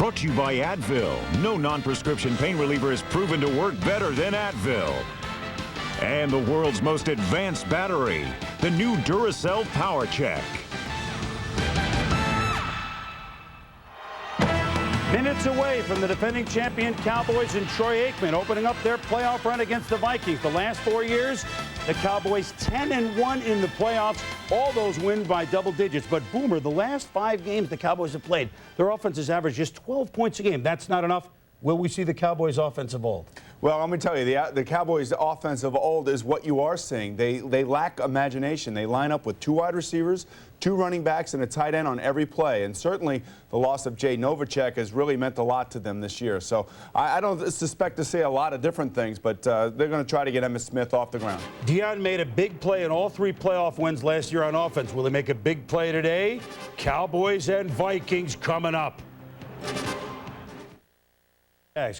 Brought to you by Advil. No non-prescription pain reliever is proven to work better than Advil. And the world's most advanced battery, the new Duracell Power Check. Minutes away from the defending champion Cowboys and Troy Aikman opening up their playoff run against the Vikings. The last 4 years, the Cowboys 10-1 in the playoffs. All those wins by double digits. But Boomer, the last 5 games the Cowboys have played, their offense has averaged just 12 points a game. That's not enough. Will we see the Cowboys' offense of old? Well, let me tell you, the Cowboys' offense of old is what you are seeing. They lack imagination. They line up with 2 wide receivers, 2 running backs, and a tight end on every play. And certainly the loss of Jay Novacek has really meant a lot to them this year. So I don't suspect to say a lot of different things, but they're going to try to get Emmitt Smith off the ground. Deion made a big play in all 3 playoff wins last year on offense. Will he make a big play today? Cowboys and Vikings coming up.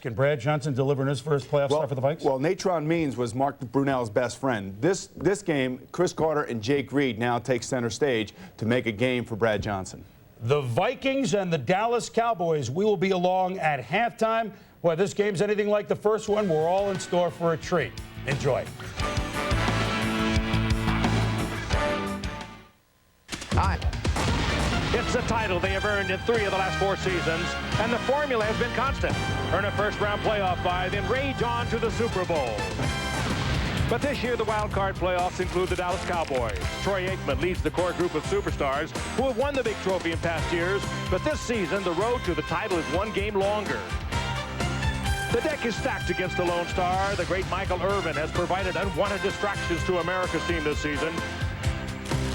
Can Brad Johnson deliver in his first playoff start for the Vikes? Well, Natron Means was Mark Brunell's best friend. This game, Chris Carter and Jake Reed now take center stage to make a game for Brad Johnson. The Vikings and the Dallas Cowboys, we will be along at halftime. Boy, this game's anything like the first one. We're all in store for a treat. Enjoy. Hi. It's a title they have earned in 3 of the last 4 seasons, and the formula has been constant. Earn a first-round playoff bye, then rage on to the Super Bowl. But this year, the wild card playoffs include the Dallas Cowboys. Troy Aikman leads the core group of superstars who have won the big trophy in past years, but this season, the road to the title is 1 game longer. The deck is stacked against the Lone Star. The great Michael Irvin has provided unwanted distractions to America's team this season.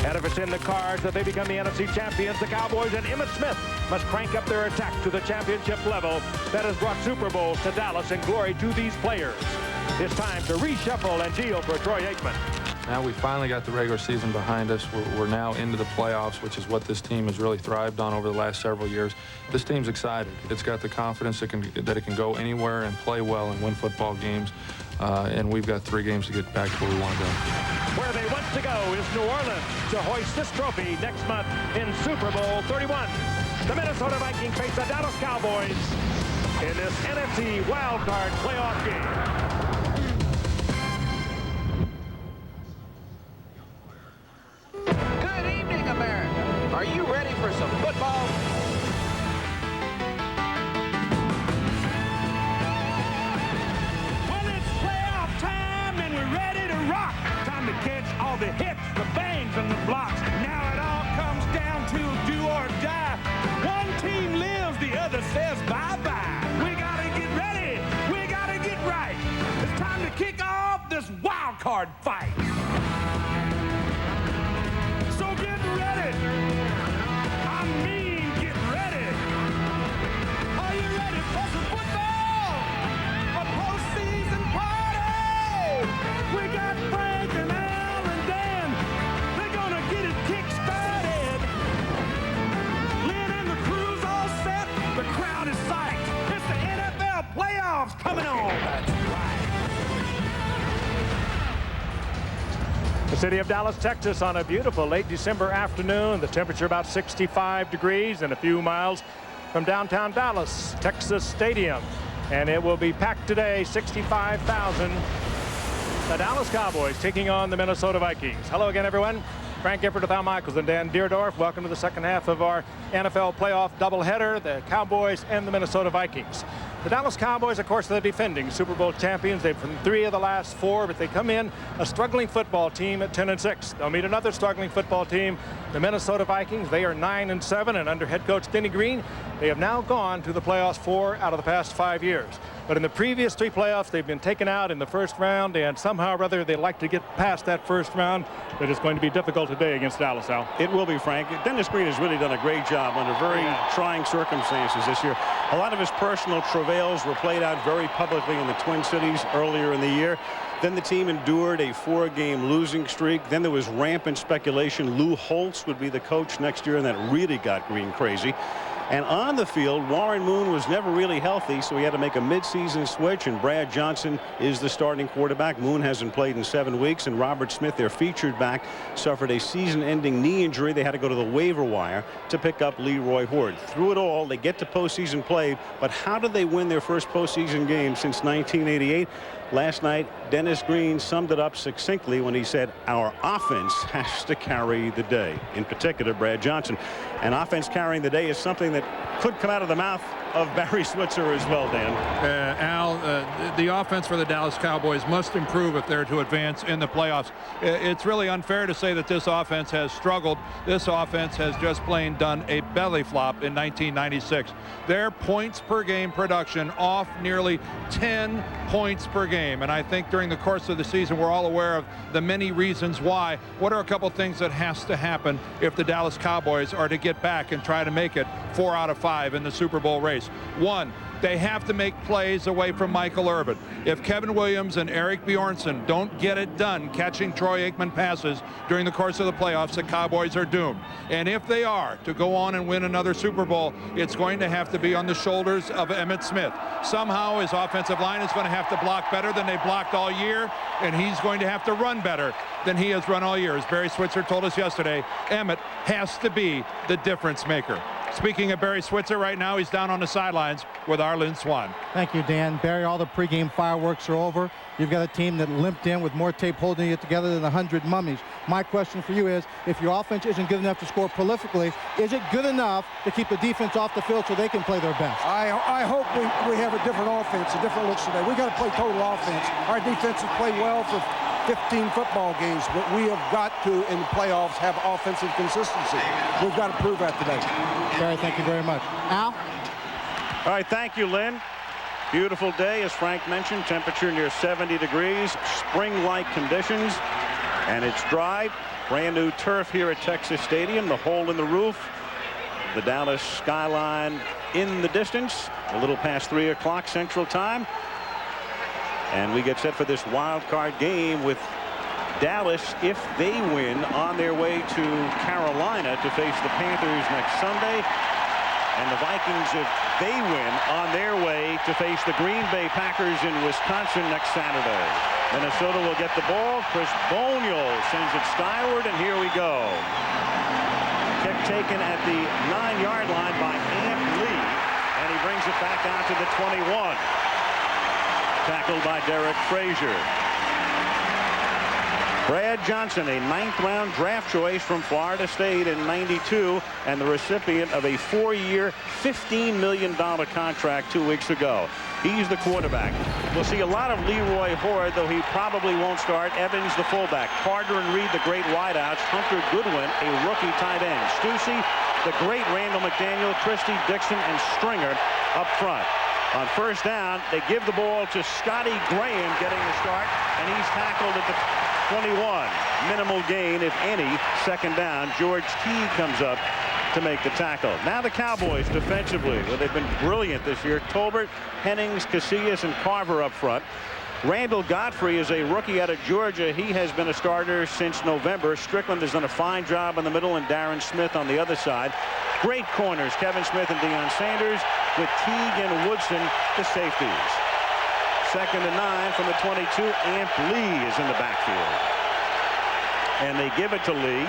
And if it's in the cards that they become the NFC champions, the Cowboys and Emmitt Smith must crank up their attack to the championship level that has brought Super Bowls to Dallas and glory to these players. It's time to reshuffle and deal for Troy Aikman. Now we finally got the regular season behind us. We're now into the playoffs, which is what this team has really thrived on over the last several years. This team's excited. It's got the confidence that it can go anywhere and play well and win football games. And we've got 3 games to get back to where we want to go. Where they want to go is New Orleans to hoist this trophy next month in Super Bowl 31. The Minnesota Vikings face the Dallas Cowboys in this NFC wildcard playoff game. Good evening, America. Are you ready for some football? Well, it's playoff time and we're ready to rock. Time to catch all the hits, the bangs, and the blocks. Now it all comes down to do or die. One team lives, the other says bye-bye. We gotta get ready. We gotta get right. It's time to kick off this wild card fight. So get ready. I mean, get ready. Are you ready for some football? A postseason party. We got Frank and Al and Dan. They're gonna get it kick-started. Lynn and the crew's all set. The crowd is psyched. It's the NFL playoffs coming on. That's right. The city of Dallas, Texas, on a beautiful late December afternoon. The temperature about 65 degrees and a few miles from downtown Dallas, Texas Stadium. And it will be packed today, 65,000. The Dallas Cowboys taking on the Minnesota Vikings. Hello again, everyone. Frank Gifford, Al Michaels, and Dan Deerdorf. Welcome to the second half of our NFL playoff doubleheader, the Cowboys and the Minnesota Vikings. The Dallas Cowboys, of course, are the defending Super Bowl champions. They've won 3 of the last 4, but they come in a struggling football team at 10-6. They'll meet another struggling football team, the Minnesota Vikings. They are 9-7, and under head coach Denny Green, they have now gone to the playoffs 4 out of the past 5 years. But in the previous 3 playoffs, they've been taken out in the first round, and somehow or other they like to get past that first round. But it's going to be difficult today against Dallas, Al. It will be, Frank. Dennis Green has really done a great job under very trying circumstances this year. A lot of his personal travails were played out very publicly in the Twin Cities earlier in the year. Then the team endured a 4-game losing streak. Then there was rampant speculation Lou Holtz would be the coach next year, and that really got Green crazy. And on the field, Warren Moon was never really healthy, so he had to make a midseason switch, and Brad Johnson is the starting quarterback. Moon hasn't played in 7 weeks, and Robert Smith, their featured back, suffered a season-ending knee injury. They had to go to the waiver wire to pick up Leroy Horde. Through it all, they get to postseason play, but how did they win their first postseason game since 1988? Last night, Dennis Green summed it up succinctly when he said, our offense has to carry the day. In particular, Brad Johnson. And offense carrying the day is something that could come out of the mouth of Barry Switzer as well, Dan. Al, the offense for the Dallas Cowboys must improve if they're to advance in the playoffs. It's really unfair to say that this offense has struggled. This offense has just plain done a belly flop in 1996. Their points per game production off nearly 10 points per game. And I think during the course of the season, we're all aware of the many reasons why. What are a couple things that has to happen if the Dallas Cowboys are to get back and try to make it 4 out of 5 in the Super Bowl race? One, they have to make plays away from Michael Irvin. If Kevin Williams and Eric Bjornsson don't get it done catching Troy Aikman passes during the course of the playoffs, the Cowboys are doomed. And if they are to go on and win another Super Bowl, it's going to have to be on the shoulders of Emmitt Smith. Somehow his offensive line is going to have to block better than they blocked all year, and he's going to have to run better than he has run all year. As Barry Switzer told us yesterday, Emmitt has to be the difference maker. Speaking of Barry Switzer, right now he's down on the sidelines with Arlen Swan. Thank you, Dan. Barry, all the pregame fireworks are over. You've got a team that limped in with more tape holding it together than 100 mummies. My question for you is, if your offense isn't good enough to score prolifically, is it good enough to keep the defense off the field so they can play their best? I hope we have a different offense, a different looks today. We got to play total offense. Our defense has played well for 15 football games, but we have got to, in the playoffs, have offensive consistency. We've got to prove that today. Barry, thank you very much. Al? All right, thank you, Lynn. Beautiful day, as Frank mentioned. Temperature near 70 degrees, spring-like conditions, and it's dry. Brand new turf here at Texas Stadium, the hole in the roof, the Dallas skyline in the distance, a little past 3 o'clock Central Time. And we get set for this wild card game with Dallas, if they win, on their way to Carolina to face the Panthers next Sunday. And the Vikings, if they win, on their way to face the Green Bay Packers in Wisconsin next Saturday. Minnesota will get the ball. Chris Boniol sends it skyward, and here we go. Kick taken at the 9-yard line by Amp Lee, and he brings it back out to the 21. Tackled by Derek Frazier. Brad Johnson, a 9th-round draft choice from Florida State in '92, and the recipient of a 4-year, $15 million contract 2 weeks ago. He's the quarterback. We'll see a lot of Leroy Horde, though he probably won't start. Evans, the fullback. Carter and Reed, the great wideouts. Hunter Goodwin, a rookie tight end. Stussy, the great Randall McDaniel, Christie, Dixon, and Stringer up front. On first down, they give the ball to Scotty Graham getting the start, and he's tackled at the 21. Minimal gain, if any, second down. George Teague comes up to make the tackle. Now the Cowboys defensively, well, they've been brilliant this year. Tolbert, Hennings, Casillas, and Carver up front. Randall Godfrey is a rookie out of Georgia. He has been a starter since November. Strickland has done a fine job in the middle, and Darren Smith on the other side. Great corners, Kevin Smith and Deion Sanders, with Teague and Woodson, the safeties. 2nd and 9 from the 22. Amp Lee is in the backfield. And they give it to Lee.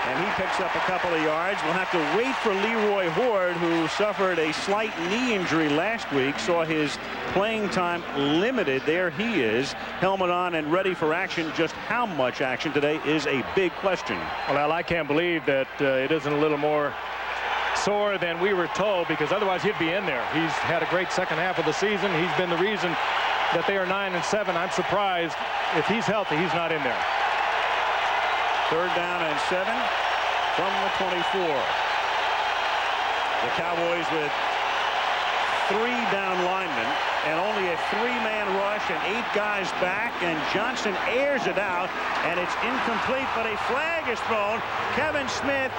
And he picks up a couple of yards. We'll have to wait for Leroy Horde, who suffered a slight knee injury last week, saw his playing time limited. There he is, helmet on and ready for action. Just how much action today is a big question. Well, I can't believe that it isn't a little more sore than we were told, because otherwise he'd be in there. He's had a great second half of the season. He's been the reason that they are 9-7. I'm surprised if he's healthy, he's not in there. 3rd down and 7 from the 24. The Cowboys with 3 down linemen and only a 3-man rush and 8 guys back, and Johnson airs it out, and it's incomplete, but a flag is thrown. Kevin Smith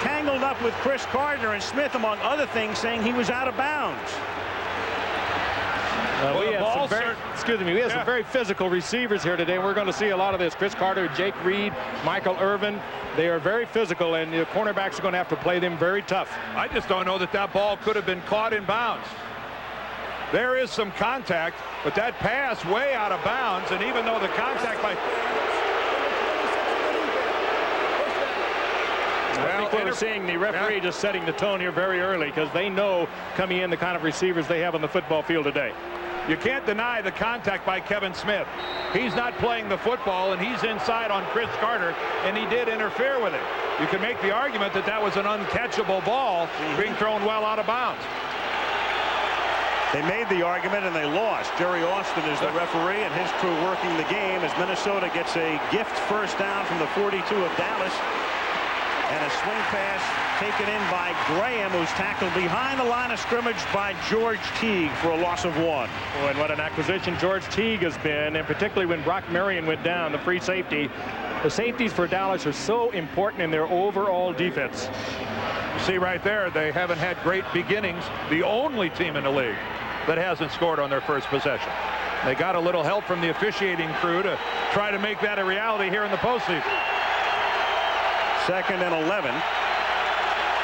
tangled up with Chris Gardner, and Smith, among other things, saying he was out of bounds. We have some very physical receivers here today. We're going to see a lot of this. Chris Carter, Jake Reed, Michael Irvin. They are very physical, and the cornerbacks are going to have to play them very tough. I just don't know that that ball could have been caught in bounds. There is some contact, but that pass way out of bounds, and even though the contact by... I think we're seeing the referee just setting the tone here very early, because they know coming in the kind of receivers they have on the football field today. You can't deny the contact by Kevin Smith. He's not playing the football, and he's inside on Chris Carter, and he did interfere with it. You can make the argument that that was an uncatchable ball being thrown well out of bounds. They made the argument and they lost. Jerry Austin is the referee and his crew working the game as Minnesota gets a gift first down from the 42 of Dallas. And a swing pass taken in by Graham, who's tackled behind the line of scrimmage by George Teague for a loss of 1. Oh, and what an acquisition George Teague has been, and particularly when Brock Marion went down, the free safety. The safeties for Dallas are so important in their overall defense. You see right there, they haven't had great beginnings. The only team in the league that hasn't scored on their first possession. They got a little help from the officiating crew to try to make that a reality here in the postseason. 2nd and 11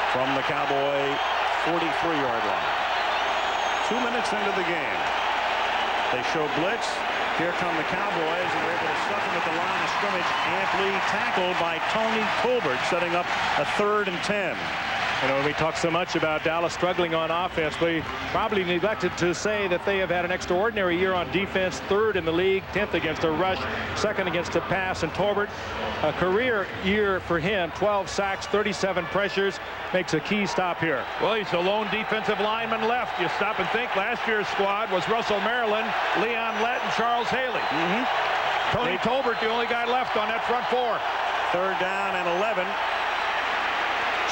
from the Cowboy 43-yard line. 2 minutes into the game. They show blitz. Here come the Cowboys, and they're able to stuff him at the line of scrimmage. Amply tackled by Tony Colbert, setting up a 3rd and 10. You know, we talk so much about Dallas struggling on offense. We probably neglected to say that they have had an extraordinary year on defense. 3rd in the league, 10th against a rush, 2nd against a pass. And Tolbert, a career year for him, 12 sacks, 37 pressures, makes a key stop here. Well, he's the lone defensive lineman left. You stop and think, last year's squad was Russell Maryland, Leon Lett, and Charles Haley. Tony Tolbert, the only guy left on that front 4. 3rd down and 11.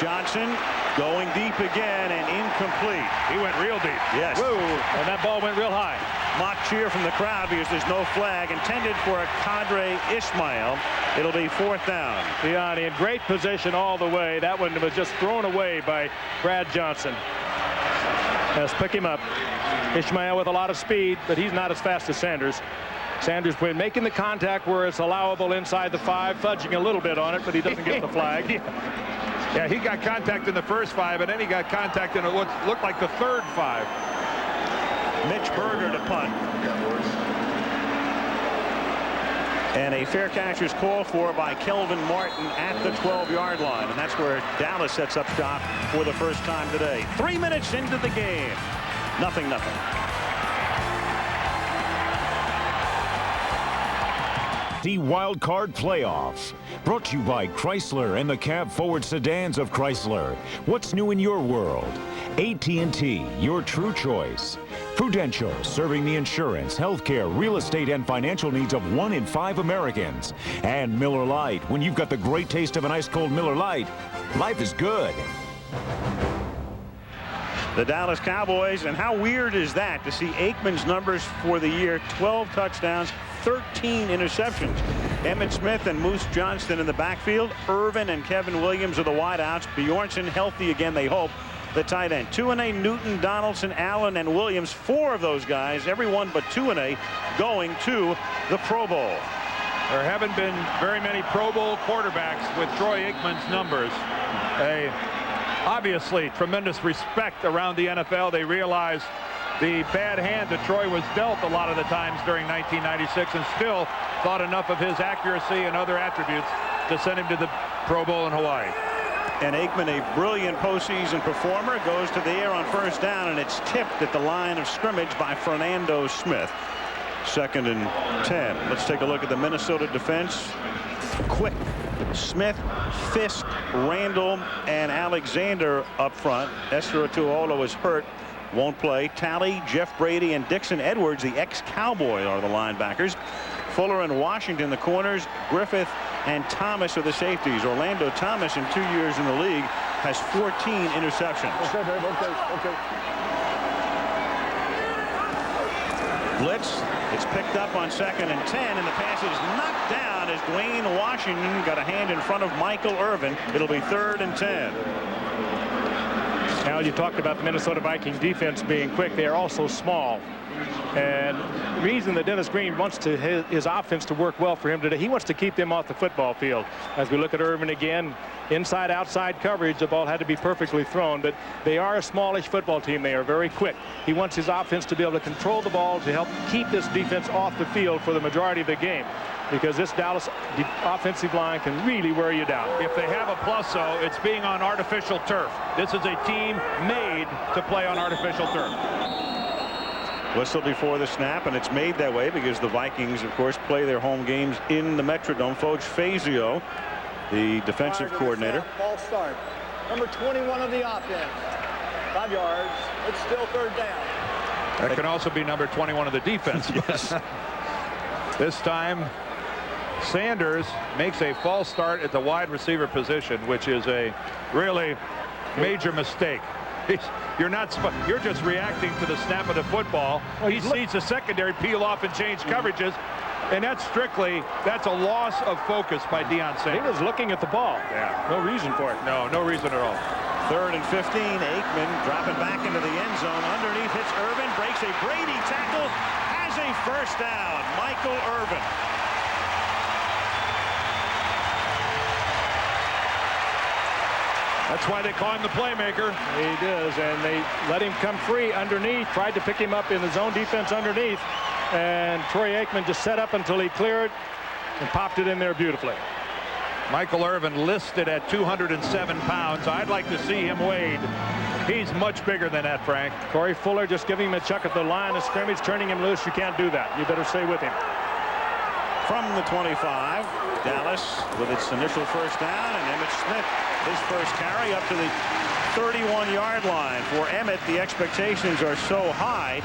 Johnson going deep again and incomplete. He went real deep. Yes. Whoa, and that ball went real high. Mock cheer from the crowd because there's no flag intended for a Kadre Ismail. It'll be 4th down. Beyond in great position all the way. That one was just thrown away by Brad Johnson. Let's pick him up. Ismail with a lot of speed, but he's not as fast as Sanders. Sanders making the contact where it's allowable inside the 5, fudging a little bit on it, but he doesn't get the flag. Yeah, he got contact in the first 5, and then he got contact in what looked like the 3rd 5. Mitch Berger to punt. And a fair catcher's call for by Kelvin Martin at the 12-yard line. And that's where Dallas sets up shop for the first time today. 3 minutes into the game. 0-0. The Wild Card Playoffs, brought to you by Chrysler and the cab forward sedans of Chrysler. What's new in your world? AT&T, your true choice. Prudential, serving the insurance, healthcare, real estate, and financial needs of 1 in 5 Americans. And Miller Lite. When you've got the great taste of an ice-cold Miller Lite, life is good. The Dallas Cowboys, and how weird is that to see Aikman's numbers for the year? 12 touchdowns, 13 interceptions. Emmitt Smith and Moose Johnston in the backfield. Irvin and Kevin Williams are the wideouts. Bjornsson healthy again, they hope. The tight end. 2-A, Newton, Donaldson, Allen, and Williams. 4 of those guys, everyone but 2-A, going to the Pro Bowl. There haven't been very many Pro Bowl quarterbacks with Troy Aikman's numbers. Obviously, tremendous respect around the NFL. They realize the bad hand that Troy was dealt a lot of the times during 1996, and still thought enough of his accuracy and other attributes to send him to the Pro Bowl in Hawaii. And Aikman, a brilliant postseason performer, goes to the air on first down, and it's tipped at the line of scrimmage by Fernando Smith. 2nd and 10. Let's take a look at the Minnesota defense. Quick, Smith, Fisk, Randall, and Alexander up front. Esther Tuolo is hurt, won't play. Talley, Jeff Brady, and Dixon Edwards, the ex-Cowboy, are the linebackers. Fuller and Washington, the corners. Griffith and Thomas are the safeties. Orlando Thomas, in 2 years in the league, has 14 interceptions. Okay, babe, okay. Blitz. It's picked up on 2nd and 10, and the pass is knocked down as Dwayne Washington got a hand in front of Michael Irvin. It'll be 3rd and 10. Now, you talked about the Minnesota Viking defense being quick. They are also small. And the reason that Dennis Green wants his offense to work well for him today, he wants to keep them off the football field. As we look at Irvin again, inside outside coverage, the ball had to be perfectly thrown, but they are a smallish football team. They are very quick. He wants his offense to be able to control the ball to help keep this defense off the field for the majority of the game, because this Dallas offensive line can really wear you down. If they have a plus, though, it's being on artificial turf. This is a team made to play on artificial turf. Whistle before the snap, and it's made that way because the Vikings, of course, play their home games in the Metrodome. Foch Fazio, the defensive coordinator. False start. Number 21 of the offense. 5 yards. It's still third down. That can also be number 21 of the defense. Yes. This time, Sanders makes a false start at the wide receiver position, which is a really major mistake. You're just reacting to the snap of the football. Well, he sees the secondary peel off and change coverages, and that's a loss of focus by Deion Sanders. He was looking at the ball. Yeah. No reason for it. No reason at all. 3rd and 15. Aikman dropping back into the end zone. Underneath hits Irvin. Breaks a Brady tackle. Has a first down. Michael Irvin. That's why they call him the playmaker. He does, and they let him come free underneath, tried to pick him up in the zone defense underneath, and Troy Aikman just set up until he cleared and popped it in there beautifully. Michael Irvin listed at 207 pounds. I'd like to see him weighed. He's much bigger than that, Frank. Corey Fuller just giving him a chuck at the line of scrimmage, turning him loose. You can't do that. You better stay with him. From the 25, Dallas with its initial first down, and Emmett Smith, his first carry up to the 31-yard line. For Emmett, the expectations are so high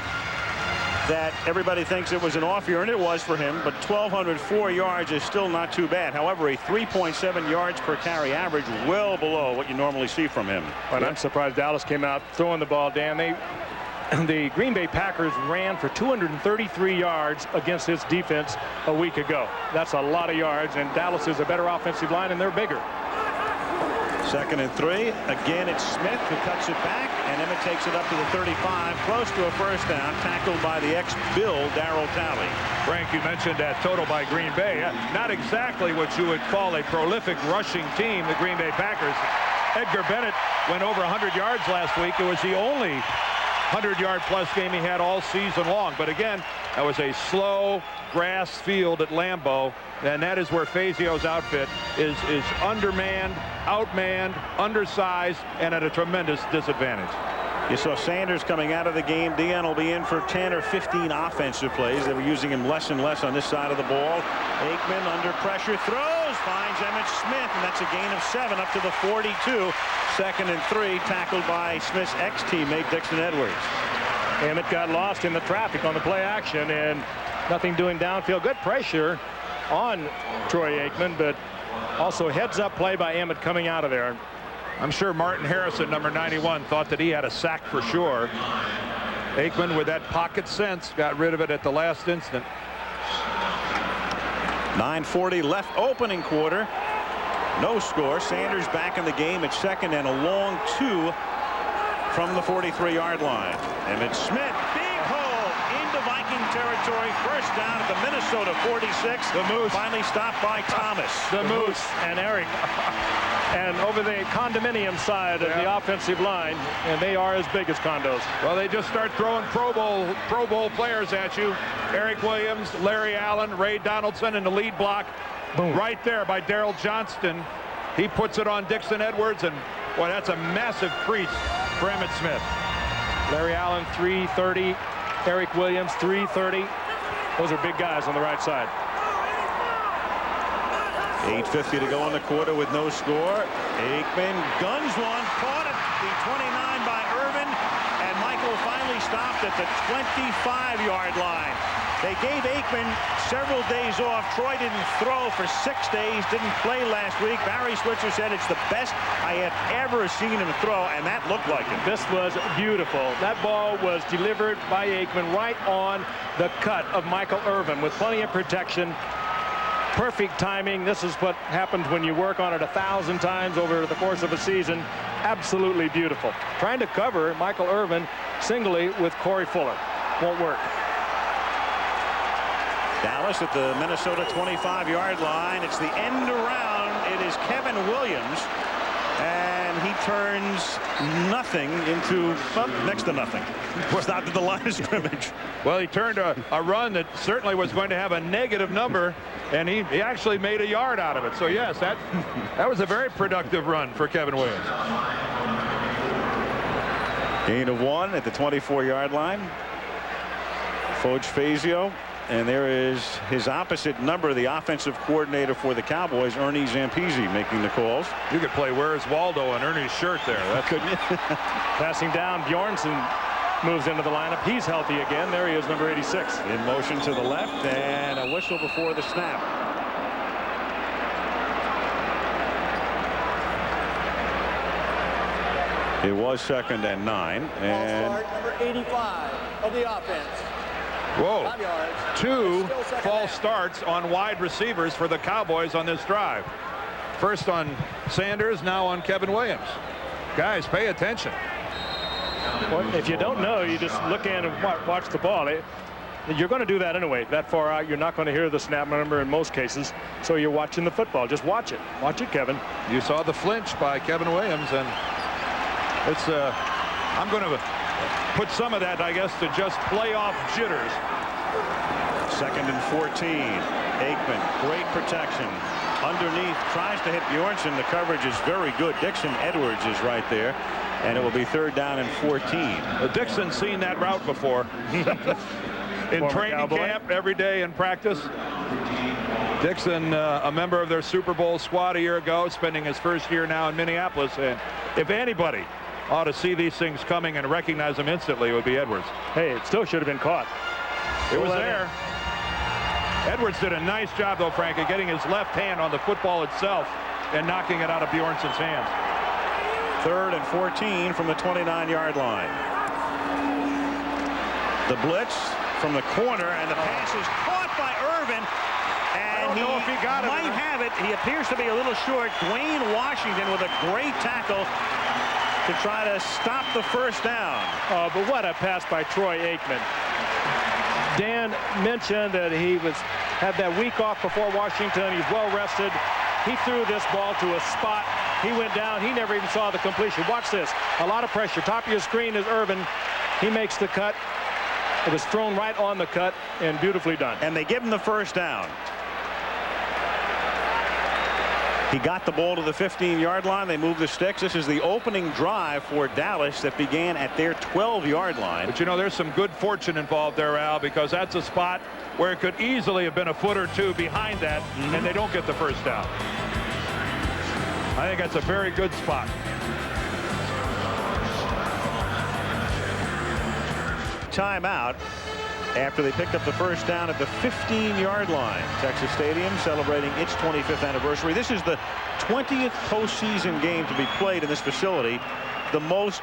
that everybody thinks it was an off year, and it was for him, but 1,204 yards is still not too bad. However, a 3.7 yards per carry average, well below what you normally see from him. But I'm surprised Dallas came out throwing the ball, Dan. The Green Bay Packers ran for 233 yards against this defense a week ago. That's a lot of yards, and Dallas is a better offensive line, and they're bigger. 2nd and 3. Again, it's Smith who cuts it back, and Emmett takes it up to the 35, close to a first down, tackled by the ex-Bill, Darryl Talley. Frank, you mentioned that total by Green Bay. Not exactly what you would call a prolific rushing team, the Green Bay Packers. Edgar Bennett went over 100 yards last week. It was the only 100-yard-plus game he had all season long. But again, that was a slow grass field at Lambeau, and that is where Fazio's outfit is undermanned, outmanned, undersized, and at a tremendous disadvantage. You saw Sanders coming out of the game. Deion will be in for 10 or 15 offensive plays. They were using him less and less on this side of the ball. Aikman under pressure throws, finds Emmett Smith, and that's a gain of 7 up to the 42. 2nd and 3, tackled by Smith's ex-teammate Dixon Edwards. Emmett got lost in the traffic on the play action, and nothing doing downfield. Good pressure on Troy Aikman, but also heads-up play by Emmett coming out of there. I'm sure Martin Harrison, number 91, thought that he had a sack for sure. Aikman, with that pocket sense, got rid of it at the last instant. 9:40 left, opening quarter. No score. Sanders back in the game at 2nd and a long 2 from the 43-yard line. Emmett Smith, big hole into Viking territory. First down at the Minnesota 46. The Moose. Finally stopped by Thomas. The Moose and Eric. And over the condominium side of the offensive line, and they are as big as condos. Well, they just start throwing Pro Bowl players at you. Eric Williams, Larry Allen, Ray Donaldson in the lead block. Boom. Right there by Darryl Johnston. He puts it on Dixon Edwards, and boy, that's a massive crease for Emmett Smith. Larry Allen 330, Eric Williams 330. Those are big guys on the right side. 8:50 to go in the quarter with no score. Aikman guns one, caught at the 29 by Irvin, and Michael finally stopped at the 25-yard line. They gave Aikman several days off. Troy didn't throw for 6 days, didn't play last week. Barry Switzer said it's the best I have ever seen him throw, and that looked like it. This was beautiful. That ball was delivered by Aikman right on the cut of Michael Irvin with plenty of protection. Perfect timing. This is what happens when you work on it 1,000 times over the course of a season. Absolutely beautiful. Trying to cover Michael Irvin singly with Corey Fuller. Won't work. Dallas at the Minnesota 25-yard line. It's the end around. It is Kevin Williams. And he turns nothing into, well, next to nothing. Stopped at the line of scrimmage. Well, he turned a run that certainly was going to have a negative number, and he actually made a yard out of it. So, yes, that was a very productive run for Kevin Williams. Gain of 1 at the 24-yard line. Foge Fazio. And there is his opposite number, the offensive coordinator for the Cowboys, Ernie Zampese, making the calls. You could play Where's Waldo on Ernie's shirt there. That couldn't you? Passing down, Bjornsson moves into the lineup. He's healthy again. There he is, number 86. In motion to the left, and a whistle before the snap. It was 2nd and 9. And Ball start, number 85 of the offense. Whoa. 2 false starts on wide receivers for the Cowboys on this drive. First on Sanders, now on Kevin Williams. Guys, pay attention. Well, if you don't know, you just look in and watch the ball. You're going to do that anyway. That far out, you're not going to hear the snap number in most cases. So you're watching the football. Just watch it. Watch it, Kevin. You saw the flinch by Kevin Williams, and it's I'm going to put some of that, I guess, to just playoff jitters. 2nd and 14. Aikman, great protection. Underneath, tries to hit Bjornsson. The coverage is very good. Dixon Edwards is right there. And it will be 3rd down and 14. Dixon's seen that route before. In training camp, every day in practice. Dixon, a member of their Super Bowl squad a year ago, spending his first year now in Minneapolis. And if anybody ought to see these things coming and recognize them instantly, it would be Edwards. Hey, it still should have been caught. It was there. Edwards did a nice job, though, Frank, of getting his left hand on the football itself and knocking it out of Bjornsson's hands. 3rd and 14 from the 29-yard line. The blitz from the corner, and the pass is caught by Irvin. And he might have it. He appears to be a little short. Dwayne Washington with a great tackle to try to stop the first down. Oh, but what a pass by Troy Aikman. Dan mentioned that he had that week off before Washington. He's well rested. He threw this ball to a spot. He went down. He never even saw the completion. Watch this. A lot of pressure. Top of your screen is Irvin. He makes the cut. It was thrown right on the cut and beautifully done. And they give him the first down. He got the ball to the 15-yard line. They moved the sticks. This is the opening drive for Dallas that began at their 12-yard line. But, you know, there's some good fortune involved there, Al, because that's a spot where it could easily have been a foot or two behind that, and they don't get the first down. I think that's a very good spot. Timeout after they picked up the first down at the 15-yard line. Texas Stadium celebrating its 25th anniversary. This is the 20th postseason game to be played in this facility, the most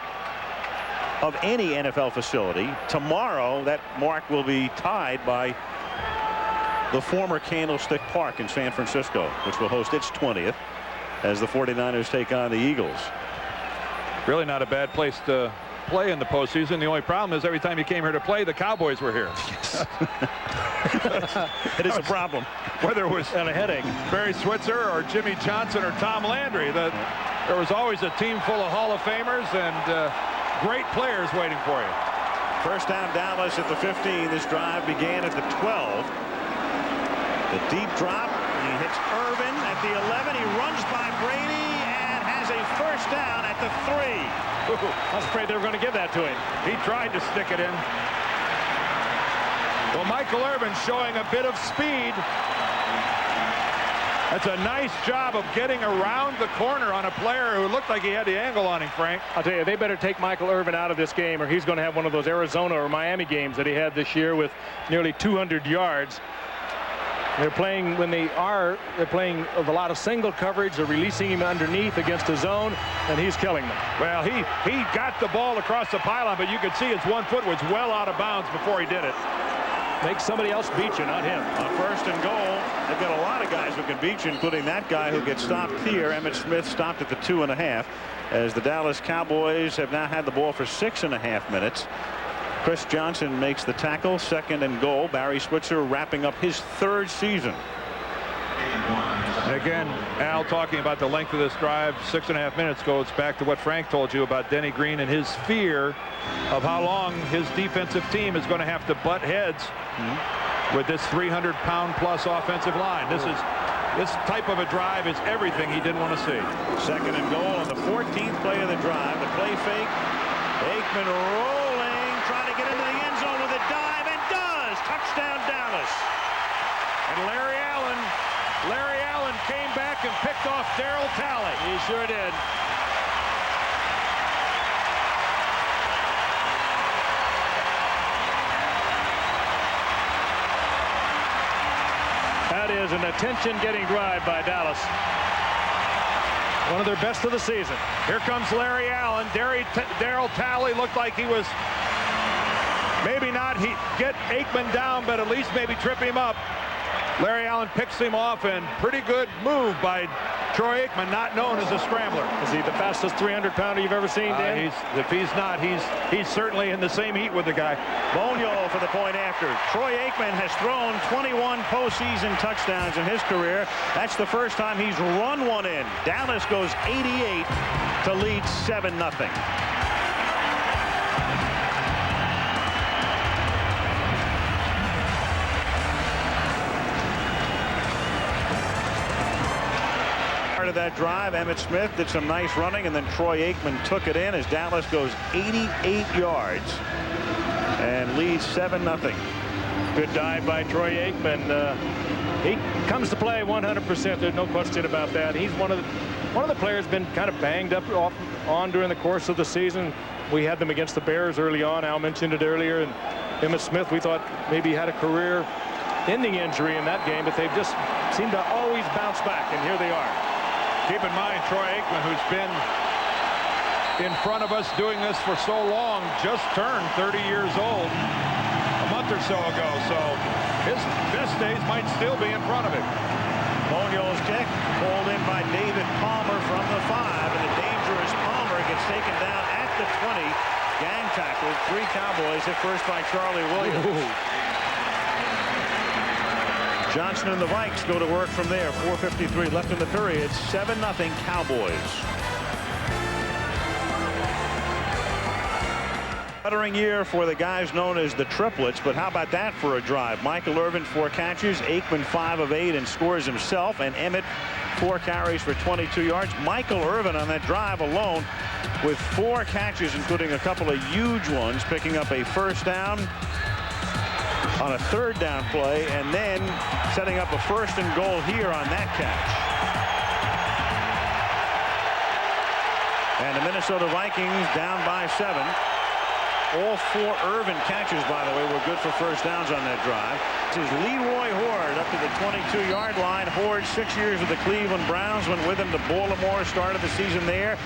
of any NFL facility. Tomorrow, that mark will be tied by the former Candlestick Park in San Francisco, which will host its 20th as the 49ers take on the Eagles. Really not a bad place to play in the postseason. The only problem is every time you came here to play, the Cowboys were here. Yes. It is a problem. Whether it was and a headache, Barry Switzer or Jimmy Johnson or Tom Landry, there was always a team full of Hall of Famers and great players waiting for you. First down, Dallas at the 15. This drive began at the 12. The deep drop. He hits Irvin at the 11. He runs by Brady and has a first down at the 3. I was afraid they were going to give that to him. He tried to stick it in. Well, Michael Irvin showing a bit of speed. That's a nice job of getting around the corner on a player who looked like he had the angle on him, Frank. I'll tell you, they better take Michael Irvin out of this game, or he's going to have one of those Arizona or Miami games that he had this year with nearly 200 yards. They're playing they're playing with a lot of single coverage. They're releasing him underneath against his zone, and he's killing them. Well, he got the ball across the pylon, but you could see his 1 foot was well out of bounds before he did it. Make somebody else beat you, not him. On first and goal, they've got a lot of guys who can beat you, including that guy who gets stopped here. Emmitt Smith stopped at the 2.5, as the Dallas Cowboys have now had the ball for 6.5 minutes. Chris Johnson makes the tackle, 2nd and goal. Barry Switzer wrapping up his 3rd season. And again, Al, talking about the length of this drive, 6.5 minutes goes back to what Frank told you about Denny Green and his fear of how long his defensive team is going to have to butt heads with this 300-pound-plus offensive line. This type of a drive is everything he didn't want to see. 2nd and goal on the 14th play of the drive. The play fake. Aikman rolling, trying to get into the end zone with a dive, and does. Touchdown, Dallas. And Larry Allen came back and picked off Darryl Talley. He sure did. That is an attention-getting drive by Dallas. One of their best of the season. Here comes Larry Allen. Darryl Talley looked like he was maybe not get Aikman down, but at least maybe trip him up. Larry Allen picks him off, and pretty good move by Troy Aikman, not known as a scrambler. Is he the fastest 300-pounder you've ever seen, Dan? If he's not, he's certainly in the same heat with the guy. Boniol for the point after. Troy Aikman has thrown 21 postseason touchdowns in his career. That's the first time he's run one in. Dallas goes 88 to lead 7-0. Of that drive, Emmitt Smith did some nice running, and then Troy Aikman took it in as Dallas goes 88 yards and leads 7-0. Good dive by Troy Aikman. He comes to play 100%. There's no question about that. He's one of the players been kind of banged up off on during the course of the season. We had them against the Bears early on. Al mentioned it earlier, and Emmitt Smith, we thought maybe had a career-ending injury in that game, but they've just seemed to always bounce back, and here they are. Keep in mind, Troy Aikman, who's been in front of us doing this for so long, just turned 30 years old a month or so ago. So his best days might still be in front of him. Boniol's kick pulled in by David Palmer from the 5, and the dangerous Palmer gets taken down at the 20. Gang tackle. 3 Cowboys hit first by Charlie Williams. Johnson and the Vikes go to work from there. 4:53 left in the period. 7-0 Cowboys. Stuttering year for the guys known as the triplets, but how about that for a drive? Michael Irvin 4 catches, Aikman 5 of 8 and scores himself, and Emmitt 4 carries for 22 yards. Michael Irvin on that drive alone with 4 catches, including a couple of huge ones, picking up a first down on a 3rd down play, and then setting up a 1st and goal here on that catch. And the Minnesota Vikings down by 7. All 4 Irvin catches, by the way, were good for first downs on that drive. This is Leroy Horde up to the 22-yard line. Horde, 6 years with the Cleveland Browns, went with them to Baltimore, started the season there,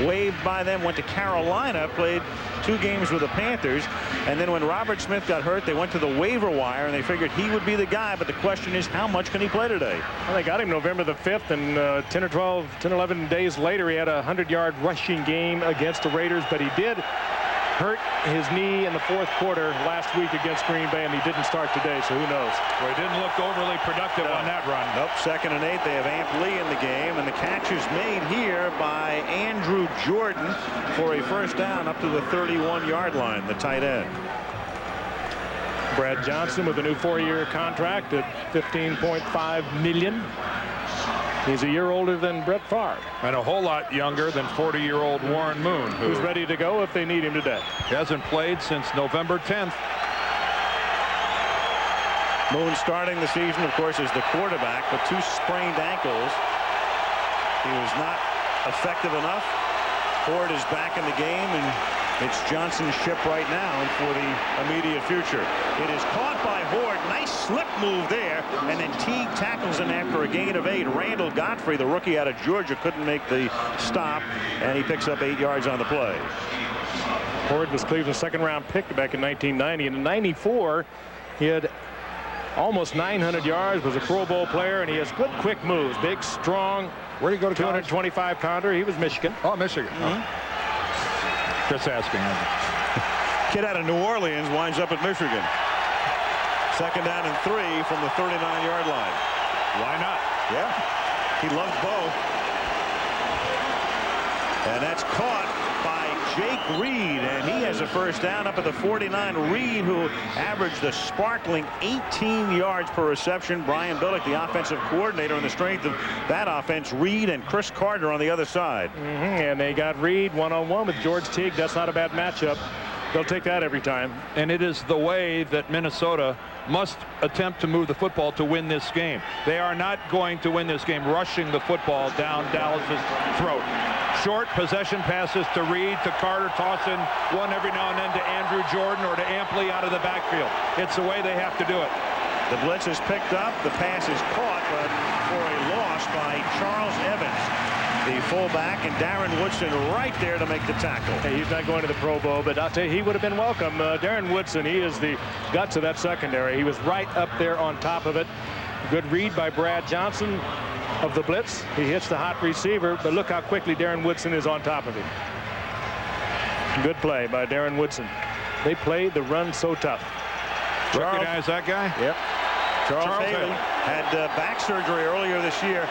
waived by them, went to Carolina, played 2 games with the Panthers, and then when Robert Smith got hurt, they went to the waiver wire, and they figured he would be the guy, but the question is, how much can he play today? Well, they got him November the 5th, and 10 or 11 days later, he had a 100-yard rushing game against the Raiders, but he did hurt his knee in the 4th quarter last week against Green Bay, and he didn't start today, so who knows? Well, he didn't look overly productive on that run. Nope, 2nd and 8. They have Amp Lee in the game, and the catch is made here by Andrew Jordan for a first down up to the 31-yard line, the tight end. Brad Johnson with a new 4-year contract at $15.5 million. He's a year older than Brett Favre. And a whole lot younger than 40-year-old Warren Moon, who's ready to go if they need him today. He hasn't played since November 10th. Moon starting the season, of course, as the quarterback, but 2 sprained ankles. He was not effective enough. Ford is back in the game, and it's Johnson's ship right now for the immediate future. It is caught by Horde. Nice slip move there, and then Teague tackles him after a gain of 8. Randall Godfrey, the rookie out of Georgia, couldn't make the stop, and he picks up 8 yards on the play. Horde was Cleveland's 2nd-round pick back in 1990. And in '94, he had almost 900 yards, was a Pro Bowl player, and he has good quick moves. Big, strong. Where did he go to 225-pounder. He was Michigan. Oh, Michigan. Just asking. Kid out of New Orleans winds up at Michigan. 2nd down and 3 from the 39-yard line. Why not? Yeah, he loves both. And that's caught by Jake Reed, and he has a first down up at the 49. Reed, who averaged a sparkling 18 yards per reception. Brian Billick, the offensive coordinator, on the strength of that offense. Reed and Chris Carter on the other side. And they got Reed one-on-one with George Teague. That's not a bad matchup. They'll take that every time. And it is the way that Minnesota must attempt to move the football to win this game. They are not going to win this game rushing the football down Dallas's throat. Short possession passes to Reed, to Carter, tossing one every now and then to Andrew Jordan or to Ampley out of the backfield. It's the way they have to do it. The blitz is picked up. The pass is caught, but for a loss by Charles Evans, the fullback, and Darren Woodson right there to make the tackle. Hey, he's not going to the Pro Bowl, but I'll tell you, he would have been welcome. Darren Woodson, he is the guts of that secondary. He was right up there on top of it. Good read by Brad Johnson of the blitz. He hits the hot receiver, but look how quickly Darren Woodson is on top of him. Good play by Darren Woodson. They played the run so tough. Recognize that guy? Yep. Charles Haley had back surgery earlier this year.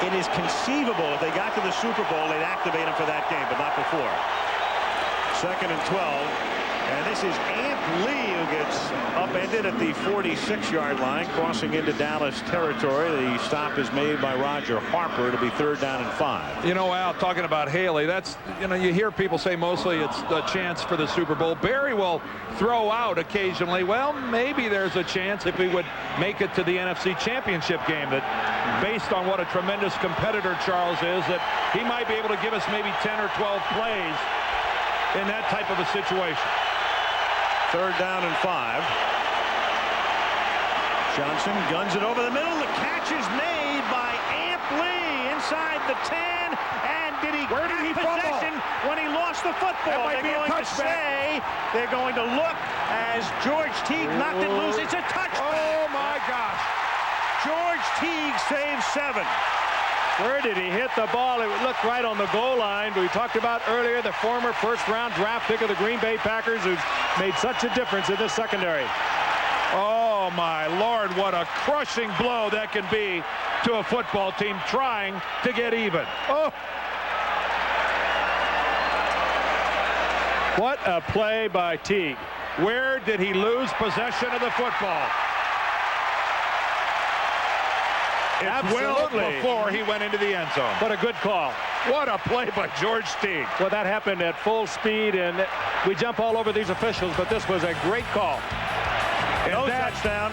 It is conceivable if they got to the Super Bowl, they'd activate him for that game, but not before. 2nd and 12. And this is Amp Lee, who gets upended at the 46-yard line, crossing into Dallas territory. The stop is made by Roger Harper to be 3rd down and 5. You know, Al, talking about Haley, that's, you know, you hear people say mostly it's a chance for the Super Bowl. Barry will throw out occasionally, well, maybe there's a chance if he would make it to the NFC Championship game, that based on what a tremendous competitor Charles is, that he might be able to give us maybe 10 or 12 plays in that type of a situation. 3rd down and 5. Johnson guns it over the middle. The catch is made by Amp Lee inside the 10. And did he Where did he possession fumble? when he lost the football? That might be a touchback. They're going to look as George Teague knocked it loose. It's a touchback. Oh, my gosh. George Teague saves 7. Where did he hit the ball? It looked right on the goal line. We talked about earlier the former first-round draft pick of the Green Bay Packers, who's made such a difference in this secondary. Oh, my Lord, what a crushing blow that can be to a football team trying to get even. Oh! What a play by Teague. Where did he lose possession of the football? It's well before he went into the end zone. What a good call. What a play by George Teague. Well, that happened at full speed, and we jump all over these officials, but this was a great call. No touchdown,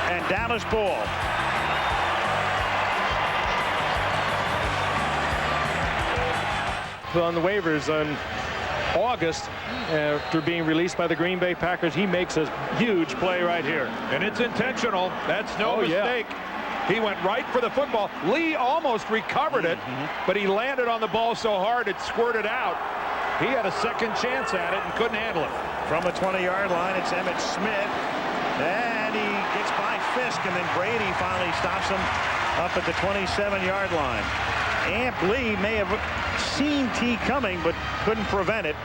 and Dallas ball. On the waivers on August, after being released by the Green Bay Packers, he makes a huge play right here. And it's intentional. That's no mistake. Yeah. He went right for the football. Lee almost recovered it, but he landed on the ball so hard it squirted out. He had a second chance at it and couldn't handle it. From the 20-yard line, it's Emmitt Smith. And he gets by Fisk, and then Brady finally stops him up at the 27-yard line. Amp Lee may have seen Teague coming, but couldn't prevent it.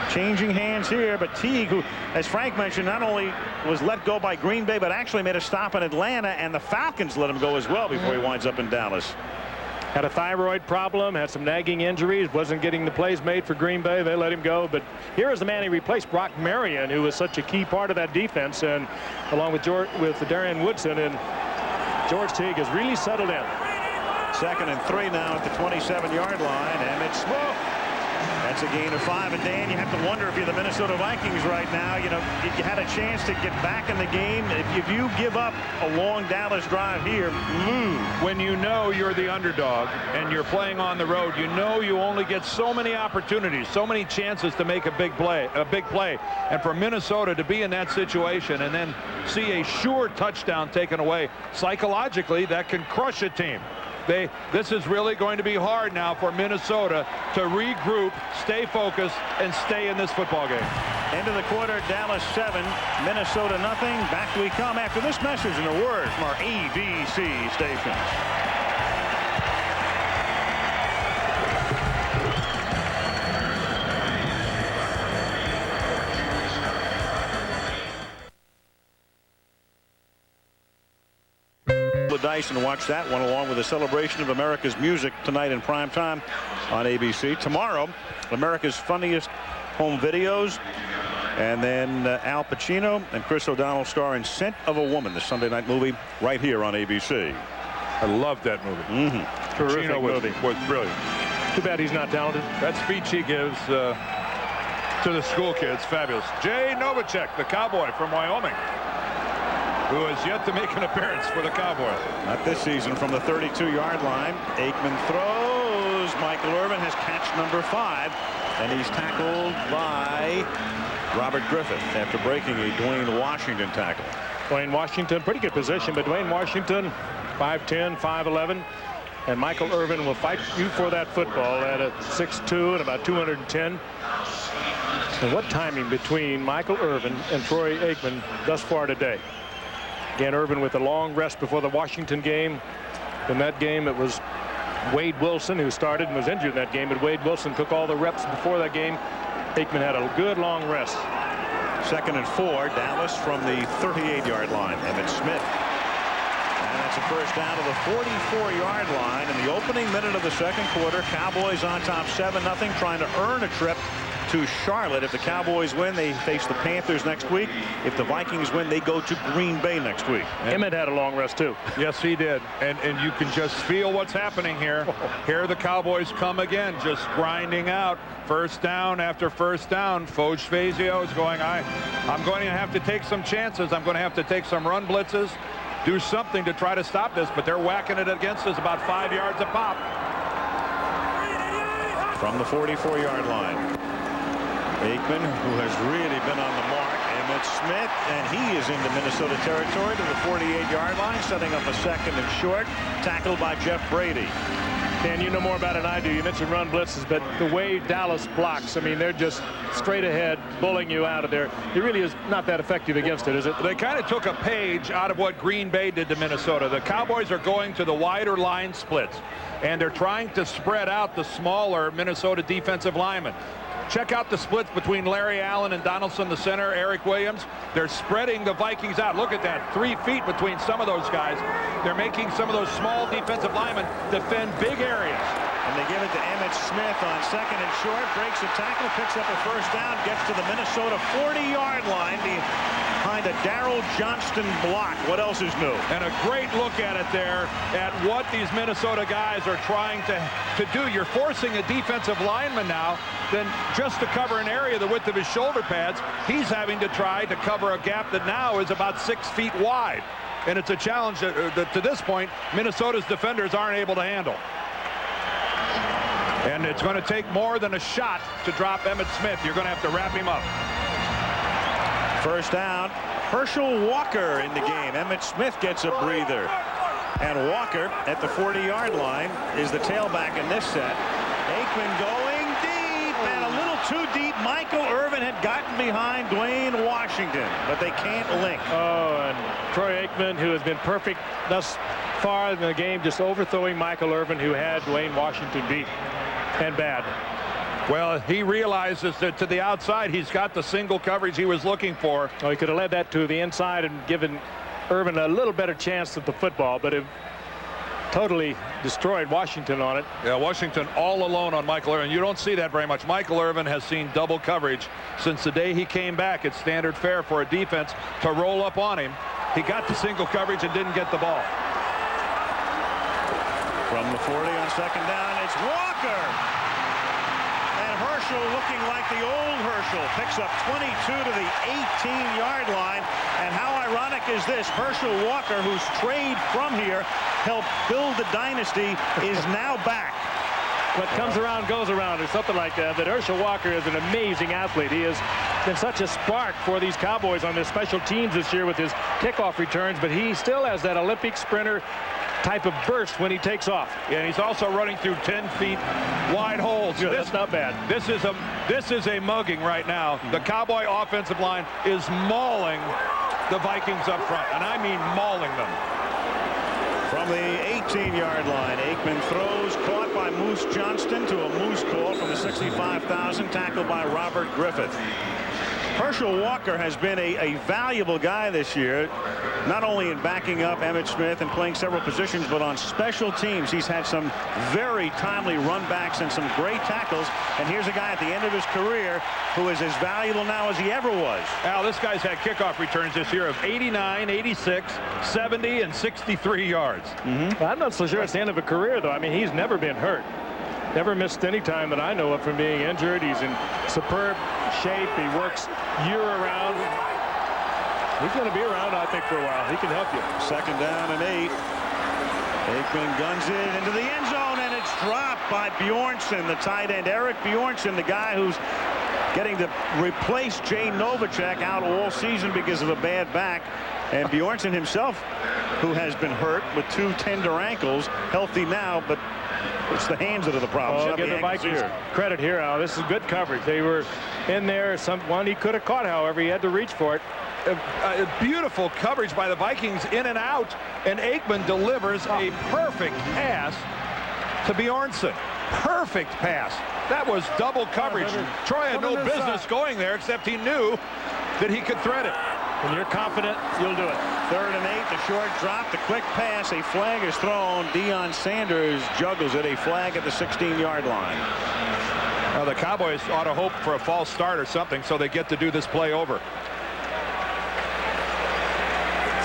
Changing hands here, but Teague, who, as Frank mentioned, not only was let go by Green Bay, but actually made a stop in Atlanta, and the Falcons let him go as well before he winds up in Dallas. Had a thyroid problem, had some nagging injuries, wasn't getting the plays made for Green Bay. They let him go. But here is the man he replaced, Brock Marion, who was such a key part of that defense, and along with Darren Woodson, and George Teague has really settled in. 2nd and 3 now at the 27-yard line. Emmitt Smith. That's a gain of 5. And Dan, you have to wonder if you're the Minnesota Vikings right now. You know, if you had a chance to get back in the game, if you give up a long Dallas drive here, when you know you're the underdog and you're playing on the road, you know you only get so many opportunities, so many chances to make a big play. And for Minnesota to be in that situation and then see a sure touchdown taken away, psychologically that can crush a team. This is really going to be hard now for Minnesota to regroup, stay focused, and stay in this football game. End of the quarter, Dallas 7, Minnesota nothing. Back we come after this message and a word from our ABC stations. the dice and watch that one along with a celebration of America's music tonight in prime time on ABC. Tomorrow, America's Funniest Home Videos. And then Al Pacino and Chris O'Donnell star in Scent of a Woman, the Sunday night movie right here on ABC. I love that movie. Terrific movie. Was brilliant. Too bad he's not talented. That speech he gives to the school kids, fabulous. Jay Novacek, the cowboy from Wyoming, who has yet to make an appearance for the Cowboys. Not this season from the 32-yard line. Aikman throws. Michael Irvin has catch number 5, and he's tackled by Robert Griffith after breaking a Dwayne Washington tackle. Dwayne Washington, pretty good position, but Dwayne Washington, 5'10", 5'11", and Michael Irvin will fight you for that football at a 6'2" and about 210. And what timing between Michael Irvin and Troy Aikman thus far today. Again, Irvin with a long rest before the Washington game. In that game, it was Wade Wilson who started and was injured in that game, but Wade Wilson took all the reps before that game. Aikman had a good long rest. 2nd and 4, Dallas from the 38-yard line. Emmitt Smith. And that's a first down to the 44-yard line. In the opening minute of the second quarter, Cowboys on top 7-0, trying to earn a trip to Charlotte. If the Cowboys win, they face the Panthers next week. If the Vikings win, they go to Green Bay next week. Emmett had a long rest too. Yes, he did. And you can just feel what's happening here. Here the Cowboys come again, just grinding out first down after first down. Foge Fazio is going, I'm going to have to take some chances. I'm going to have to take some run blitzes, do something to try to stop this, but they're whacking it against us about 5 yards a pop. From the 44-yard line, Aikman, who has really been on the mark. Emmitt Smith, and he is into Minnesota territory to the 48-yard line, setting up a 2nd and short. Tackled by Jeff Brady. Dan, you know more about it than I do. You mentioned run blitzes, but the way Dallas blocks, I mean, they're just straight ahead, bullying you out of there. He really is not that effective against it, is it? They kind of took a page out of what Green Bay did to Minnesota. The Cowboys are going to the wider line splits, and they're trying to spread out the smaller Minnesota defensive linemen. Check out the splits between Larry Allen and Donaldson, the center, Eric Williams. They're spreading the Vikings out. Look at that, 3 feet between some of those guys. They're making some of those small defensive linemen defend big areas. And they give it to Emmitt Smith on 2nd and short. Breaks a tackle, picks up a first down, gets to the Minnesota 40-yard line behind a Darrell Johnston block. What else is new? And a great look at it there at what these Minnesota guys are trying to do. You're forcing a defensive lineman now then just to cover an area the width of his shoulder pads. He's having to try to cover a gap that now is about 6 feet wide. And it's a challenge that to this point, Minnesota's defenders aren't able to handle. And it's going to take more than a shot to drop Emmitt Smith. You're going to have to wrap him up. First down. Herschel Walker in the game. Emmitt Smith gets a breather. And Walker at the 40-yard line is the tailback in this set. Aikman going deep and a little too deep. Michael Irvin had gotten behind Dwayne Washington, but they can't link. Oh, and Troy Aikman, who has been perfect thus far in the game, just overthrowing Michael Irvin, who had Dwayne Washington beat and bad. Well, he realizes that to the outside, he's got the single coverage he was looking for. Oh, he could have led that to the inside and given Irvin a little better chance at the football, but it totally destroyed Washington on it. Yeah, Washington all alone on Michael Irvin. You don't see that very much. Michael Irvin has seen double coverage since the day he came back. It's standard fare for a defense to roll up on him. He got the single coverage and didn't get the ball. From the 40 on 2nd down, it's Walker. And Herschel looking like the old Herschel. Picks up 22 to the 18-yard line. And how ironic is this? Herschel Walker, who's strayed from here, helped build the dynasty, is now back. What comes around goes around, or something like that. But Herschel Walker is an amazing athlete. He has been such a spark for these Cowboys on their special teams this year with his kickoff returns, but he still has that Olympic sprinter type of burst when he takes off. Yeah, and he's also running through 10 feet wide holes. Yeah, that's not bad. This is a mugging right now. The Cowboy offensive line is mauling the Vikings up front, and I mean mauling them. From the 18-yard line, Aikman throws, caught by Moose Johnston to a Moose call from the 65,000, tackled by Robert Griffith. Herschel Walker has been a valuable guy this year, not only in backing up Emmitt Smith and playing several positions, but on special teams. He's had some very timely runbacks and some great tackles. And here's a guy at the end of his career who is as valuable now as he ever was. Al, this guy's had kickoff returns this year of 89, 86, 70, and 63 yards. I'm not so sure it's the end of a career, though. I mean, he's never been hurt. Never missed any time that I know of from being injured. He's in superb shape. He works year-round. He's going to be around, I think, for a while. He can help you. 2nd down and 8. Aikman guns it into the end zone, and it's dropped by Bjornsson, the tight end. Eric Bjornsson, the guy who's getting to replace Jay Novacek out all season because of a bad back. And Bjornsson himself, who has been hurt with 2 tender ankles, healthy now, but it's the hands that are the problem. Give the Vikings credit here, Al. This is good coverage. They were in there. One he could have caught, however. He had to reach for it. Beautiful coverage by the Vikings in and out, and Aikman delivers a perfect pass to Bjornsson. Perfect pass. That was double coverage. Troy had no business going there, except he knew that he could thread it. When you're confident, you'll do it. 3rd and 8, the short drop, the quick pass, a flag is thrown. Deion Sanders juggles it, a flag at the 16-yard line. Now the Cowboys ought to hope for a false start or something so they get to do this play over.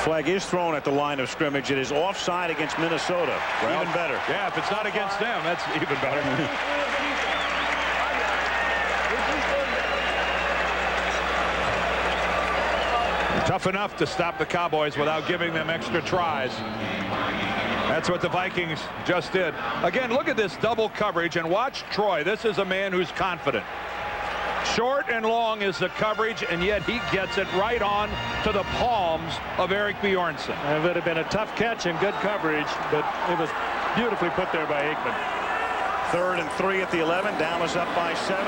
Flag is thrown at the line of scrimmage. It is offside against Minnesota. Well, even better. Yeah, if it's not against them, that's even better. Tough enough to stop the Cowboys without giving them extra tries. That's what the Vikings just did. Again, look at this double coverage and watch Troy. This is a man who's confident. Short and long is the coverage, and yet he gets it right on to the palms of Eric Bjornsson. It would have been a tough catch and good coverage, but it was beautifully put there by Aikman. 3rd and 3 at the 11. Dallas up by 7.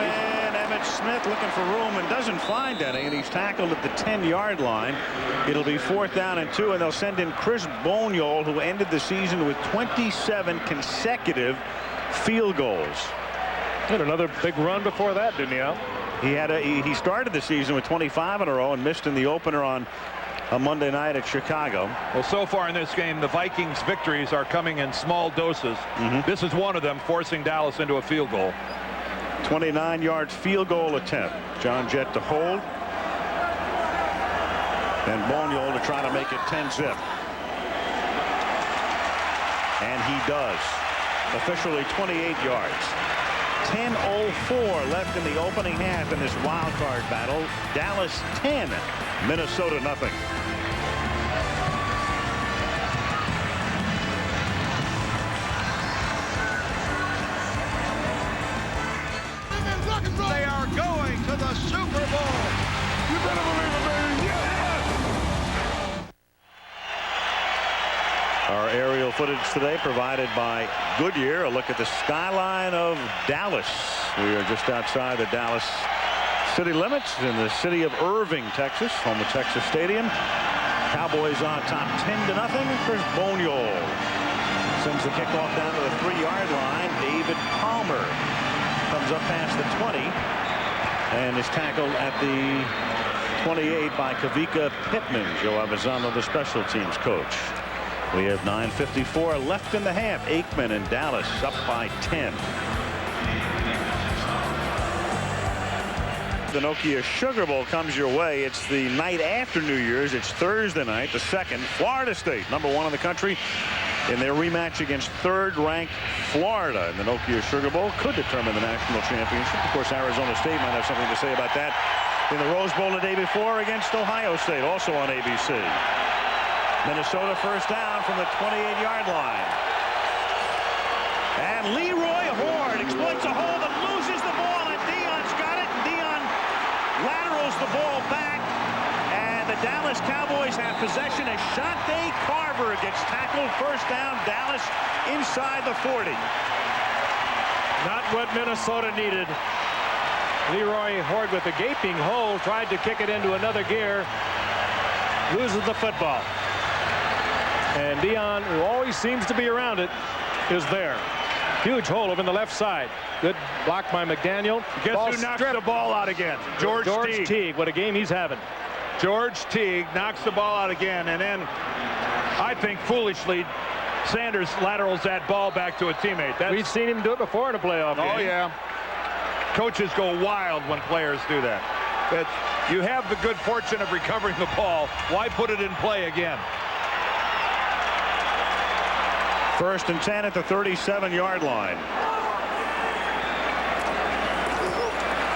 Emmitt Smith looking for room and doesn't find any, and he's tackled at the 10-yard line. It'll be 4th down and 2, and they'll send in Chris Boniol, who ended the season with 27 consecutive field goals. Had another big run before that, didn't he, Al? He started the season with 25 in a row and missed in the opener on a Monday night at Chicago. Well, so far in this game, the Vikings' victories are coming in small doses. This is one of them, forcing Dallas into a field goal. 29-yard field goal attempt. John Jett to hold. And Boniol to try to make it 10-zip. And he does. Officially 28 yards. 10:04 left in the opening half in this wild card battle. Dallas 10, Minnesota nothing. They are going to the Super Bowl. You better believe it, baby. Yeah! Our aerial footage today provided by Goodyear. A look at the skyline of Dallas. We are just outside the Dallas city limits in the city of Irving, Texas, home of Texas Stadium. Cowboys on top 10-0. Chris Boniol sends the kickoff down to the 3-yard line. David Palmer comes up past the 20 and is tackled at the 28 by Kavika Pittman. Joe Avizano, the special teams coach. We have 9:54 left in the half. Aikman and Dallas up by 10. The Nokia Sugar Bowl comes your way. It's the night after New Year's. It's Thursday night, the 2nd. Florida State, #1 in the country, in their rematch against 3rd-ranked Florida. And the Nokia Sugar Bowl could determine the national championship. Of course, Arizona State might have something to say about that in the Rose Bowl the day before against Ohio State, also on ABC. Minnesota first down from the 28-yard line. And Leroy Horde exploits a hole but loses the ball, and Deion's got it. Deion laterals the ball back, and the Dallas Cowboys have possession as Shante Carver gets tackled. First down, Dallas inside the 40. Not what Minnesota needed. Leroy Horde with a gaping hole tried to kick it into another gear. Loses the football. And Deion, who always seems to be around it, is there. Huge hole over in the left side. Good block by McDaniel. Guess who knocks the ball out again? George Teague. What a game he's having. George Teague knocks the ball out again, and then I think foolishly Sanders laterals that ball back to a teammate. We've seen him do it before in a playoff game. Oh, yeah. Coaches go wild when players do that. You have the good fortune of recovering the ball. Why put it in play again? 1st and 10 at the 37-yard line.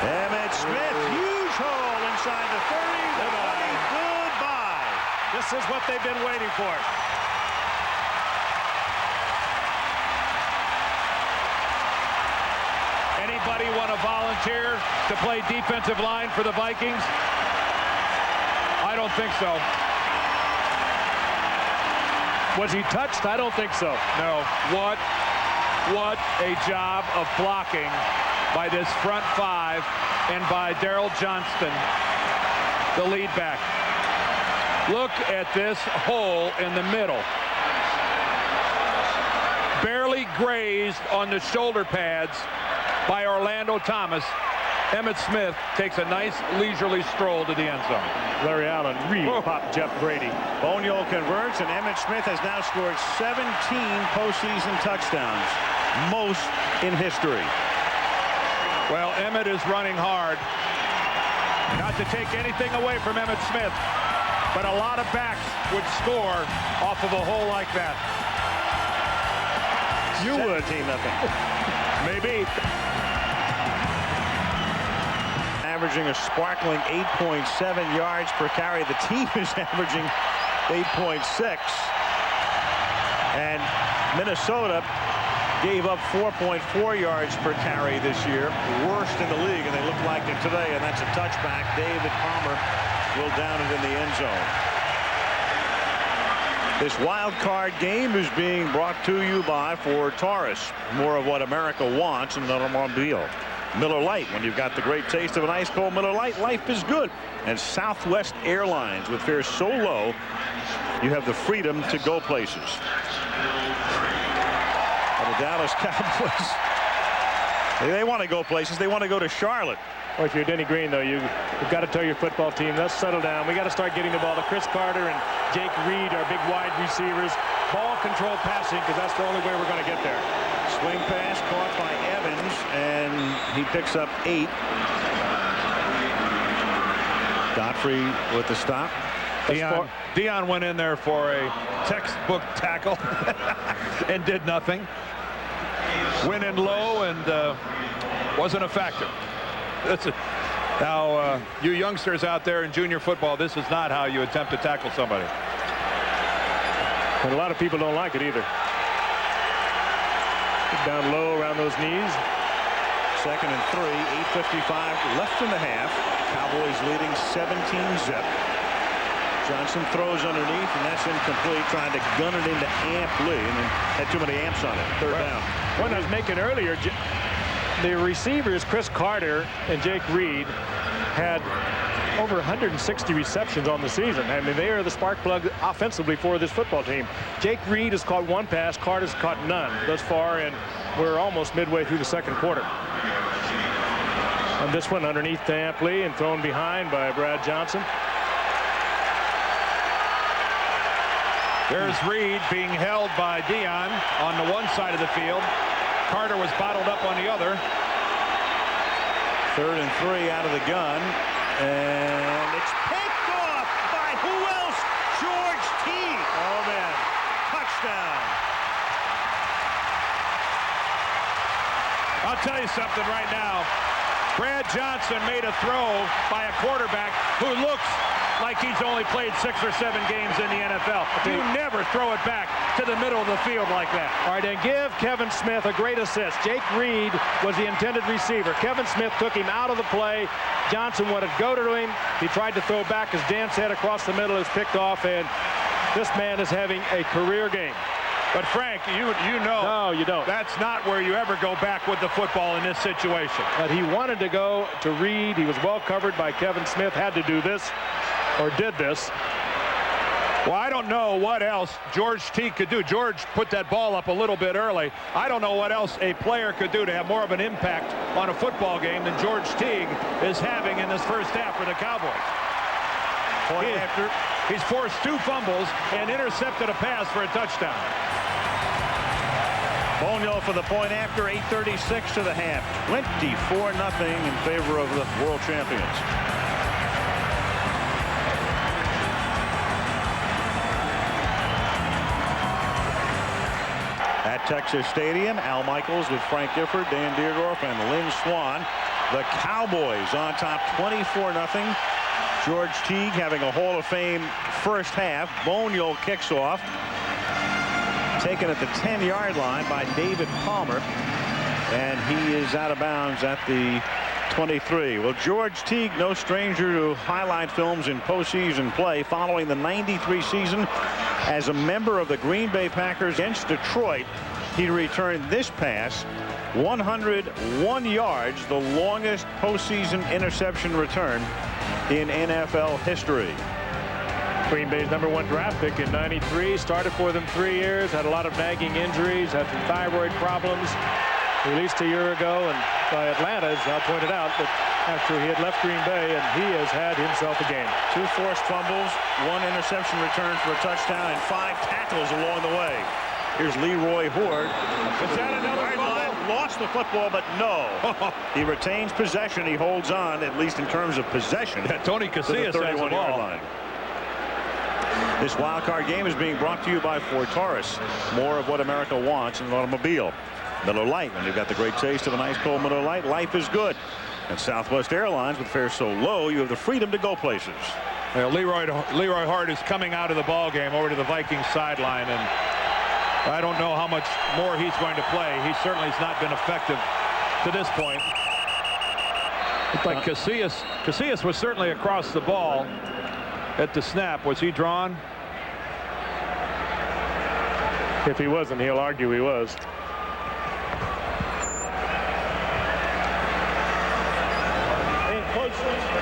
Emmitt Smith, huge hole inside the 30. Goodbye. This is what they've been waiting for. Anybody want to volunteer to play defensive line for the Vikings? I don't think so. Was he touched? I don't think so. No. What a job of blocking by this front five and by Daryl Johnston, the lead back. Look at this hole in the middle. Barely grazed on the shoulder pads by Orlando Thomas. Emmitt Smith takes a nice leisurely stroll to the end zone. Larry Allen popped Jeff Brady. Bonio converts, and Emmitt Smith has now scored 17 postseason touchdowns, most in history. Well, Emmitt is running hard. Not to take anything away from Emmitt Smith, but a lot of backs would score off of a hole like that. You would. 17-0. Maybe. Averaging a sparkling 8.7 yards per carry. The team is averaging 8.6. And Minnesota gave up 4.4 yards per carry this year. Worst in the league, and they look like it today, and that's a touchback. David Palmer will down it in the end zone. This wild card game is being brought to you by Ford Taurus. More of what America wants in an automobile. Miller Lite, when you've got the great taste of an ice cold Miller Lite, life is good. And Southwest Airlines, with fares so low, you have the freedom to go places. And the Dallas Cowboys, they want to go places. They want to go to Charlotte. Well, if you're Denny Green, though, you've got to tell your football team, let's settle down. We got to start getting the ball to Chris Carter and Jake Reed, our big wide receivers. Ball control passing, because that's the only way we're going to get there. Swing pass caught by Evans, and he picks up 8. Godfrey with the stop. Dion went in there for a textbook tackle and did nothing. Went in low and wasn't a factor. Now, you youngsters out there in junior football, this is not how you attempt to tackle somebody. And a lot of people don't like it either. Down low around those knees. 2nd and 3, 8:55 left in the half. Cowboys leading 17-0. Johnson throws underneath, and that's incomplete, trying to gun it into Amp Lee, and then had too many amps on it. Third down. One I was making earlier, the receivers, Chris Carter and Jake Reed, had over 160 receptions on the season. I mean, they are the spark plug offensively for this football team. Jake Reed has caught 1 pass. Carter's caught none thus far, and we're almost midway through the 2nd quarter. And this one underneath to Amp Lee and thrown behind by Brad Johnson. There's Reed being held by Dion on the one side of the field. Carter was bottled up on the other. 3rd and 3 out of the gun. And it's picked off by who else? George Teague. Oh, man. Touchdown. I'll tell you something right now. Brad Johnson made a throw by a quarterback who looks like he's only played 6 or 7 games in the NFL. You never throw it back to the middle of the field like that. All right, and give Kevin Smith a great assist. Jake Reed was the intended receiver. Kevin Smith took him out of the play. Johnson wanted to go to him. He tried to throw back. As Dan said, across the middle is picked off, and this man is having a career game. But Frank, you know, no, you don't. That's not where you ever go back with the football in this situation. But he wanted to go to Reed. He was well covered by Kevin Smith. Had to do this, or did this. Well, I don't know what else George Teague could do. George put that ball up a little bit early. I don't know what else a player could do to have more of an impact on a football game than George Teague is having in this first half for the Cowboys. He's forced 2 fumbles and intercepted a pass for a touchdown. Bonio for the point after. 8:36 to the half. 24-0 in favor of the world champions. At Texas Stadium, Al Michaels with Frank Gifford, Dan Dierdorf, and Lynn Swan. The Cowboys on top 24-0. George Teague having a Hall of Fame first half. Bonio kicks off. Taken at the 10-yard line by David Palmer. And he is out of bounds at the 23. Well, George Teague, no stranger to highlight films in postseason play. Following the '93 season as a member of the Green Bay Packers against Detroit, he returned this pass 101 yards, the longest postseason interception return in NFL history. Green Bay's #1 draft pick in '93, started for them 3 years, had a lot of nagging injuries, had some thyroid problems. Released a year ago and by Atlanta, as I pointed out, that after he had left Green Bay, and he has had himself a game. 2 forced fumbles, 1 interception return for a touchdown, and 5 tackles along the way. Here's Leroy Horde. Is that another fumble? Lost the football, but no. He retains possession. He holds on, at least in terms of possession. Yeah, Tony Casillas has the 31-yard line. This wild card game is being brought to you by Ford Taurus. More of what America wants in an automobile. Miller Lite. When you've got the great taste of an ice cold Miller Lite, life is good. And Southwest Airlines, with fares so low, you have the freedom to go places. Well, Leroy Hart is coming out of the ball game over to the Vikings sideline, and I don't know how much more he's going to play. He certainly has not been effective to this point. Looked like Casillas was certainly across the ball at the snap. Was he drawn? If he wasn't, he'll argue he was.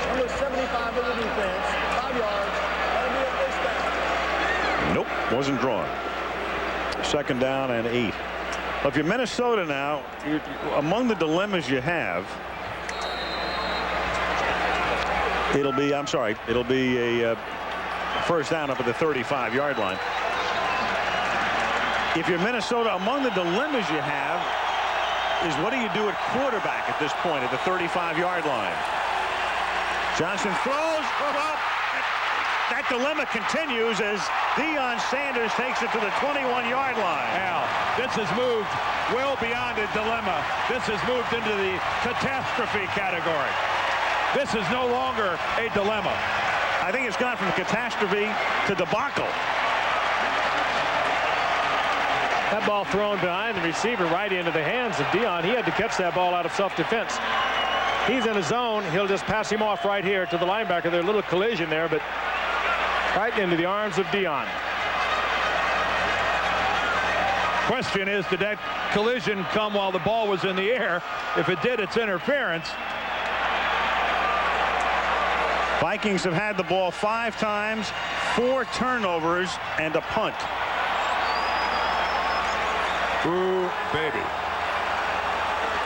Number 75 of the defense, 5 yards. That'll be a first down. Nope, wasn't drawn. 2nd down and 8. Well, if you're Minnesota now, among the dilemmas you have, it'll be a first down up at the 35-yard line. If you're Minnesota, among the dilemmas you have is what do you do at quarterback at this point at the 35-yard line? Johnson throws. Well, that dilemma continues as Deion Sanders takes it to the 21-yard line. Al, this has moved well beyond a dilemma. This has moved into the catastrophe category. This is no longer a dilemma. I think it's gone from catastrophe to debacle. That ball thrown behind the receiver right into the hands of Deion. He had to catch that ball out of self-defense. He's in a zone. He'll just pass him off right here to the linebacker. There's a little collision there, but right into the arms of Deion. Question is, did that collision come while the ball was in the air? If it did, it's interference. Vikings have had the ball 5 times, 4 turnovers, and a punt. Ooh, baby.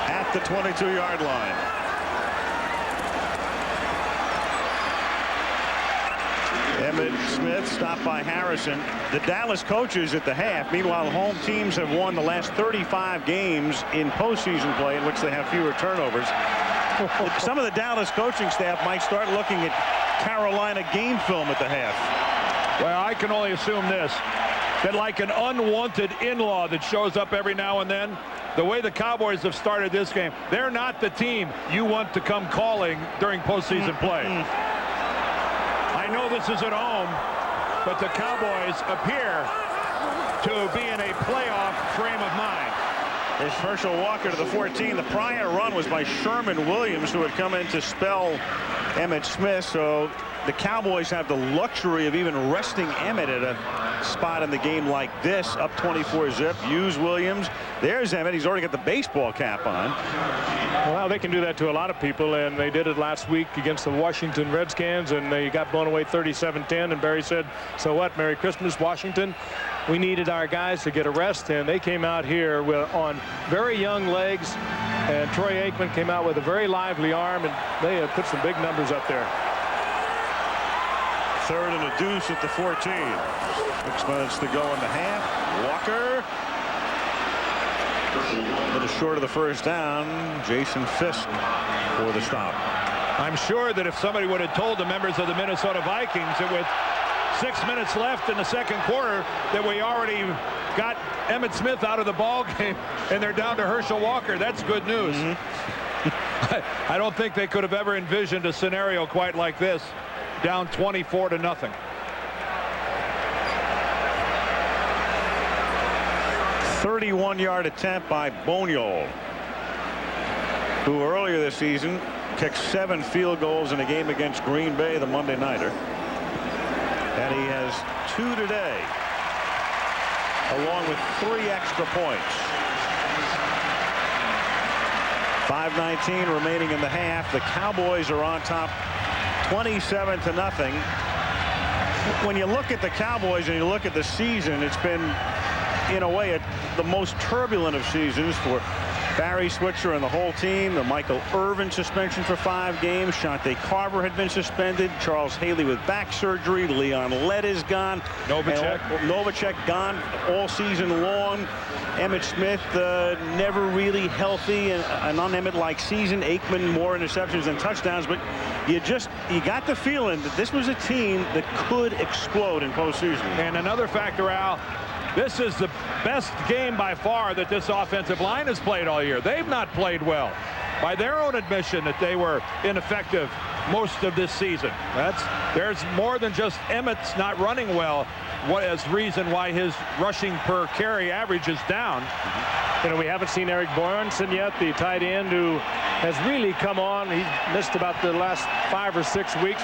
At the 22-yard line. Emmitt Smith stopped by Harrison. The Dallas coaches at the half. Meanwhile, home teams have won the last 35 games in postseason play in which they have fewer turnovers. Some of the Dallas coaching staff might start looking at Carolina game film at the half. Well, I can only assume this, that like an unwanted in-law that shows up every now and then, the way the Cowboys have started this game, they're not the team you want to come calling during postseason play. I know this is at home, but the Cowboys appear to be in a playoff frame of mind. There's Herschel Walker to the 14. The prior run was by Sherman Williams, who had come in to spell Emmitt Smith. So the Cowboys have the luxury of even resting Emmett at a spot in the game like this, up 24-zip. Hughes, Williams. There's Emmett. He's already got the baseball cap on. Well, they can do that to a lot of people, and they did it last week against the Washington Redskins, and they got blown away 37-10, and Barry said, so what, Merry Christmas, Washington? We needed our guys to get a rest, and they came out here on very young legs, and Troy Aikman came out with a very lively arm, and they have put some big numbers up there. Third and a deuce at the 14. 6 minutes to go in the half. Walker. A little short of the first down. Jason Fisk for the stop. I'm sure that if somebody would have told the members of the Minnesota Vikings that with 6 minutes left in the second quarter that we already got Emmitt Smith out of the ball game and they're down to Herschel Walker, that's good news. I don't think they could have ever envisioned a scenario quite like this, down 24-0. 31-yard attempt by Boniol, who earlier this season kicked 7 field goals in a game against Green Bay, the Monday nighter. And he has 2 today, along with 3 extra points. 5:19 remaining in the half. The Cowboys are on top 27-0. When you look at the Cowboys and you look at the season, it's been, in a way, the most turbulent of seasons for Barry Switzer and the whole team. The Michael Irvin suspension for 5 games. Shante Carver had been suspended. Charles Haley with back surgery. Leon Lett is gone. Novacek gone all season long. Emmitt Smith never really healthy. An un-Emmitt-like season. Aikman more interceptions than touchdowns. But you got the feeling that this was a team that could explode in postseason. And another factor, Al, this is the best game by far that this offensive line has played all year. They've not played well. By their own admission that they were ineffective most of this season. There's more than just Emmitt's not running well. What is reason why his rushing per carry average is down. You know, we haven't seen Eric Borenson yet, the tight end who has really come on. He's missed about the last 5 or 6 weeks.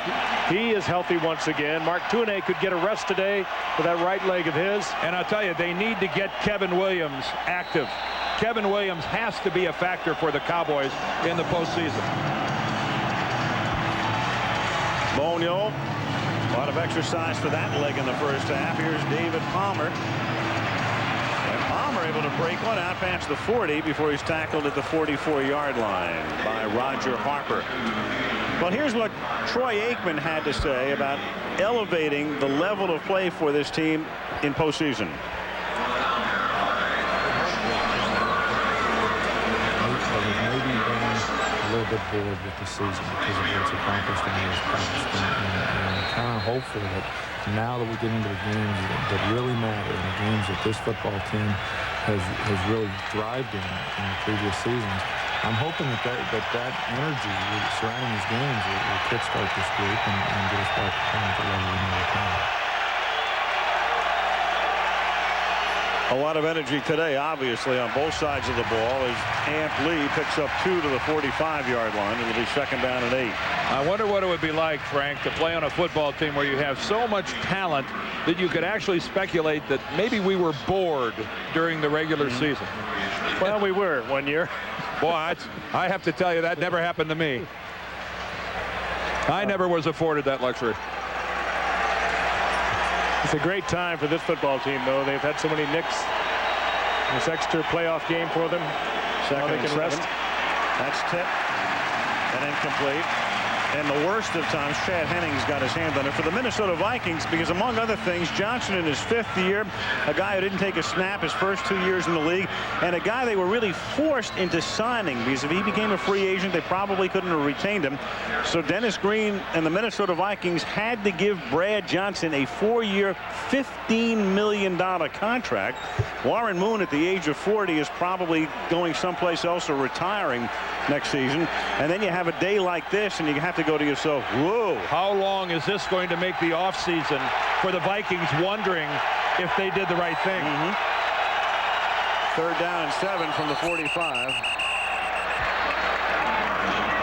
He is healthy once again. Mark Tuinei could get a rest today for that right leg of his. And I'll tell you, they need to get Kevin Williams active. Kevin Williams has to be a factor for the Cowboys in the postseason. Boniol, a lot of exercise for that leg in the first half. Here's David Palmer. And Palmer able to break one out past the 40 before he's tackled at the 44-yard line by Roger Harper. Well, here's what Troy Aikman had to say about elevating the level of play for this team in postseason. A little bit bored with the season because of what's accomplished in years past, and kind of hopeful that now that we get into the games that really matter, and the games that this football team has really thrived in the previous seasons, I'm hoping that energy surrounding these games will kickstart this group and get us back to playing at the level we know we can. A lot of energy today, obviously, on both sides of the ball as Amp Lee picks up 2 to the 45-yard line. It'll be 2nd down and 8. I wonder what it would be like, Frank, to play on a football team where you have so much talent that you could actually speculate that maybe we were bored during the regular season. Well, we were one year. Boy, I have to tell you, that never happened to me. I never was afforded that luxury. It's a great time for this football team, though. They've had so many nicks. This extra playoff game for them. Second they can rest. That's tipped and incomplete. And the worst of times, Chad Hennings got his hand on it for the Minnesota Vikings because, among other things, Johnson in his 5th year, a guy who didn't take a snap his first 2 years in the league, and a guy they were really forced into signing because if he became a free agent, they probably couldn't have retained him. So Dennis Green and the Minnesota Vikings had to give Brad Johnson a 4-year, $15 million contract. Warren Moon, at the age of 40, is probably going someplace else or retiring next season. And then you have a day like this, and you have to go to yourself, whoa. How long is this going to make the offseason for the Vikings wondering if they did the right thing? 3rd down and 7 from the 45.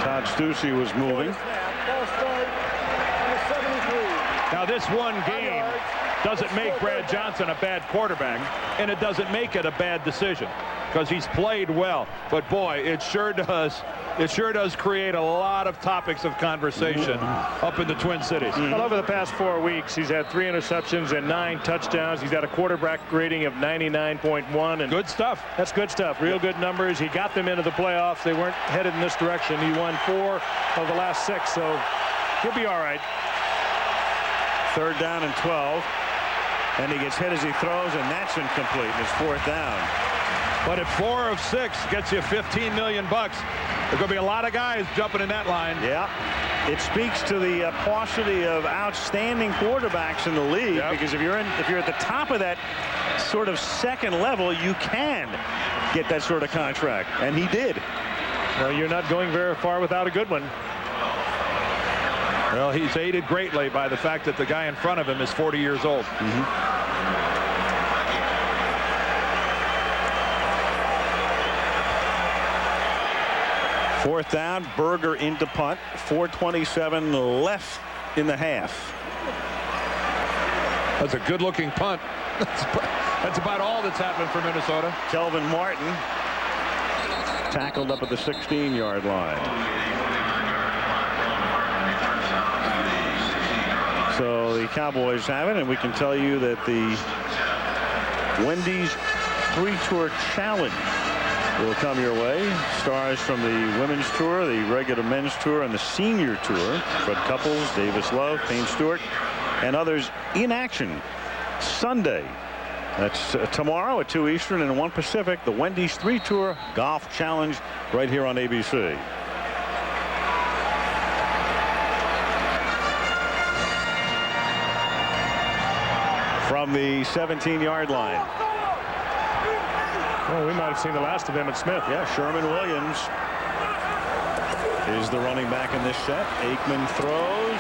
Todd Stussy was moving. Ball start on the Now, this one game doesn't make Brad Johnson a bad quarterback, and it doesn't make it a bad decision because he's played well. But boy, it sure does create a lot of topics of conversation up in the Twin Cities. Well, over the past 4 weeks, he's had 3 interceptions and 9 touchdowns. He's got a quarterback rating of 99.1. And good stuff. That's good stuff. Real good numbers. He got them into the playoffs. They weren't headed in this direction. He won 4 of the last 6, so he'll be all right. 3rd down and 12. And he gets hit as he throws, and that's incomplete. And it's 4th down. But at 4 of 6 gets you $15 million. There's going to be a lot of guys jumping in that line. Yeah. It speaks to the paucity of outstanding quarterbacks in the league, because if you're at the top of that sort of second level, you can get that sort of contract, and he did. Well, you're not going very far without a good one. Well, he's aided greatly by the fact that the guy in front of him is 40 years old. Fourth down, Berger into punt. 4:27 left in the half. That's a good-looking punt. That's about all that's happened for Minnesota. Kelvin Martin tackled up at the 16-yard line. So the Cowboys have it, and we can tell you that the Wendy's 3-Tour Challenge will come your way. Stars from the Women's Tour, the regular Men's Tour, and the Senior Tour. Fred Couples, Davis Love, Payne Stewart, and others in action Sunday. That's tomorrow at 2 Eastern and 1 Pacific. The Wendy's 3-Tour Golf Challenge right here on ABC. From the 17-yard line. Well, we might have seen the last of him at Smith. Yeah, Sherman Williams is the running back in this set. Aikman throws.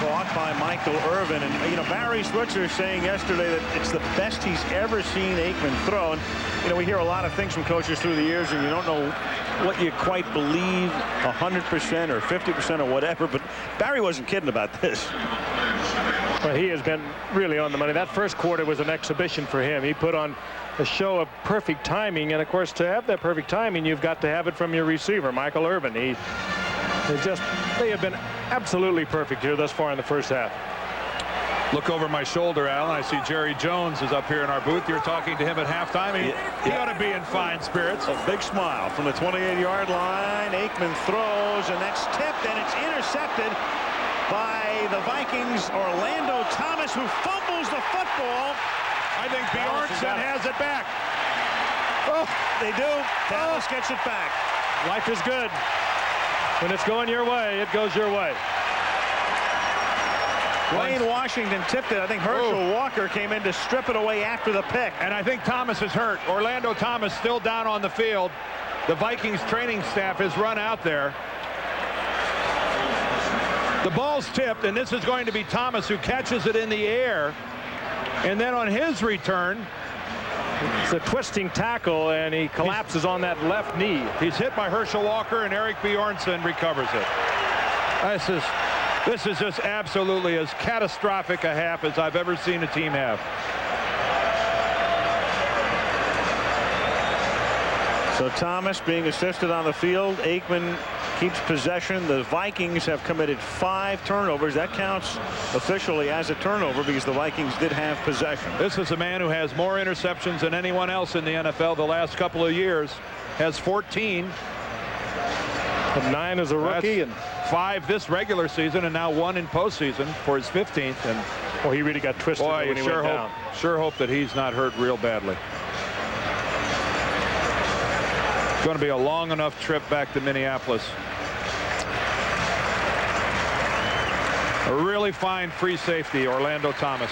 Caught by Michael Irvin. And, you know, Barry Switzer saying yesterday that it's the best he's ever seen Aikman throw. And, you know, we hear a lot of things from coaches through the years, and you don't know what you quite believe 100% or 50% or whatever. But Barry wasn't kidding about this. Well, he has been really on the money. That first quarter was an exhibition for him. He put on a show of perfect timing, and of course, to have that perfect timing, you've got to have it from your receiver, Michael Irvin. They have been absolutely perfect here thus far in the first half. Look over my shoulder, Alan. I see Jerry Jones is up here in our booth. You're talking to him at halftime. He ought to be in fine spirits. A big smile from the 28-yard line. Aikman throws, and that's tipped, and it's intercepted by the Vikings. Orlando Thomas, who fumbles the football. I think Bjornsson has it back. Oh, they do. Dallas gets it back. Life is good. When it's going your way, it goes your way. Wayne Washington tipped it. I think Herschel Walker came in to strip it away after the pick. And I think Thomas is hurt. Orlando Thomas still down on the field. The Vikings training staff has run out there. The ball's tipped, and this is going to be Thomas who catches it in the air. And then on his return, it's a twisting tackle, and he collapses on that left knee. He's hit by Herschel Walker, and Eric Bjornsson recovers it. This is just absolutely as catastrophic a half as I've ever seen a team have. So Thomas being assisted on the field. Aikman keeps possession. The Vikings have committed 5 turnovers. That counts officially as a turnover because the Vikings did have possession. This is a man who has more interceptions than anyone else in the NFL the last couple of years. Has 14. 9 as a rookie. And 5 this regular season, and now 1 in postseason for his 15th. And well, he really got twisted when he went down. Sure hope that he's not hurt real badly. It's going to be a long enough trip back to Minneapolis. A really fine free safety, Orlando Thomas.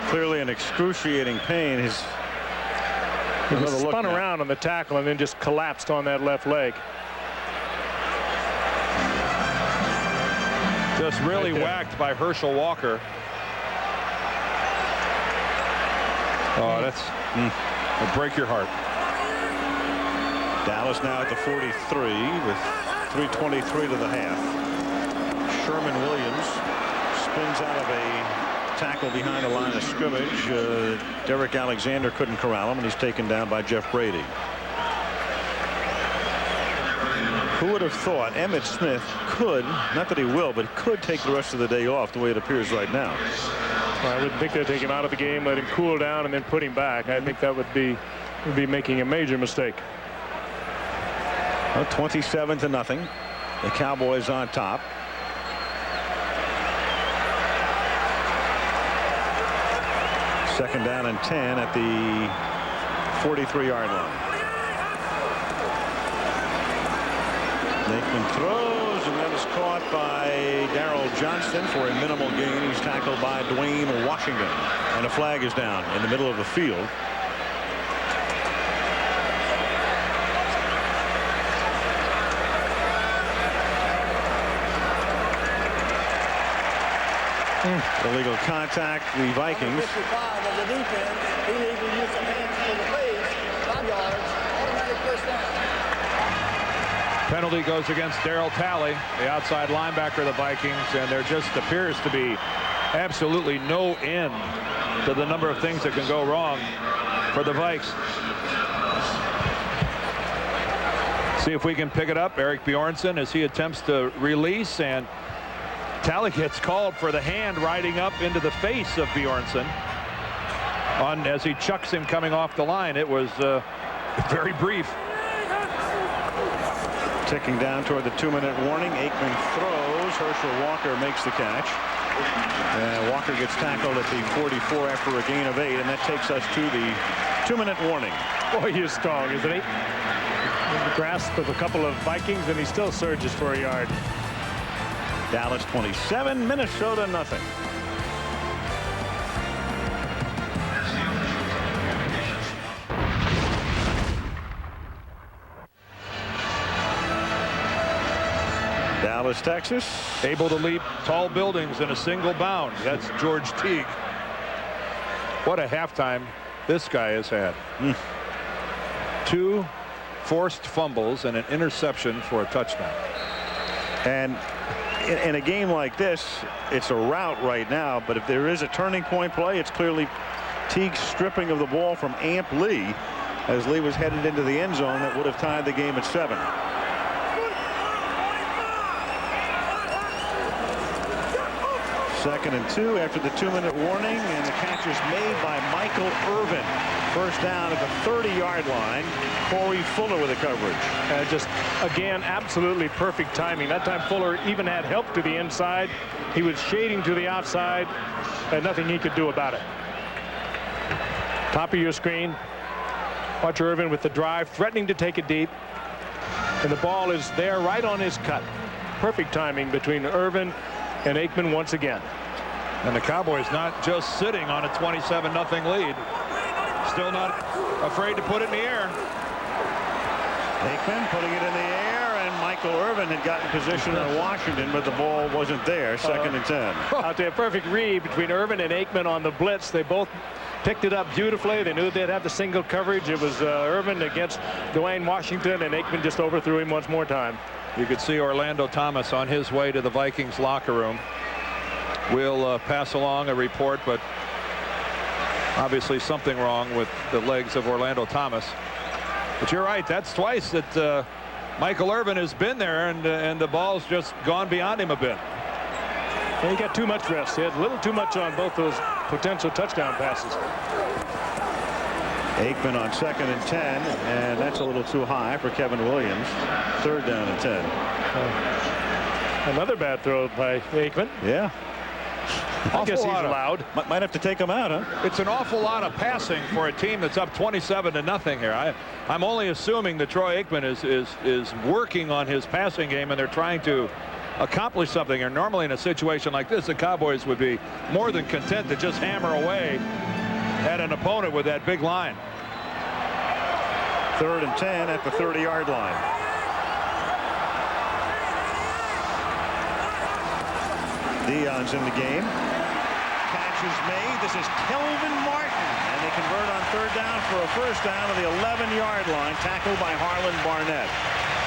Clearly an excruciating pain. He spun around on the tackle and then just collapsed on that left leg. Just really whacked by Herschel Walker. Oh, that's it'll break your heart. Dallas now at the 43 with 3:23 to the half. Sherman Williams spins out of a tackle behind the line of scrimmage. Derek Alexander couldn't corral him, and he's taken down by Jeff Brady. Who would have thought Emmitt Smith could, not that he will, but could take the rest of the day off the way it appears right now? Well, I wouldn't think they'd take him out of the game, let him cool down, and then put him back. I think that would be making a major mistake. Well, 27-0. The Cowboys on top. Second down and 10 at the 43-yard line. Aikman throws, and that is caught by Darrell Johnston for a minimal gain. He's tackled by Dwayne Washington, and a flag is down in the middle of the field. Illegal contact, the Vikings. 55 of the defense. Illegal use of hands to the face. 5 yards. Automatic first down. Penalty goes against Darryl Talley, the outside linebacker of the Vikings, and there just appears to be absolutely no end to the number of things that can go wrong for the Vikes. See if we can pick it up. Eric Bjornsson as he attempts to release, and Talley gets called for the hand riding up into the face of Bjornsson as he chucks him coming off the line. It was very brief. Ticking down toward the 2-minute warning. Aikman throws. Herschel Walker makes the catch. And Walker gets tackled at the 44 after a gain of 8, and that takes us to the 2-minute warning. Boy, he's strong, isn't he? In the grasp of a couple of Vikings, and he still surges for a yard. Dallas 27, Minnesota nothing. Dallas, Texas. Able to leap tall buildings in a single bound. That's George Teague. What a halftime this guy has had. 2 forced fumbles and an interception for a touchdown. And in a game like this, it's a rout right now, but if there is a turning point play, it's clearly Teague's stripping of the ball from Amp Lee as Lee was headed into the end zone that would have tied the game at 7. Second and 2 after the 2-minute warning, and the catch is made by Michael Irvin. First down at the 30-yard line. Corey Fuller with the coverage. Just, again, absolutely perfect timing. That time Fuller even had help to the inside. He was shading to the outside, and nothing he could do about it. Top of your screen. Watch Irvin with the drive, threatening to take it deep. And the ball is there right on his cut. Perfect timing between Irvin and Aikman once again. And the Cowboys not just sitting on a 27-0 lead. Still not afraid to put it in the air. Aikman putting it in the air, and Michael Irvin had gotten position on Washington, but the ball wasn't there. Second and 10. Out there, perfect read between Irvin and Aikman on the blitz. They both picked it up beautifully. They knew they'd have the single coverage. It was Irvin against Dwayne Washington, and Aikman just overthrew him once more time. You could see Orlando Thomas on his way to the Vikings locker room. We'll pass along a report, but obviously something wrong with the legs of Orlando Thomas. But you're right, that's twice that Michael Irvin has been there, and the ball's just gone beyond him a bit. And he got too much rest. He had a little too much on both those potential touchdown passes. Aikman on 2nd and 10, and that's a little too high for Kevin Williams. 3rd down and 10. Another bad throw by Aikman. Yeah. I guess he's allowed. Might have to take him out, huh? It's an awful lot of passing for a team that's up 27-0 here. I'm only assuming that Troy Aikman is working on his passing game, and they're trying to accomplish something. And normally in a situation like this, the Cowboys would be more than content to just hammer away at an opponent with that big line. 3rd and 10 at the 30-yard line. Dion's in the game. Catch is made. This is Kelvin Martin. And they convert on third down for a first down to the 11-yard line. Tackled by Harlan Barnett.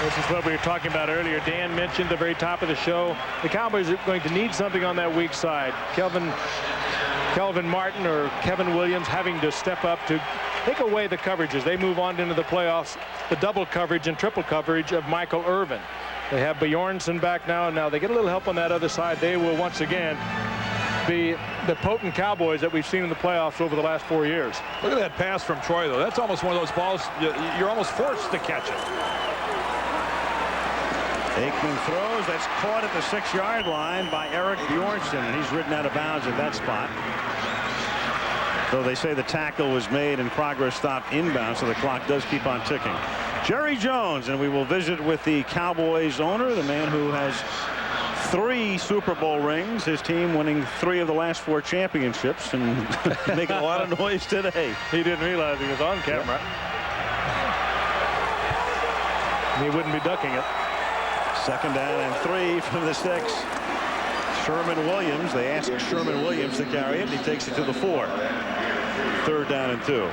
This is what we were talking about earlier. Dan mentioned at the very top of the show, the Cowboys are going to need something on that weak side. Kelvin Martin or Kevin Williams having to step up to take away the coverages. They move on into the playoffs, the double coverage and triple coverage of Michael Irvin. They have Bjornsson back now, and now they get a little help on that other side. They will once again be the potent Cowboys that we've seen in the playoffs over the last 4 years. Look at that pass from Troy, though. That's almost one of those balls you're almost forced to catch it. Aikman throws. That's caught at the 6-yard line by Eric Bjornsson, and he's ridden out of bounds at that spot. Though they say the tackle was made and progress stopped inbound, so the clock does keep on ticking. Jerry Jones, and we will visit with the Cowboys owner, the man who has 3 Super Bowl rings, his team winning 3 of the last 4 championships, and making a lot of noise today. He didn't realize he was on camera. He wouldn't be ducking it. 2nd down and 3 from the 6. Sherman Williams. They ask Sherman Williams to carry it. He takes it to the 4. 3rd down and 2.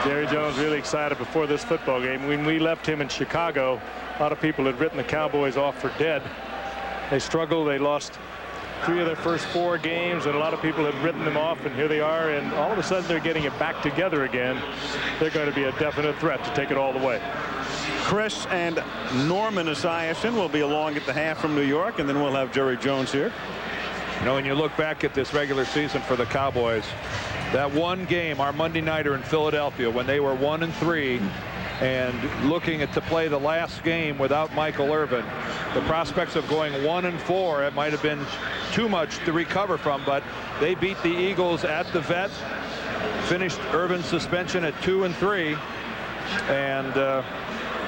Jerry Jones really excited before this football game. When we left him in Chicago, a lot of people had written the Cowboys off for dead. They struggled. They lost 3 of their first 4 games, and a lot of people had written them off, and here they are, and all of a sudden they're getting it back together again. They're going to be a definite threat to take it all the way. Chris and Norman Esiason will be along at the half from New York, and then we'll have Jerry Jones here. You know, when you look back at this regular season for the Cowboys, that one game, our Monday nighter in Philadelphia, when they were 1-3, and looking at to play the last game without Michael Irvin, the prospects of going 1-4, it might have been too much to recover from, but they beat the Eagles at the Vet, finished Irvin's suspension at 2-3, and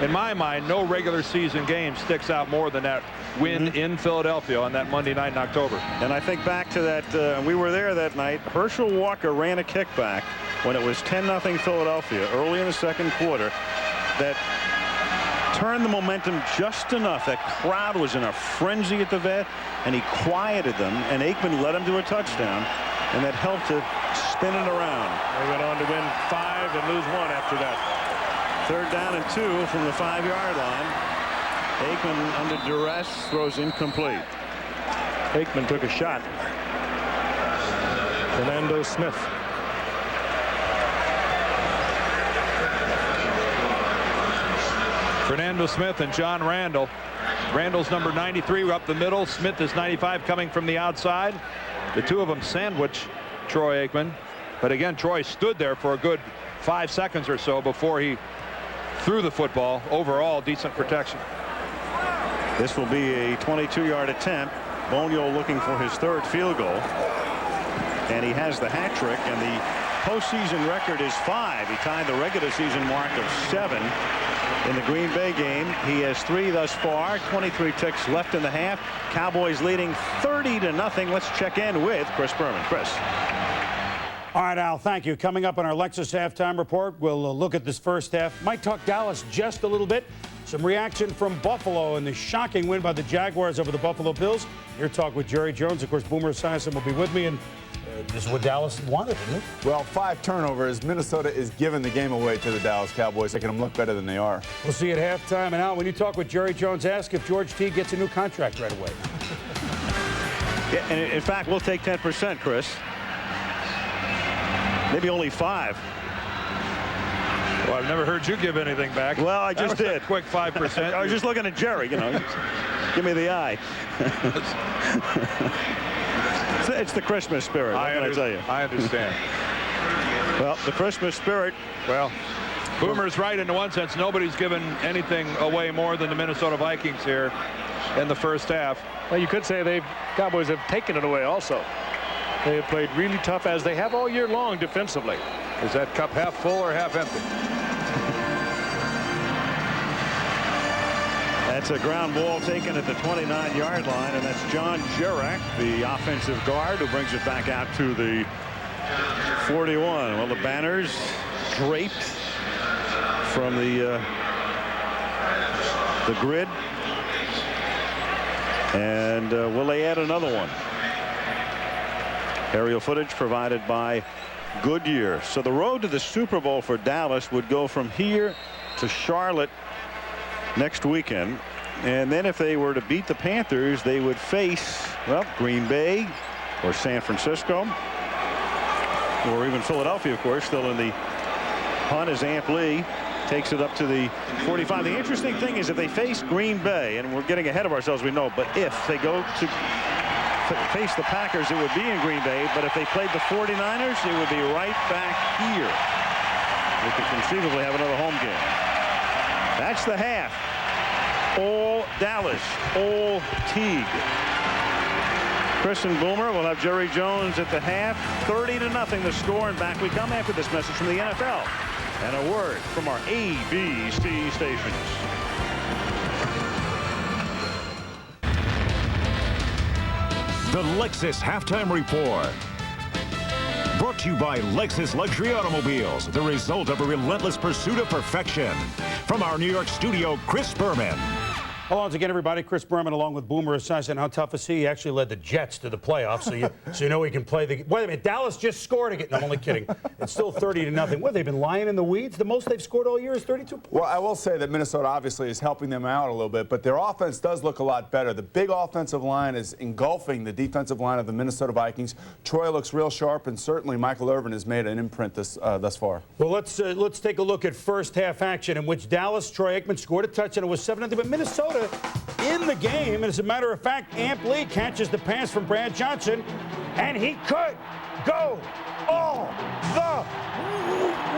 in my mind, no regular season game sticks out more than that win in Philadelphia on that Monday night in October. And I think back to that, we were there that night. Herschel Walker ran a kickback when it was 10-0 Philadelphia early in the 2nd quarter that turned the momentum just enough. That crowd was in a frenzy at the Vet, and he quieted them, and Aikman led him to a touchdown, and that helped to spin it around. They went on to win 5 and lose 1 after that. 3rd down and 2 from the 5-yard line. Aikman under duress throws incomplete. Aikman took a shot. Fernando Smith. Fernando Smith and John Randall. Randall's number 93 up the middle. Smith is 95 coming from the outside. The two of them sandwich Troy Aikman. But again, Troy stood there for a good 5 seconds or so before he threw the football. Overall, decent protection. This will be a 22-yard attempt. Bonio looking for his 3rd field goal. And he has the hat trick, and the postseason record is 5. He tied the regular season mark of 7 in the Green Bay game. He has 3 thus far. 23 ticks left in the half. Cowboys leading 30-0. Let's check in with Chris Berman. Chris. All right, Al, thank you. Coming up on our Lexus halftime report, we'll look at this first half. Might talk Dallas just a little bit. Some reaction from Buffalo and the shocking win by the Jaguars over the Buffalo Bills. Your talk with Jerry Jones. Of course, Boomer Esiason will be with me, and this is what Dallas wanted, isn't it? Well, 5 turnovers. Minnesota is giving the game away to the Dallas Cowboys, making them look better than they are. We'll see you at halftime. And Al, when you talk with Jerry Jones, ask if George T gets a new contract right away. Yeah, and in fact, we'll take 10%, Chris. Maybe only 5. Well, I've never heard you give anything back. Well, I just did. A quick 5%. I was just looking at Jerry, you know. Give me the eye. It's the Christmas spirit. What can I tell you? I understand. Well, the Christmas spirit. Well, Boomer's right in one sense. Nobody's given anything away more than the Minnesota Vikings here in the first half. Well, you could say Cowboys have taken it away also. They have played really tough, as they have all year long defensively. Is that cup half full or half empty? That's a ground ball taken at the 29-yard line, and that's John Jurek, the offensive guard, who brings it back out to the 41. Well, the banners draped from the grid. And will they add another one? Aerial footage provided by Goodyear. So the road to the Super Bowl for Dallas would go from here to Charlotte next weekend. And then if they were to beat the Panthers, they would face, well, Green Bay or San Francisco or even Philadelphia, of course, still in the hunt as Amp Lee takes it up to the 45. The interesting thing is if they face Green Bay, and we're getting ahead of ourselves, we know, but if they go to face the Packers, it would be in Green Bay. But if they played the 49ers, it would be right back here. They could conceivably have another home game. That's the half. All Dallas, all Teague. Chris and Boomer will have Jerry Jones at the half. 30-0 the score, and back we come after this message from the NFL and a word from our ABC stations. The Lexus Halftime Report. Brought to you by Lexus Luxury Automobiles, the result of a relentless pursuit of perfection. From our New York studio, Chris Berman. Hello once again, everybody. Chris Berman along with Boomer Esiason. How tough is he? He actually led the Jets to the playoffs, so you know he can play the... Wait a minute, Dallas just scored again. No, I'm only kidding. It's still 30-0. What, they've been lying in the weeds? The most they've scored all year is 32 points. Well, I will say that Minnesota obviously is helping them out a little bit, but their offense does look a lot better. The big offensive line is engulfing the defensive line of the Minnesota Vikings. Troy looks real sharp, and certainly Michael Irvin has made an imprint thus far. Well, let's take a look at first half action in which Dallas, Troy Aikman scored a touchdown. It was 7-0, but Minnesota in the game. And as a matter of fact, Amp Lee catches the pass from Brad Johnson, and he could go all the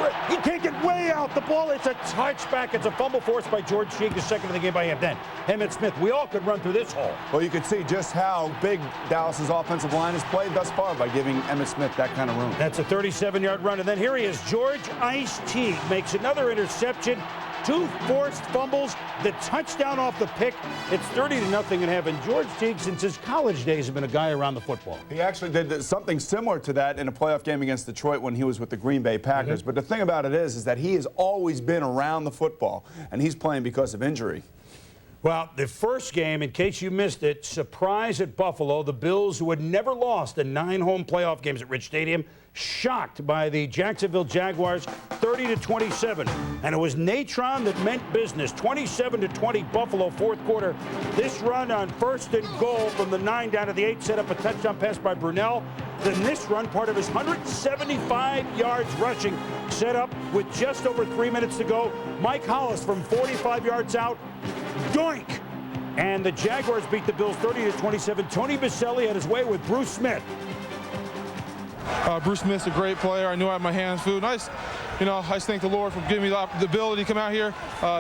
way. He can't get way out the ball. It's a touchback. It's a fumble forced by George Teague, the second of the game by Amp. Then Emmitt Smith. We all could run through this hole. Well, you can see just how big Dallas's offensive line has played thus far by giving Emmitt Smith that kind of room. That's a 37-yard run. And then here he is. George Ice Teague makes another interception. 2 forced fumbles, the touchdown off the pick. It's 30-0 in heaven. George Teague, since his college days, has been a guy around the football. He actually did something similar to that in a playoff game against Detroit when he was with the Green Bay Packers. But the thing about it is that he has always been around the football, and he's playing because of injury. Well, the first game, in case you missed it, surprise at Buffalo. The Bills, who had never lost in 9 home playoff games at Rich Stadium, shocked by the Jacksonville Jaguars 30-27. And it was Natron that meant business. 27-20 Buffalo, fourth quarter. This run on 1st and goal from the 9 down to the 8 set up a touchdown pass by Brunell. Then this run, part of his 175 yards rushing, set up with just over 3 minutes to go. Mike Hollis from 45 yards out. Doink! And the Jaguars beat the Bills 30-27. Tony Baselli had his way with Bruce Smith. Bruce Smith's a great player. I knew I had my hands full. I just thank the Lord for giving me the ability to come out here.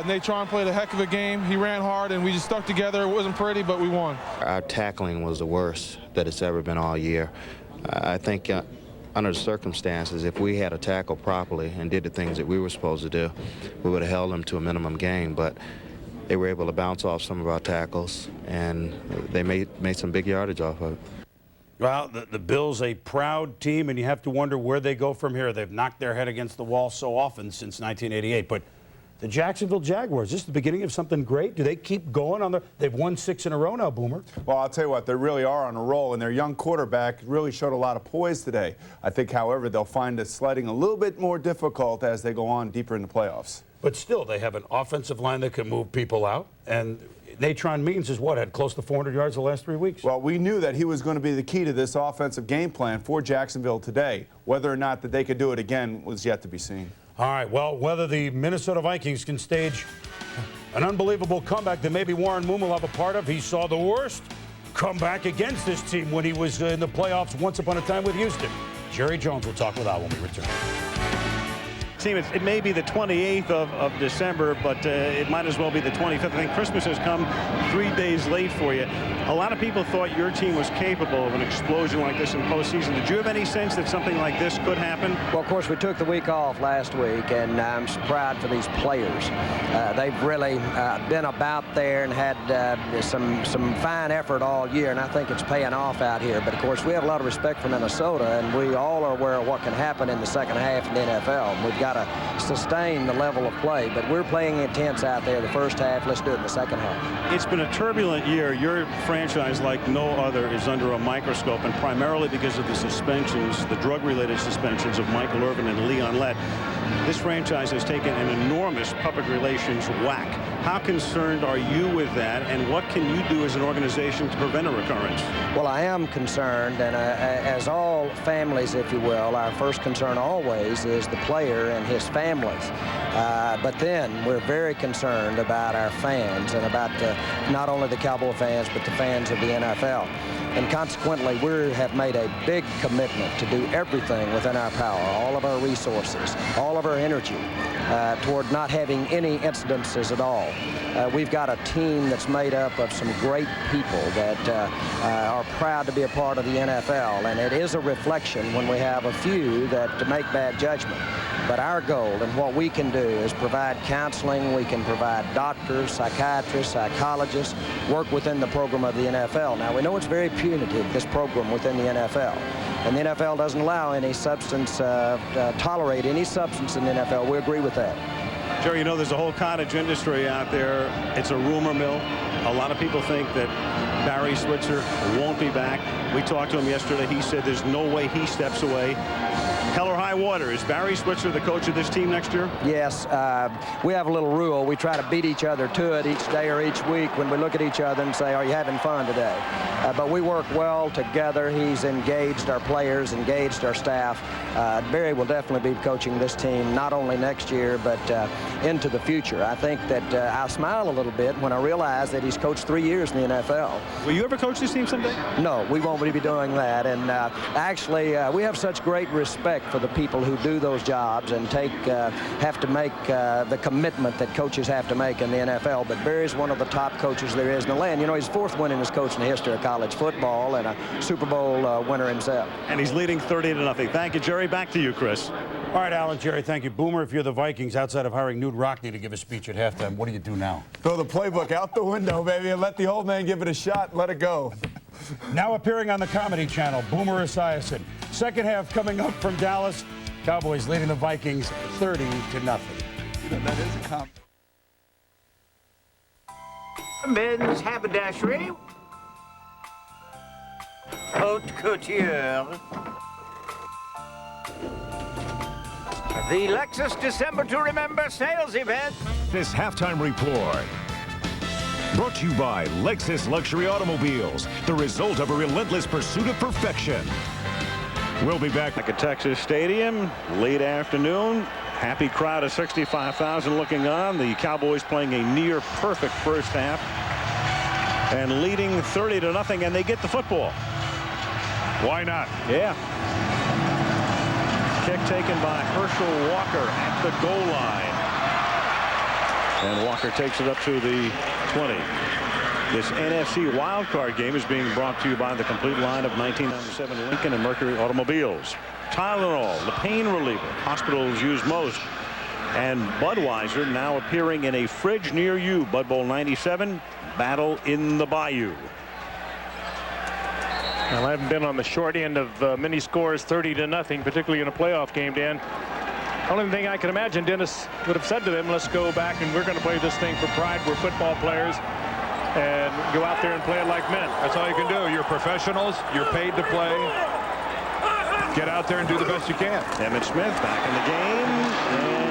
Natron played a heck of a game. He ran hard, and we just stuck together. It wasn't pretty, but we won. Our tackling was the worst that it's ever been all year. I think under the circumstances, if we had a tackle properly and did the things that we were supposed to do, we would have held them to a minimum gain. But they were able to bounce off some of our tackles, and they made some big yardage off of it. Well, the Bills, a proud team, and you have to wonder where they go from here. They've knocked their head against the wall so often since 1988. But the Jacksonville Jaguars, is this the beginning of something great? Do they keep going on they've won 6 in a row now, Boomer? Well, I'll tell you what, they really are on a roll, and their young quarterback really showed a lot of poise today. I think, however, they'll find the sledding a little bit more difficult as they go on deeper in the playoffs. But still, they have an offensive line that can move people out, and Natron Means had close to 400 yards the last 3 weeks. Well, we knew that he was going to be the key to this offensive game plan for Jacksonville today. Whether or not that they could do it again was yet to be seen. All right, well, whether the Minnesota Vikings can stage an unbelievable comeback that maybe Warren Moon will have a part of. He saw the worst comeback against this team when he was in the playoffs once upon a time with Houston. Jerry Jones will talk with that when we return. It may be the 28th of December, but it might as well be the 25th. I think Christmas has come 3 days late for you. A lot of people thought your team was capable of an explosion like this in postseason. Did you have any sense that something like this could happen? Well, of course, we took the week off last week, and I'm proud for these players. They've really been about there and had some fine effort all year, and I think it's paying off out here. But, of course, we have a lot of respect for Minnesota, and we all are aware of what can happen in the second half in the NFL. We've got to sustain the level of play. But we're playing intense out there the first half. Let's do it in the second half. It's been a turbulent year. Your franchise, like no other, is under a microscope, and primarily because of the suspensions, the drug-related suspensions of Michael Irvin and Leon Lett. This franchise has taken an enormous public relations whack. How concerned are you with that, and what can you do as an organization to prevent a recurrence? Well, I am concerned, and as all families, if you will, our first concern always is the player and his families. But then we're very concerned about our fans and about not only the Cowboy fans, but the fans of the NFL. And consequently, we have made a big commitment to do everything within our power, all of our resources, all of our energy, toward not having any incidences at all. We've got a team that's made up of some great people that are proud to be a part of the NFL, and it is a reflection when we have a few that make bad judgment. But our goal and what we can do is provide counseling. We can provide doctors, psychiatrists, psychologists, work within the program of the NFL. Now, we know it's very punitive, this program within the NFL. And the NFL doesn't allow any substance, tolerate any substance in the NFL. We agree with that. Jerry, you know, there's a whole cottage industry out there. It's a rumor mill. A lot of people think that Barry Switzer won't be back. We talked to him yesterday. He said there's no way he steps away. Hell or high water, is Barry Switzer the coach of this team next year? Yes. We have a little rule. We try to beat each other to it each day or each week when we look at each other and say, are you having fun today? But we work well together. He's engaged our players, engaged our staff. Barry will definitely be coaching this team not only next year, but into the future. I think that I smile a little bit when I realize that he's coached 3 years in the NFL. Will you ever coach this team someday? No, we won't be doing that. And actually, we have such great respect for the people who do those jobs and have to make the commitment that coaches have to make in the NFL. But Barry's one of the top coaches there is in the land. You know, he's fourth winningest coach in the history of college football and a Super Bowl winner himself. And he's leading 30-0. Thank you, Jerry. Back to you, Chris. All right, Alan, Jerry, thank you. Boomer, if you're the Vikings, outside of hiring Newt Rockne to give a speech at halftime, what do you do now? Throw the playbook out the window, baby, and let the old man give it a shot and let it go. Now appearing on the Comedy Channel, Boomer Esiason. Second half coming up from Dallas. Cowboys leading the Vikings 30-0. You know, that is a comp. Men's haberdashery. Haute couture. The Lexus December to Remember sales event. This halftime report brought to you by Lexus Luxury Automobiles, the result of a relentless pursuit of perfection. We'll be back at Texas Stadium, late afternoon. Happy crowd of 65,000 looking on. The Cowboys playing a near perfect first half and leading 30-0, and they get the football. Why not? Yeah. Kick taken by Herschel Walker at the goal line. And Walker takes it up to the 20. This NFC wildcard game is being brought to you by the complete line of 1997 Lincoln and Mercury automobiles. Tylenol, the pain reliever hospitals use most. And Budweiser now appearing in a fridge near you. Bud Bowl 97, Battle in the Bayou. Well, I haven't been on the short end of many scores 30-0, particularly in a playoff game, Dan. Only thing I can imagine Dennis would have said to them, let's go back and we're going to play this thing for pride. We're football players. And go out there and play it like men. That's all you can do. You're professionals. You're paid to play. Get out there and do the best you can. Emmitt Smith back in the game.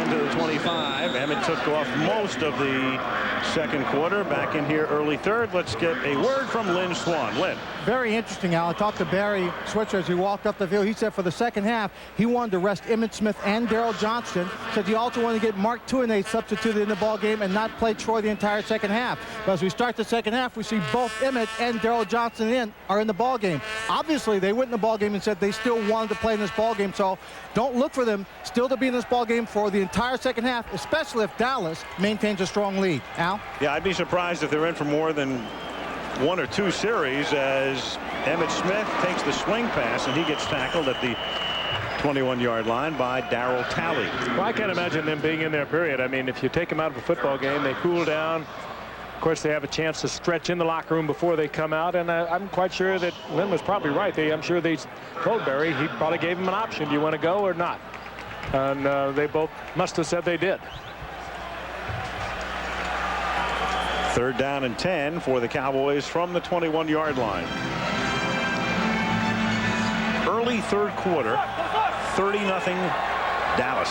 And to the 25. Emmitt took off most of the second quarter. Back in here early third. Let's get a word from Lynn Swan. Lynn. Very interesting, Al. I talked to Barry Switzer as he walked up the field. He said for the second half, he wanted to rest Emmitt Smith and Daryl Johnston. Said he also wanted to get Mark Tuinei substituted in the ball game and not play Troy the entire second half. But as we start the second half, we see both Emmitt and Daryl Johnston are in the ball game. Obviously, they went in the ball game and said they still wanted to play in this ball game. So don't look for them still to be in this ball game for the entire second half, especially if Dallas maintains a strong lead. Al? Yeah, I'd be surprised if they're in for more than one or two series as Emmitt Smith takes the swing pass and he gets tackled at the 21-yard line by Darryl Talley. Well, I can't imagine them being in there, period. I mean, if you take them out of a football game, they cool down. Of course, they have a chance to stretch in the locker room before they come out. And I'm quite sure that Lynn was probably right. I'm sure they told Barry, he probably gave him an option. Do you want to go or not? And they both must have said they did. 3rd down and 10 for the Cowboys from the 21-yard line. Early 3rd quarter, 30-0 Dallas.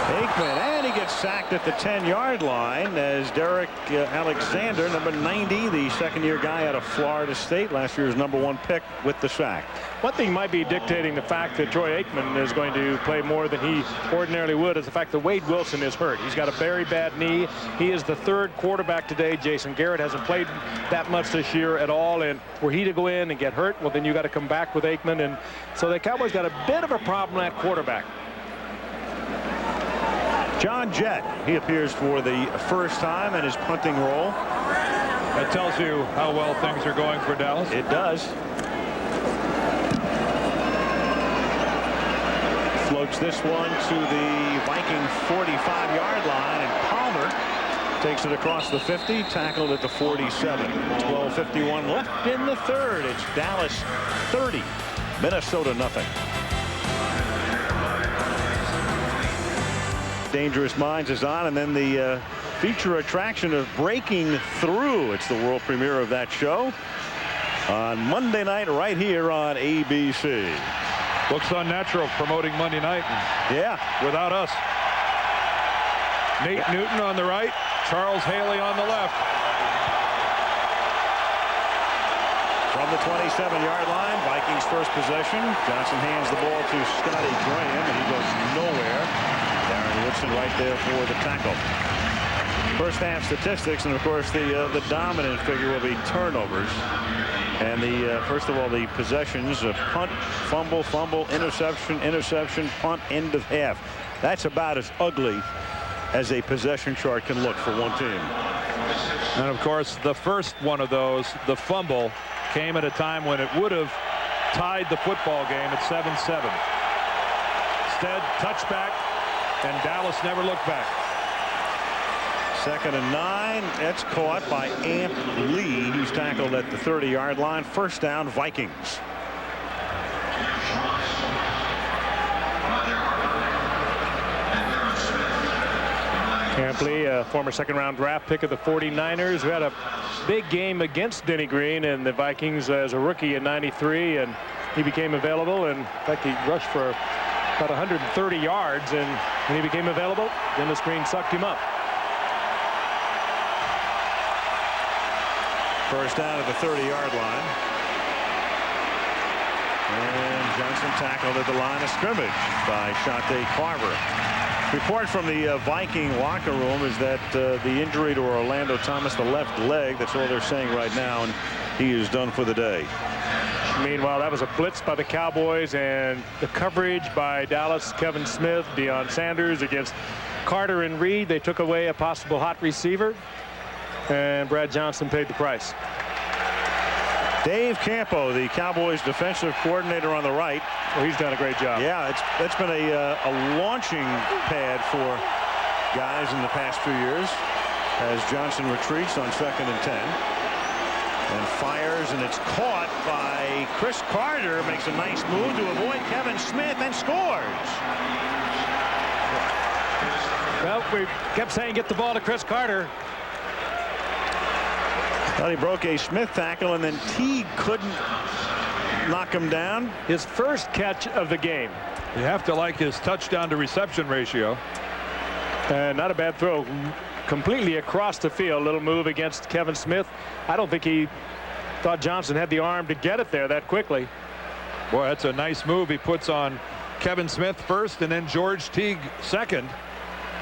Aikman, and he gets sacked at the 10-yard line as Derek Alexander, number 90, the second-year guy out of Florida State, last year's #1 pick, with the sack. One thing might be dictating the fact that Troy Aikman is going to play more than he ordinarily would is the fact that Wade Wilson is hurt. He's got a very bad knee. He is the 3rd quarterback today. Jason Garrett hasn't played that much this year at all, and were he to go in and get hurt, well, then you got to come back with Aikman, and so the Cowboys got a bit of a problem at quarterback. John Jett, he appears for the first time in his punting role. That tells you how well things are going for Dallas. It does. Floats this one to the Viking 45-yard line, and Palmer takes it across the 50, tackled at the 47. 12:51 left in the 3rd. It's Dallas 30, Minnesota nothing. Dangerous Minds is on, and then the feature attraction of Breaking Through. It's the world premiere of that show on Monday night right here on ABC. Looks unnatural promoting Monday night. Yeah. Without us. Nate Newton on the right, Charles Haley on the left. From the 27-yard line, Vikings first possession. Johnson hands the ball to Scotty Graham, and he goes nowhere. Darren Woodson right there for the tackle. First half statistics, and of course the dominant figure will be turnovers. And first of all, the possessions of punt, fumble, interception, punt, end of half. That's about as ugly as a possession chart can look for one team. And of course, the first one of those, the fumble, came at a time when it would have tied the football game at 7-7. Instead, touchback, and Dallas never looked back. 2nd and 9. That's caught by Amp Lee. He's tackled at the 30-yard line. First down, Vikings. Amp Lee, a former 2nd-round draft pick of the 49ers, who had a big game against Denny Green and the Vikings as a rookie in '93, and he became available, and in fact he rushed for about 130 yards, and when he became available, Dennis Green sucked him up. First down at the 30-yard line. And Johnson tackled at the line of scrimmage by Shante Carver. Report from the Viking locker room is that the injury to Orlando Thomas, the left leg, that's all they're saying right now, and he is done for the day. Meanwhile, that was a blitz by the Cowboys, and the coverage by Dallas, Kevin Smith, Deion Sanders against Carter and Reed. They took away a possible hot receiver, and Brad Johnson paid the price. Dave Campo, the Cowboys defensive coordinator on the right. Well, he's done a great job. Yeah, that's been a launching pad for guys in the past few years as Johnson retreats on 2nd and 10 and fires, and it's caught by Chris Carter. Makes a nice move to avoid Kevin Smith and scores. Well, we kept saying get the ball to Chris Carter. Well, he broke a Smith tackle, and then Teague couldn't knock him down. His first catch of the game. You have to like his touchdown to reception ratio. And not a bad throw. Completely across the field. Little move against Kevin Smith. I don't think he thought Johnson had the arm to get it there that quickly. Boy, that's a nice move. He puts on Kevin Smith first and then George Teague second.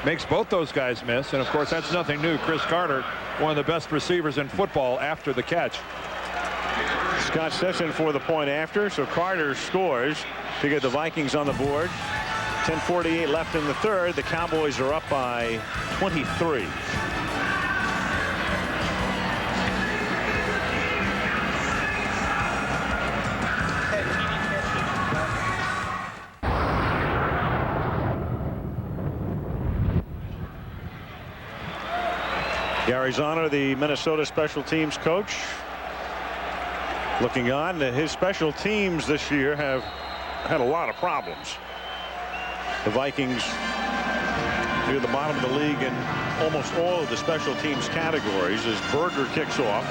Makes both those guys miss. And of course, that's nothing new. Chris Carter, one of the best receivers in football after the catch. Scott Stetson for the point after. So Carter scores to get the Vikings on the board. 10:48 left in the 3rd. The Cowboys are up by 23. Gary Zahner, the Minnesota special teams coach. Looking on, his special teams this year have had a lot of problems. The Vikings near the bottom of the league in almost all of the special teams categories as Berger kicks off.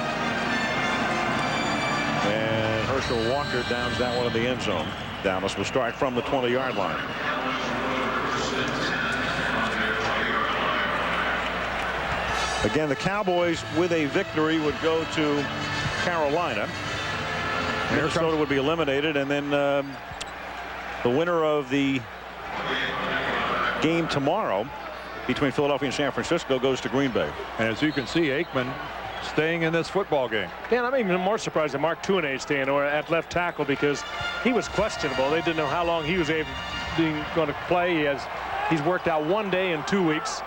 And Herschel Walker downs that one in the end zone. Dallas will start from the 20-yard line. Again, the Cowboys with a victory would go to Carolina. Minnesota would be eliminated, and then the winner of the game tomorrow between Philadelphia and San Francisco goes to Green Bay. And as you can see, Aikman staying in this football game. Yeah, and I'm even more surprised that Mark Tuinei staying at left tackle because he was questionable. They didn't know how long he was going to play. He's worked out 1 day in 2 weeks,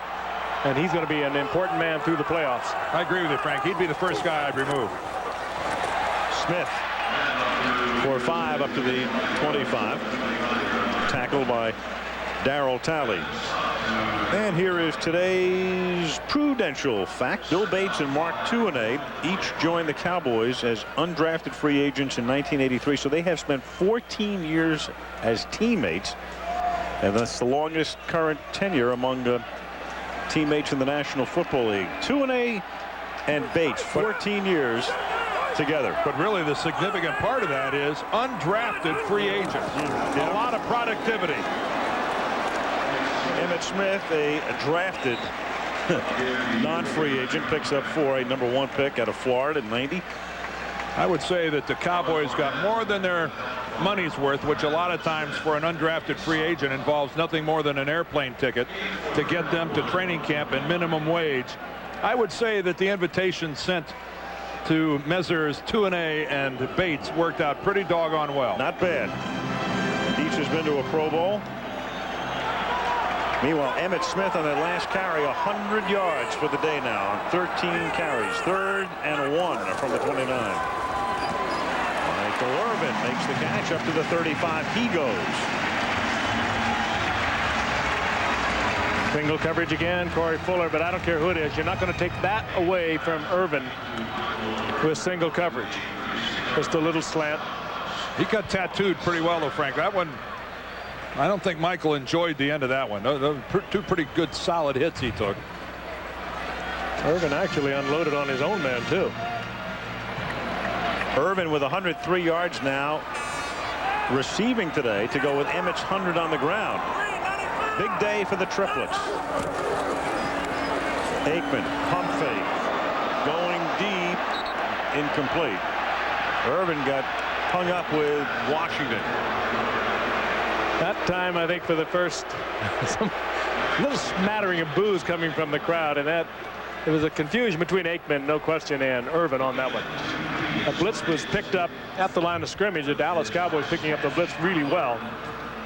and he's going to be an important man through the playoffs. I agree with you, Frank. He'd be the first guy I'd remove. Smith for 5 up to the 25. Tackled by Darryl Talley. And here is today's prudential fact. Bill Bates and Mark Tuinei each joined the Cowboys as undrafted free agents in 1983. So they have spent 14 years as teammates. And that's the longest current tenure among teammates in the National Football League. Tuinei and Bates, 14 years together. But really the significant part of that is undrafted free agents. A lot of productivity. Emmitt Smith, a drafted non-free agent, picks up for a #1 pick out of Florida in '90. I would say that the Cowboys got more than their money's worth, which a lot of times for an undrafted free agent involves nothing more than an airplane ticket to get them to training camp and minimum wage. I would say that the invitation sent to Messrs. Tuinei and Bates worked out pretty doggone well. Not bad. Each has been to a Pro Bowl. Meanwhile, Emmitt Smith on that last carry, 100 yards for the day now on 13 carries. 3rd and 1 from the 29. Michael Irvin makes the catch up to the 35. He goes. Single coverage again, Corey Fuller, but I don't care who it is. You're not going to take that away from Irvin with single coverage. Just a little slant. He got tattooed pretty well, though, Frank. That one, I don't think Michael enjoyed the end of that one. Those were two pretty good, solid hits he took. Irvin actually unloaded on his own man, too. Irvin with 103 yards now receiving today to go with Emmitt's 100 on the ground. Big day for the triplets. Aikman, pump fake, going deep, incomplete. Irvin got hung up with Washington. That time, I think, for the first some little smattering of boos coming from the crowd, and that it was a confusion between Aikman, no question, and Irvin on that one. A blitz was picked up at the line of scrimmage. The Dallas Cowboys picking up the blitz really well.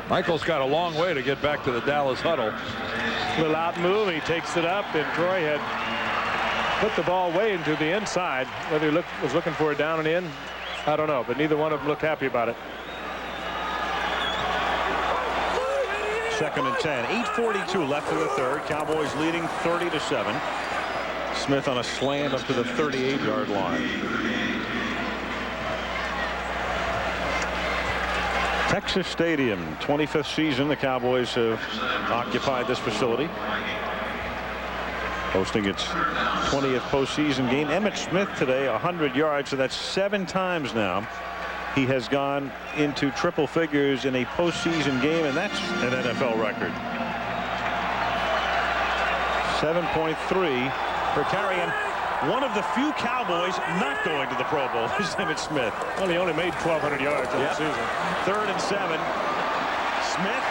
Michael's got a long way to get back to the Dallas huddle. Little out move, he takes it up, and Troy had put the ball way into the inside. Whether he was looking for it down and in, I don't know, but neither one of them looked happy about it. 2nd and 10. 8:42 left in the 3rd. Cowboys leading 30-7. Smith on a slant up to the 38-yard line. Texas Stadium, 25th season. The Cowboys have occupied this facility, hosting its 20th postseason game. Emmitt Smith today 100 yards, so that's 7 times now he has gone into triple figures in a postseason game, and that's an NFL record. 7.3 per carry, and one of the few Cowboys not going to the Pro Bowl is Emmitt Smith. Well, he only made 1,200 yards in the season. 3rd and 7. Smith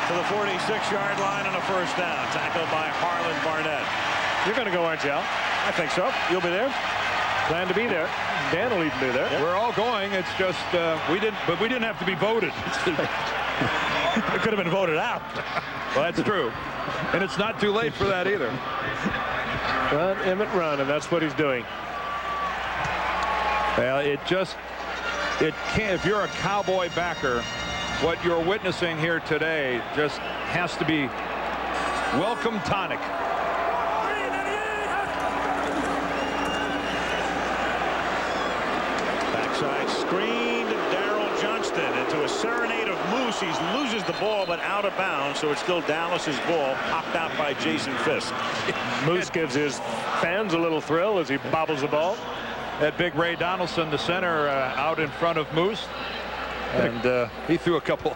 to the 46-yard line on a first down, tackled by Harlan Barnett. You're going to go, aren't you, Al? I think so. You'll be there. Plan to be there. Dan will even be there. Yep. We're all going. It's just we didn't have to be voted. It could have been voted out. Well, that's true, and it's not too late for that either. Run, Emmitt, run, and that's what he's doing. Well, it can't. If you're a Cowboy backer, what you're witnessing here today just has to be welcome tonic. Outside screen to Darrell Johnston into a serenade of Moose. He loses the ball, but out of bounds, so it's still Dallas's ball, popped out by Jason Fisk. Moose gives his fans a little thrill as he bobbles the ball. That big Ray Donaldson, the center, out in front of Moose, and he threw a couple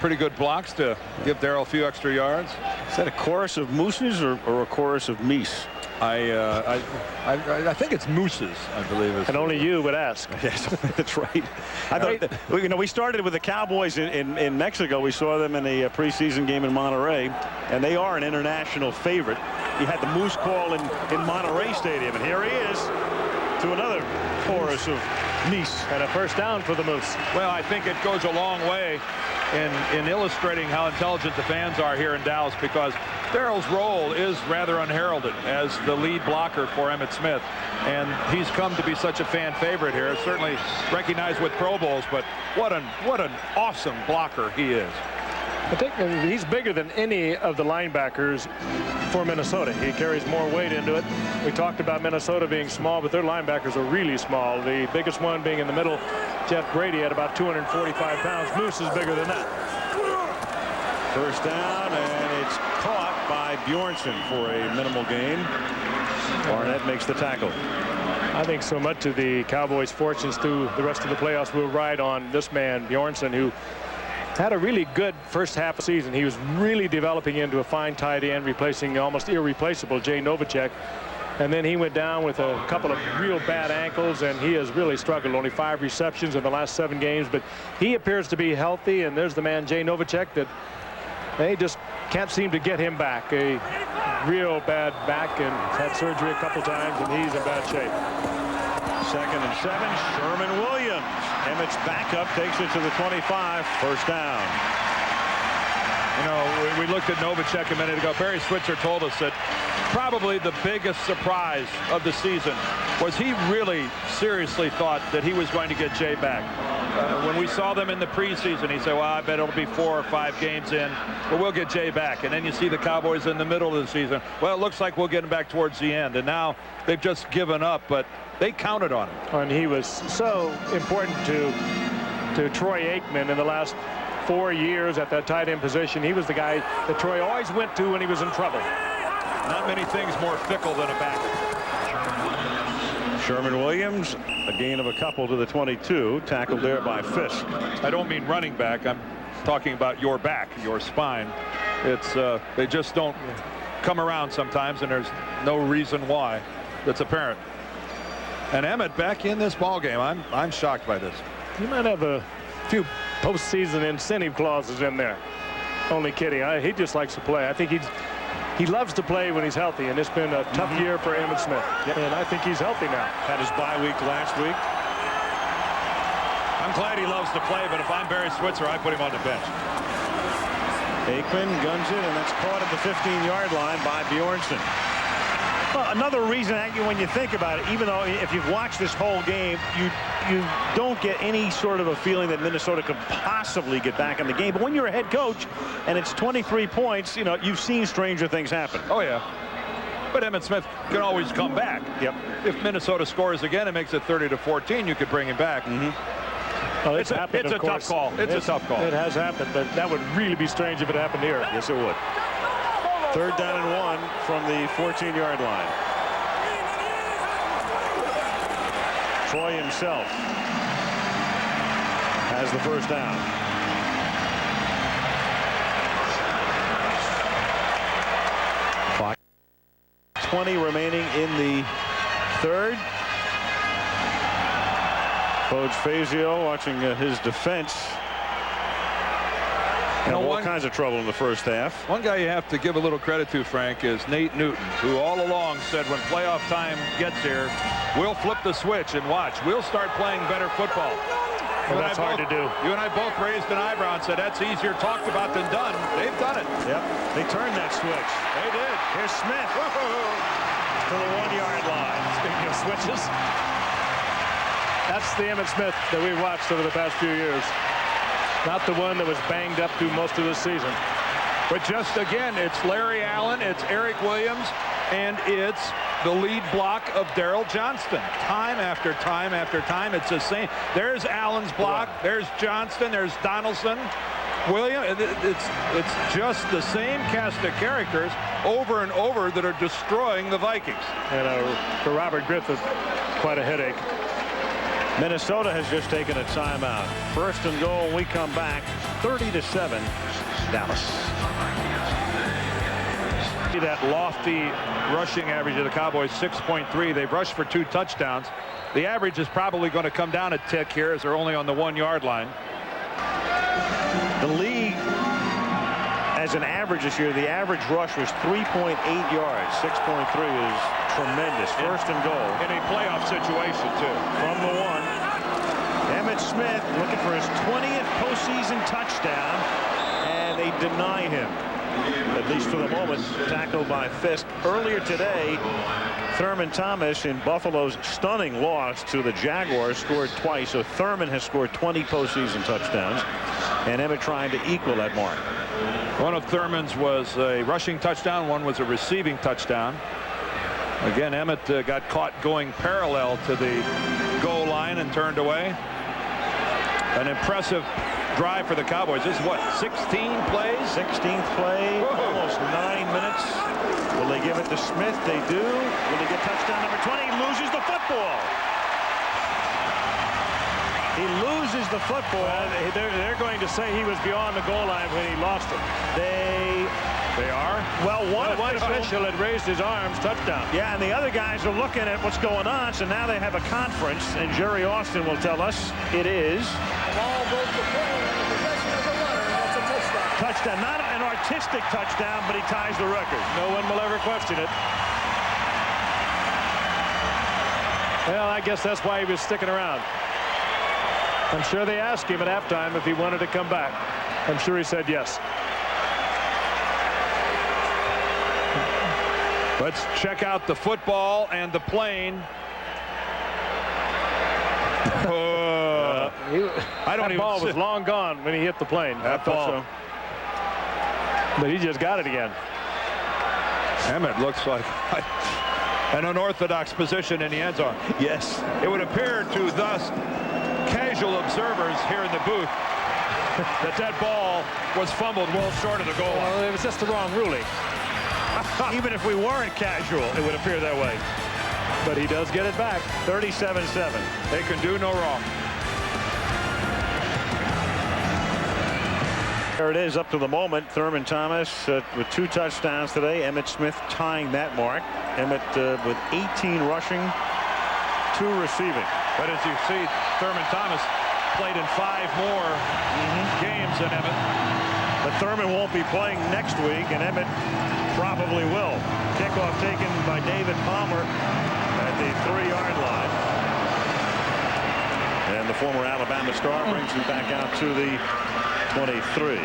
pretty good blocks to give Darrell a few extra yards. Is that a chorus of Mooses or a chorus of Meese? I think it's Moose's, I believe. And only you would ask. Yes, that's right. I thought we started with the Cowboys in Mexico. We saw them in a preseason game in Monterrey, and they are an international favorite. You had the Moose call in Monterrey Stadium, and here he is to another chorus of Meese. And a first down for the Moose. Well, I think it goes a long way in illustrating how intelligent the fans are here in Dallas, because Darrell's role is rather unheralded as the lead blocker for Emmitt Smith, and he's come to be such a fan favorite here. Certainly recognized with Pro Bowls, but what an awesome blocker he is. I think he's bigger than any of the linebackers for Minnesota. He carries more weight into it. We talked about Minnesota being small, but their linebackers are really small. The biggest one being in the middle, Jeff Grady, at about 245 pounds. Moose is bigger than that. First down, and it's caught by Bjornsson for a minimal gain. Barnett makes the tackle. I think so much of the Cowboys' fortunes through the rest of the playoffs will ride on this man, Bjornsson, who had a really good first half of the season. He was really developing into a fine tight end, replacing almost irreplaceable Jay Novacek. And then he went down with a couple of real bad ankles, and he has really struggled. Only 5 receptions in the last 7 games, but he appears to be healthy. And there's the man, Jay Novacek, that they just can't seem to get him back. A real bad back, and had surgery a couple times, and he's in bad shape. 2nd and 7. Sherman Williams. Emmett's backup takes it to the 25. First down. You know, we looked at Novacek a minute ago. Barry Switzer told us that probably the biggest surprise of the season was he really seriously thought that he was going to get Jay back. When we saw them in the preseason, he said, well, I bet it'll be 4 or 5 games in, but we'll get Jay back. And then you see the Cowboys in the middle of the season. Well, it looks like we'll get him back towards the end. And now they've just given up, but they counted on him. And he was so important to Troy Aikman in the last 4 years at that tight end position. He was the guy that Troy always went to when he was in trouble. Not many things more fickle than a back. Sherman Williams, a gain of a couple to the 22, tackled there by Fisk. I don't mean running back. I'm talking about your back, your spine. It's they just don't come around sometimes, and there's no reason why that's apparent. And Emmitt back in this ball game. I'm shocked by this. He might have a few postseason incentive clauses in there. Only kidding. He just likes to play. I think he loves to play when he's healthy, and it's been a tough year for Emmitt Smith. Yep. And I think he's healthy now. Had his bye week last week. I'm glad he loves to play, but if I'm Barry Switzer, I put him on the bench. Aikman guns it, and that's caught at the 15-yard line by Bjornsson. Well, another reason, when you think about it, even though if you've watched this whole game, you don't get any sort of a feeling that Minnesota could possibly get back in the game. But when you're a head coach and it's 23 points, you know, you've seen stranger things happen. Oh, yeah. But Emmitt Smith can always come back. Yep. If Minnesota scores again and makes it 30-14, you could bring him back. Well, it's happened, it's a tough call. It's a tough call. It has happened, but that would really be strange if it happened here. Yes, it would. 3rd down and 1 from the 14-yard line. Troy himself has the first down. Clock. 20 remaining in the 3rd. Coach Fazio watching his defense. And all kinds of trouble in the first half. One guy you have to give a little credit to, Frank, is Nate Newton, who all along said when playoff time gets here, we'll flip the switch and watch. We'll start playing better football. Well, that's hard to do. You and I both raised an eyebrow and said that's easier talked about than done. They've done it. Yep. They turned that switch. They did. Here's Smith to the 1-yard line. Speaking of switches, that's the Emmitt Smith that we've watched over the past few years. Not the one that was banged up through most of the season. But just again, it's Larry Allen, it's Eric Williams, and it's the lead block of Daryl Johnston. Time after time after time, it's the same. There's Allen's block. There's Johnston. There's Donaldson. William, it's just the same cast of characters over and over that are destroying the Vikings. And for Robert Griffith, quite a headache. Minnesota has just taken a timeout. First and goal when we come back. 30-7, Dallas. See that lofty rushing average of the Cowboys, 6.3. They've rushed for 2 touchdowns. The average is probably going to come down a tick here as they're only on the 1-yard line. The league, as an average this year, the average rush was 3.8 yards. 6.3 is tremendous. First and goal. In a playoff situation, too. From the 1. Emmitt Smith looking for his 20th postseason touchdown, and they deny him, at least for the moment. Tackled by Fisk. Earlier today, Thurman Thomas, in Buffalo's stunning loss to the Jaguars, scored twice. So Thurman has scored 20 postseason touchdowns, and Emmitt trying to equal that mark. One of Thurman's was a rushing touchdown. One was a receiving touchdown. Again, Emmitt got caught going parallel to the goal line and turned away. An impressive drive for the Cowboys. This is what, 16 plays? 16th play. Whoa. Almost 9 minutes. Will they give it to Smith? They do. Will he get touchdown number 20? He loses the football. He loses the football. Well, they're going to say he was beyond the goal line when he lost it. They are? Well, one official had raised his arms, touchdown. Yeah, and the other guys are looking at what's going on, so now they have a conference, and Jerry Austin will tell us it is. Ball goes to play in the possession of the runner. That's a touchdown. Touchdown, not an artistic touchdown, but he ties the record. No one will ever question it. Well, I guess that's why he was sticking around. I'm sure they asked him at halftime if he wanted to come back. I'm sure he said yes. Let's check out the football and the plane. That ball was long gone when he hit the plane. That ball. But he just got it again. Emmitt looks like an unorthodox position in the end zone. Yes. It would appear to thus casual observers here in the booth that ball was fumbled well short of the goal line. Well, it was just the wrong ruling. Even if we weren't casual, it would appear that way. But he does get it back. 37-7. They can do no wrong. There it is up to the moment. Thurman Thomas with 2 touchdowns today. Emmitt Smith tying that mark. Emmitt with 18 rushing, 2 receiving. But as you see, Thurman Thomas played in 5 more games than Emmitt. But Thurman won't be playing next week, and Emmitt probably will. Kickoff taken by David Palmer at the 3-yard line. And the former Alabama star brings him back out to the 23.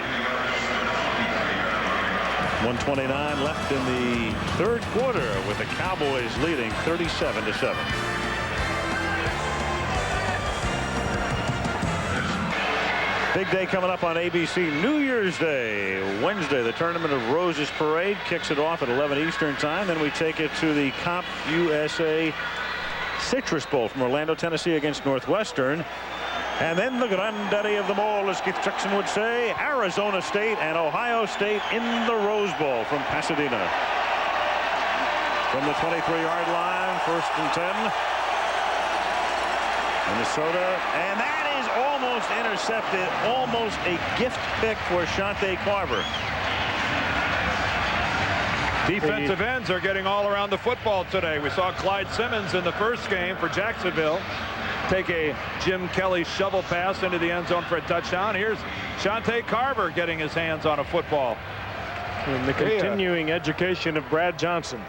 1:29 left in the 3rd quarter with the Cowboys leading 37-7. Big day coming up on ABC. New Year's Day, Wednesday, the Tournament of Roses Parade kicks it off at 11 Eastern time. Then we take it to the Comp USA Citrus Bowl from Orlando, Tennessee against Northwestern. And then the granddaddy of them all, as Keith Jackson would say, Arizona State and Ohio State in the Rose Bowl from Pasadena. From the 23-yard line, 1st and 10. Minnesota, and that is almost intercepted. Almost a gift pick for Shante Carver. Defensive ends are getting all around the football today. We saw Clyde Simmons in the first game for Jacksonville take a Jim Kelly shovel pass into the end zone for a touchdown. Here's Shante Carver getting his hands on a football. And the continuing education of Brad Johnson.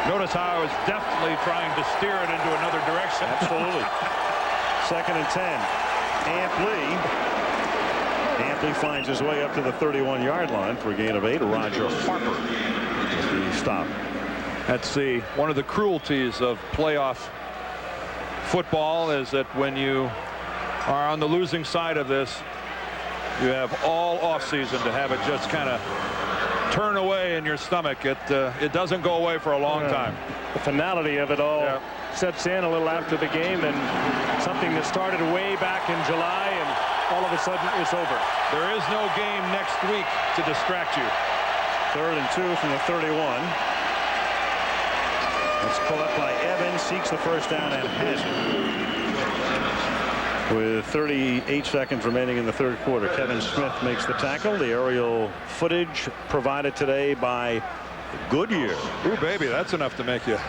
Notice how I was deftly trying to steer it into another direction. Absolutely. 2nd and 10. Ampley finds his way up to the 31-yard line for a gain of 8. Roger Harper with the stop. That's one of the cruelties of playoff football is that when you are on the losing side of this, you have all offseason to have it just kind of turn away in your stomach. It doesn't go away for a long time. The finality of it all sets in a little after the game, and something that started way back in July, and all of a sudden it's over. There is no game next week to distract you. 3rd and 2 from the 31. It's pulled up by Evans, seeks the first down and has it. With 38 seconds remaining in the 3rd quarter, Kevin Smith makes the tackle. The aerial footage provided today by Goodyear. Ooh, baby, that's enough to make you.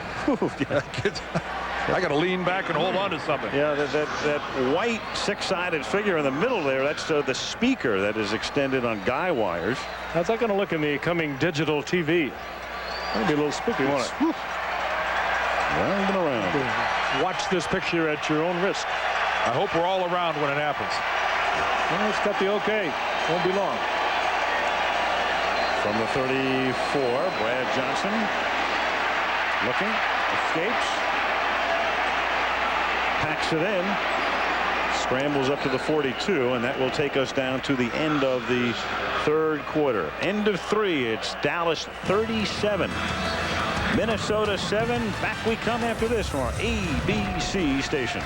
I got to lean back and hold on to something. Yeah, that white 6-sided figure in the middle there, that's the speaker that is extended on guy wires. How's that going to look in the coming digital TV? That'll be a little spooky, won't it? Round and around. Watch this picture at your own risk. I hope we're all around when it happens. Well, it's got the okay. Won't be long. From the 34, Brad Johnson looking, escapes, packs it in, scrambles up to the 42, and that will take us down to the end of the 3rd quarter. End of 3. It's Dallas 37, Minnesota 7. Back we come after this from our ABC stations.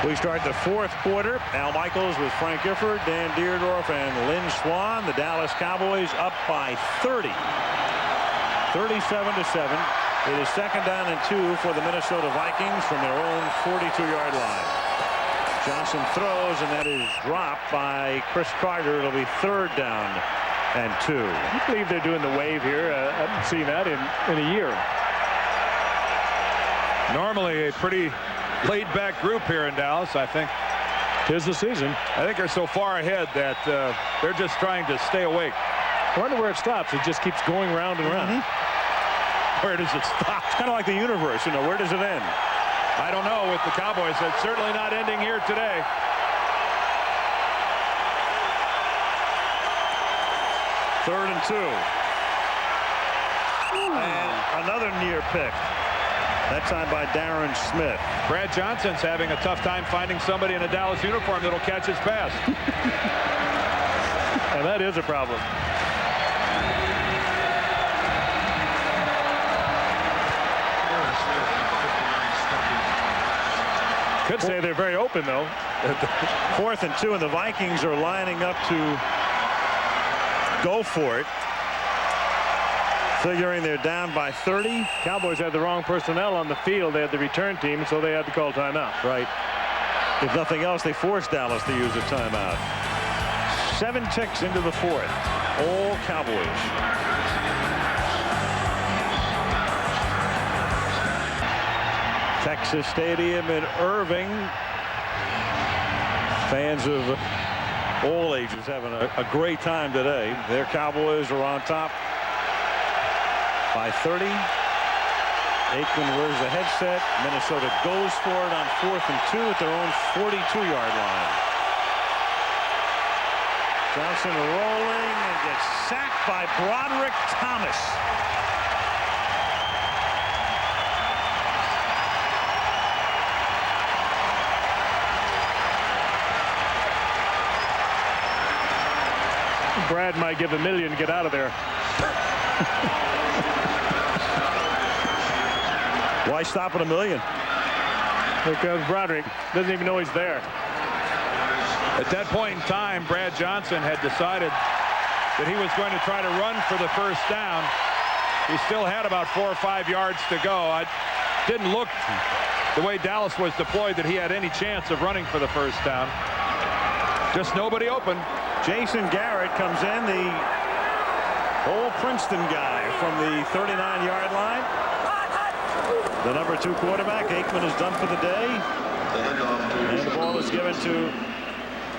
We start the 4th quarter. Al Michaels with Frank Gifford, Dan Deerdorf, and Lynn Swan. The Dallas Cowboys up by 30. 37-7. It is 2nd down and 2 for the Minnesota Vikings from their own 42-yard line. Johnson throws, and that is dropped by Chris Carter. It'll be 3rd down and 2. I believe they're doing the wave here. I haven't seen that in a year. Normally a pretty laid-back group here in Dallas. I think 'tis the season. I think they're so far ahead that they're just trying to stay awake. I wonder where it stops. It just keeps going round and round. Where does it stop? It's kind of like the universe, you know. Where does it end? I don't know with the Cowboys. It's certainly not ending here today. Third and 2. And another near pick. That time by Darren Smith. Brad Johnson's having a tough time finding somebody in a Dallas uniform that'll catch his pass. And that is a problem. Could say they're very open, though. 4th and 2, and the Vikings are lining up to go for it. Figuring they're down by 30. Cowboys had the wrong personnel on the field. They had the return team, so they had to call timeout. Right. If nothing else, they forced Dallas to use a timeout. 7 ticks into the 4th. All Cowboys. Texas Stadium in Irving. Fans of all ages having a great time today. Their Cowboys are on top by 30. Aikman wears the headset. Minnesota goes for it on 4th and 2 at their own 42-yard line. Johnson rolling and gets sacked by Broderick Thomas. Brad might give $1 million to get out of there. Why stop at $1 million? Because Broderick doesn't even know he's there. At that point in time, Brad Johnson had decided that he was going to try to run for the first down. He still had about 4 or 5 yards to go. It didn't look the way Dallas was deployed that he had any chance of running for the first down. Just nobody open. Jason Garrett comes in, the old Princeton guy from the 39-yard line. The number 2 quarterback. Aikman is done for the day. And the ball is given to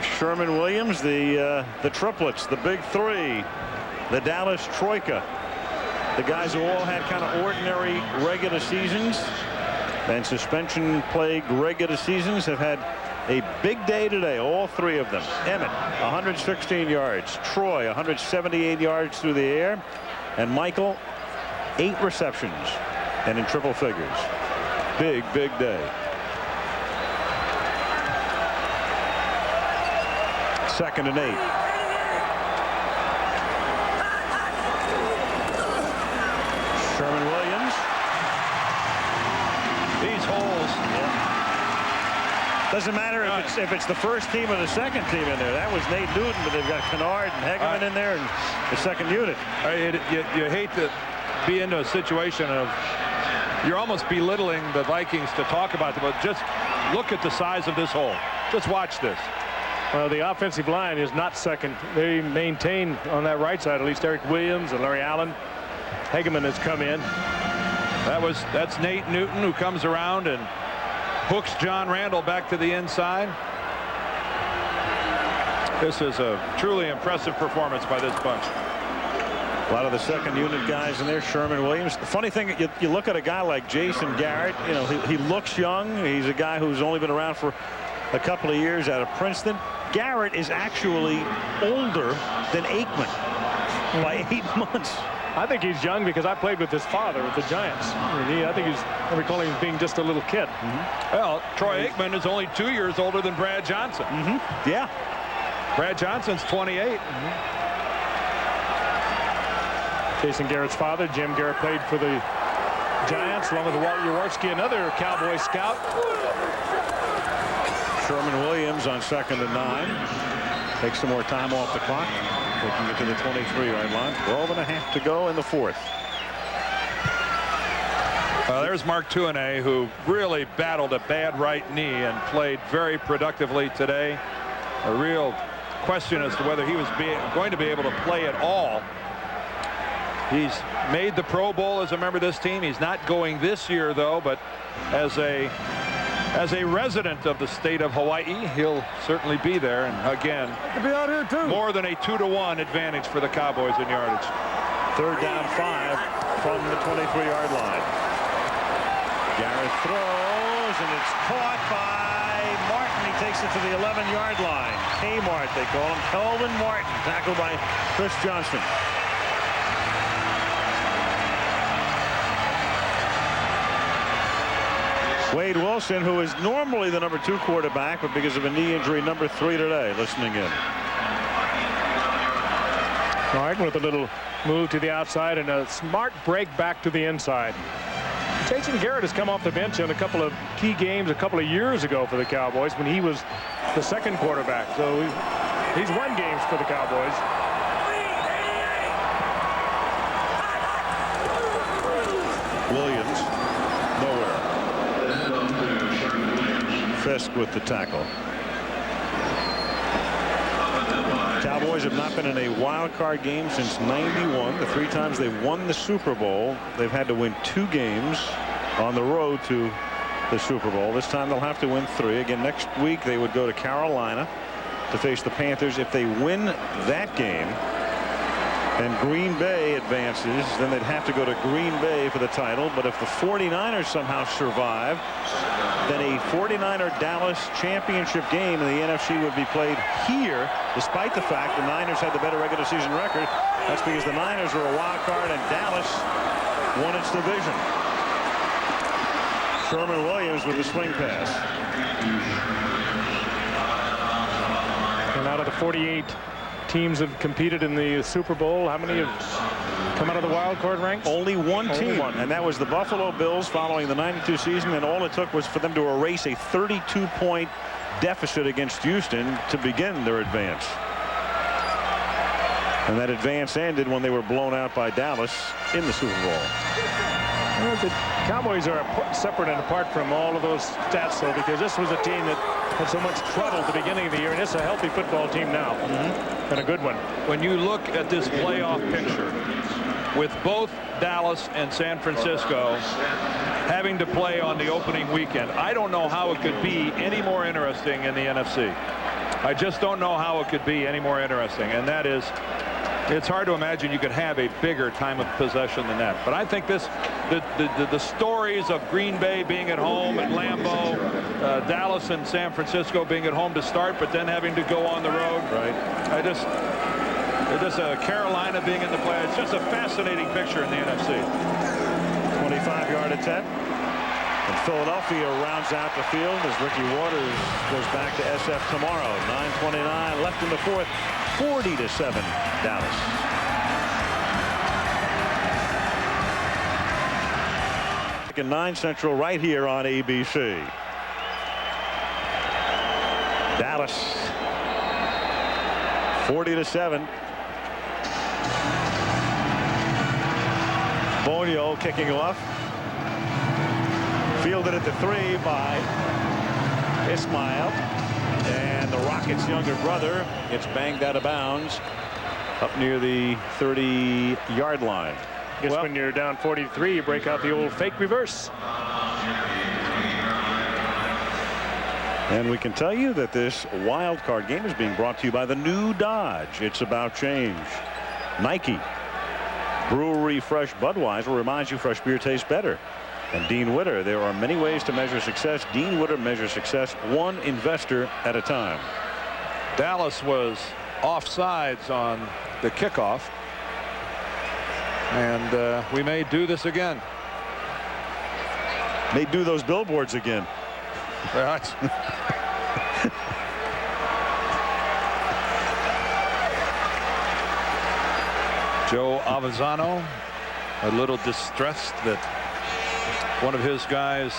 Sherman Williams, the triplets, the big 3, the Dallas Troika. The guys who all had kind of ordinary regular seasons and suspension-plagued regular seasons have had a big day today, all 3 of them. Emmett, 116 yards. Troy, 178 yards through the air. And Michael, 8 receptions and in triple figures. Big, big day. 2nd and 8. Sherman-Williams. These holes. Doesn't matter if it's the first team or the second team in there. That was Nate Newton, but they've got Kennard and Hegeman in there and the second unit. You hate to be into a situation of you're almost belittling the Vikings to talk about them, but just look at the size of this hole. Just watch this. Well, the offensive line is not second. They maintain on that right side, at least Eric Williams and Larry Allen. Hegeman has come in. That's Nate Newton, who comes around and hooks John Randall back to the inside. This is a truly impressive performance by this bunch. A lot of the second unit guys in there. Sherman-Williams. The funny thing, you look at a guy like Jason Garrett. You know, he looks young. He's a guy who's only been around for a couple of years out of Princeton. Garrett is actually older than Aikman by 8 months. I think he's young because I played with his father with the Giants. I think I recall him as being just a little kid. Well, Troy Aikman is only 2 years older than Brad Johnson. Yeah. Brad Johnson's 28. Jason Garrett's father, Jim Garrett, played for the Giants along with Walt Jaworski, another Cowboy scout. Sherman-Williams on 2nd and 9. Takes some more time off the clock. Taking it to the 23-yard line. 12.5 to go in the 4th. There's Mark Tuinei, who really battled a bad right knee and played very productively today. A real question as to whether he was going to be able to play at all. He's made the Pro Bowl as a member of this team. He's not going this year, though, but as a resident of the state of Hawaii, he'll certainly be there. And again, be out here too. More than a 2-to-1 advantage for the Cowboys in yardage. 3rd down 5 from the 23-yard line. Garrett throws, and it's caught by Martin. He takes it to the 11-yard line. Kmart, they call him. Kelvin Martin, tackled by Chris Johnston. Wade Wilson, who is normally the number 2 quarterback, but because of a knee injury, number 3 today, listening in. Martin with a little move to the outside and a smart break back to the inside. Jason Garrett has come off the bench in a couple of key games a couple of years ago for the Cowboys when he was the second quarterback. So he's won games for the Cowboys. Williams, nowhere. Fisk with the tackle. Cowboys have not been in a wild card game since '91. The 3 times they've won the Super Bowl, they've had to win 2 games on the road to the Super Bowl. This time they'll have to win 3. Again, next week they would go to Carolina to face the Panthers. If they win that game and Green Bay advances, then they'd have to go to Green Bay for the title. But if the 49ers somehow survive, then a 49er Dallas championship game in the NFC would be played here, despite the fact the Niners had the better regular season record. That's because the Niners were a wild card and Dallas won its division. Sherman-Williams with the swing pass. And out of the 48 teams have competed in the Super Bowl, how many have come out of the wild card ranks? Only one team, and that was the Buffalo Bills following the '92 season, and all it took was for them to erase a 32-point deficit against Houston to begin their advance. And that advance ended when they were blown out by Dallas in the Super Bowl. Well, the Cowboys are separate and apart from all of those stats, though, because this was a team that had so much trouble at the beginning of the year, and it's a healthy football team now, and a good one. When you look at this playoff picture, with both Dallas and San Francisco having to play on the opening weekend, I don't know how it could be any more interesting in the NFC. I just don't know how it could be any more interesting, and that is, it's hard to imagine you could have a bigger time of possession than that. But I think the stories of Green Bay being at home at Lambeau, Dallas and San Francisco being at home to start, but then having to go on the road. Right. Carolina being in the play. It's just a fascinating picture in the NFC. 25-yard attempt. And Philadelphia rounds out the field as Ricky Waters goes back to SF tomorrow. 9:29 left in the fourth. 40-7 Dallas. And 9 Central right here on ABC. Dallas 40-7. Bonio kicking off. Fielded at the 3 by Ismail. And the Rockets' younger brother gets banged out of bounds up near the 30-yard line. I guess when you're down 43, you break out the old fake reverse. And we can tell you that this wild card game is being brought to you by the new Dodge. It's about change. Nike. Brewery Fresh Budweiser reminds you fresh beer tastes better. And Dean Witter, there are many ways to measure success. Dean Witter measures success one investor at a time. Dallas was offsides on the kickoff. And we may do this again. May do those billboards again. Right. Joe Avezzano, a little distressed that one of his guys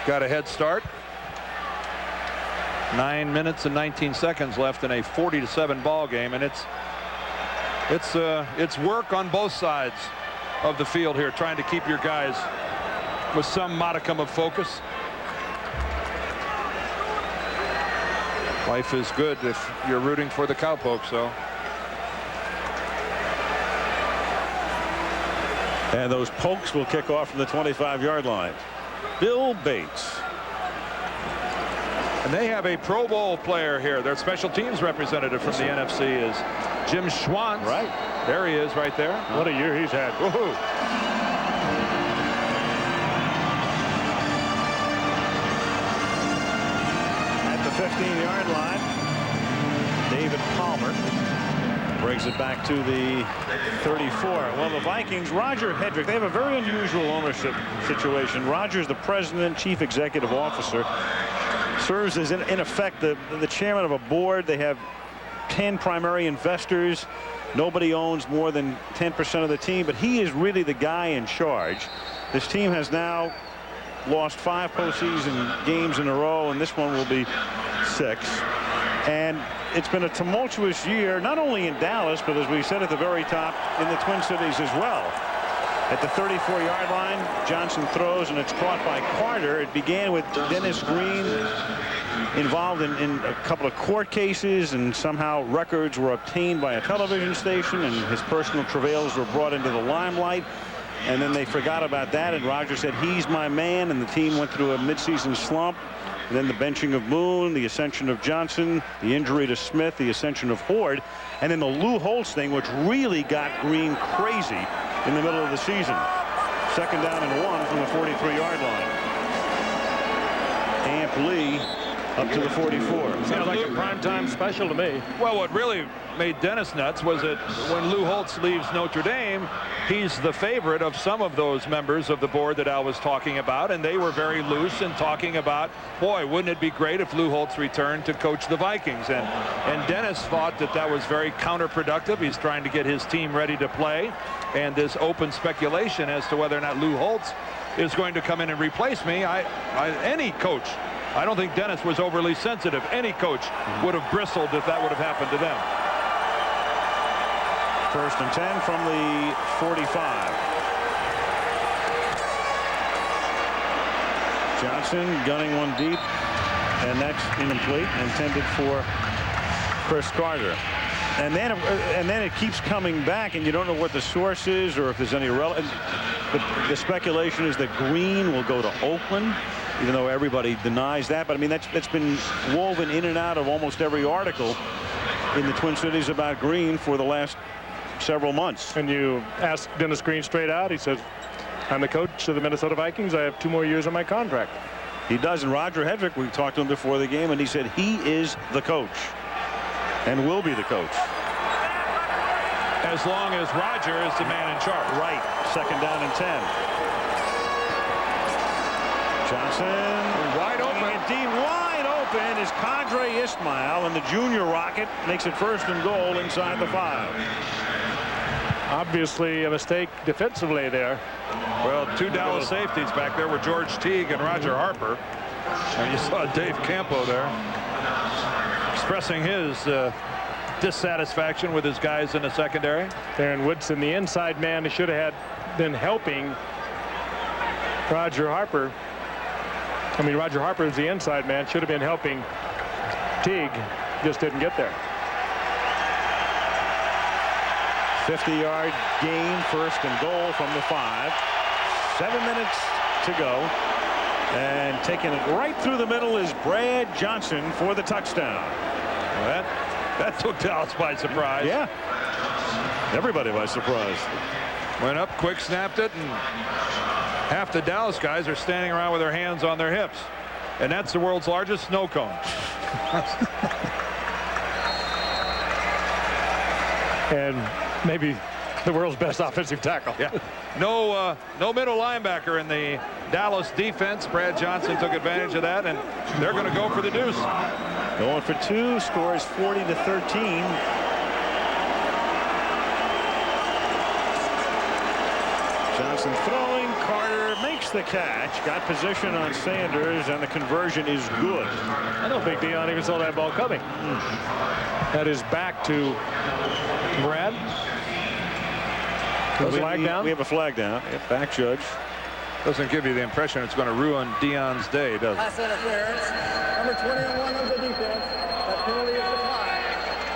got a head start. 9 minutes and 19 seconds left in a 40-7 ball game, and it's work on both sides of the field here, trying to keep your guys with some modicum of focus. Life is good if you're rooting for the Cowpokes, so. And those Pokes will kick off from the 25-yard line. Bill Bates. And they have a Pro Bowl player here. Their special teams representative from the NFC is Jim Schwantz. Right. There he is right there. What a year he's had. Woohoo. At the 15-yard line, David Palmer brings it back to the 34. Well, the Vikings, Roger Hedrick, they have a very unusual ownership situation. Roger's the president, chief executive officer, serves as, in effect, the chairman of a board. They have 10 primary investors. Nobody owns more than 10% of the team, but he is really the guy in charge. This team has now lost 5 postseason games in a row, and this one will be 6. And it's been a tumultuous year, not only in Dallas, but as we said at the very top, in the Twin Cities as well. At the 34-yard line, Johnson throws, and it's caught by Carter. It began with Dennis Green involved in a couple of court cases, and somehow records were obtained by a television station, and his personal travails were brought into the limelight. And then they forgot about that, and Roger said, he's my man, and the team went through a midseason slump. And then the benching of Moon, the ascension of Johnson, the injury to Smith, the ascension of Horde, and then the Lou Holtz thing, which really got Green crazy in the middle of the season. 2nd down and 1 from the 43-yard line. Amp Lee up to the 44. Sounds like a primetime special to me. Well, what really made Dennis nuts was that when Lou Holtz leaves Notre Dame, he's the favorite of some of those members of the board that Al was talking about, and they were very loose in talking about, boy, wouldn't it be great if Lou Holtz returned to coach the Vikings. And Dennis thought that that was very counterproductive. He's trying to get his team ready to play, and this open speculation as to whether or not Lou Holtz is going to come in and replace me. Any coach, I don't think Dennis was overly sensitive. Any coach would have bristled if that would have happened to them. 1st and 10 from the 45. Johnson gunning one deep, and that's incomplete, intended for Chris Carter. And then it keeps coming back, and you don't know what the source is or if there's any relevance. The speculation is that Green will go to Oakland, even though everybody denies that. But I mean, that's been woven in and out of almost every article in the Twin Cities about Green for the last several months. And you ask Dennis Green straight out, he says, I'm the coach of the Minnesota Vikings. I have 2 more years on my contract. He does. And Roger Hedrick, we talked to him before the game, and he said he is the coach and will be the coach. As long as Roger is the man in charge. Right. 2nd down and 10. Johnson wide open. Indeed, wide open is Qadry Ismail, and the junior Rocket makes it 1st and goal inside the 5. Obviously a mistake defensively there. Well, 2 Dallas safeties back there were George Teague and Roger Harper. And you saw Dave Campo there expressing his dissatisfaction with his guys in the secondary. Aaron Woodson, the inside man, who should have been helping Roger Harper. I mean, Roger Harper is the inside man, should have been helping Teague, just didn't get there. 50-yard gain, 1st and goal from the 5. 7 minutes to go. And taking it right through the middle is Brad Johnson for the touchdown. Well, that took Dallas by surprise. Yeah. Everybody by surprise. Went up, quick snapped it, and half the Dallas guys are standing around with their hands on their hips. And that's the world's largest snow cone. And maybe the world's best offensive tackle. Yeah. No middle linebacker in the Dallas defense. Brad Johnson took advantage of that, and they're going to go for the deuce. Going for 2, scores 40-13. Johnson throwing. Carter makes the catch. Got position on Sanders, and the conversion is good. I don't think Deion even saw that ball coming. That is back to Brad. We have a flag down. Back judge. Doesn't give you the impression it's going to ruin Deion's day, does it? Pass interference. Number 21 of the defense. That penalty is declined.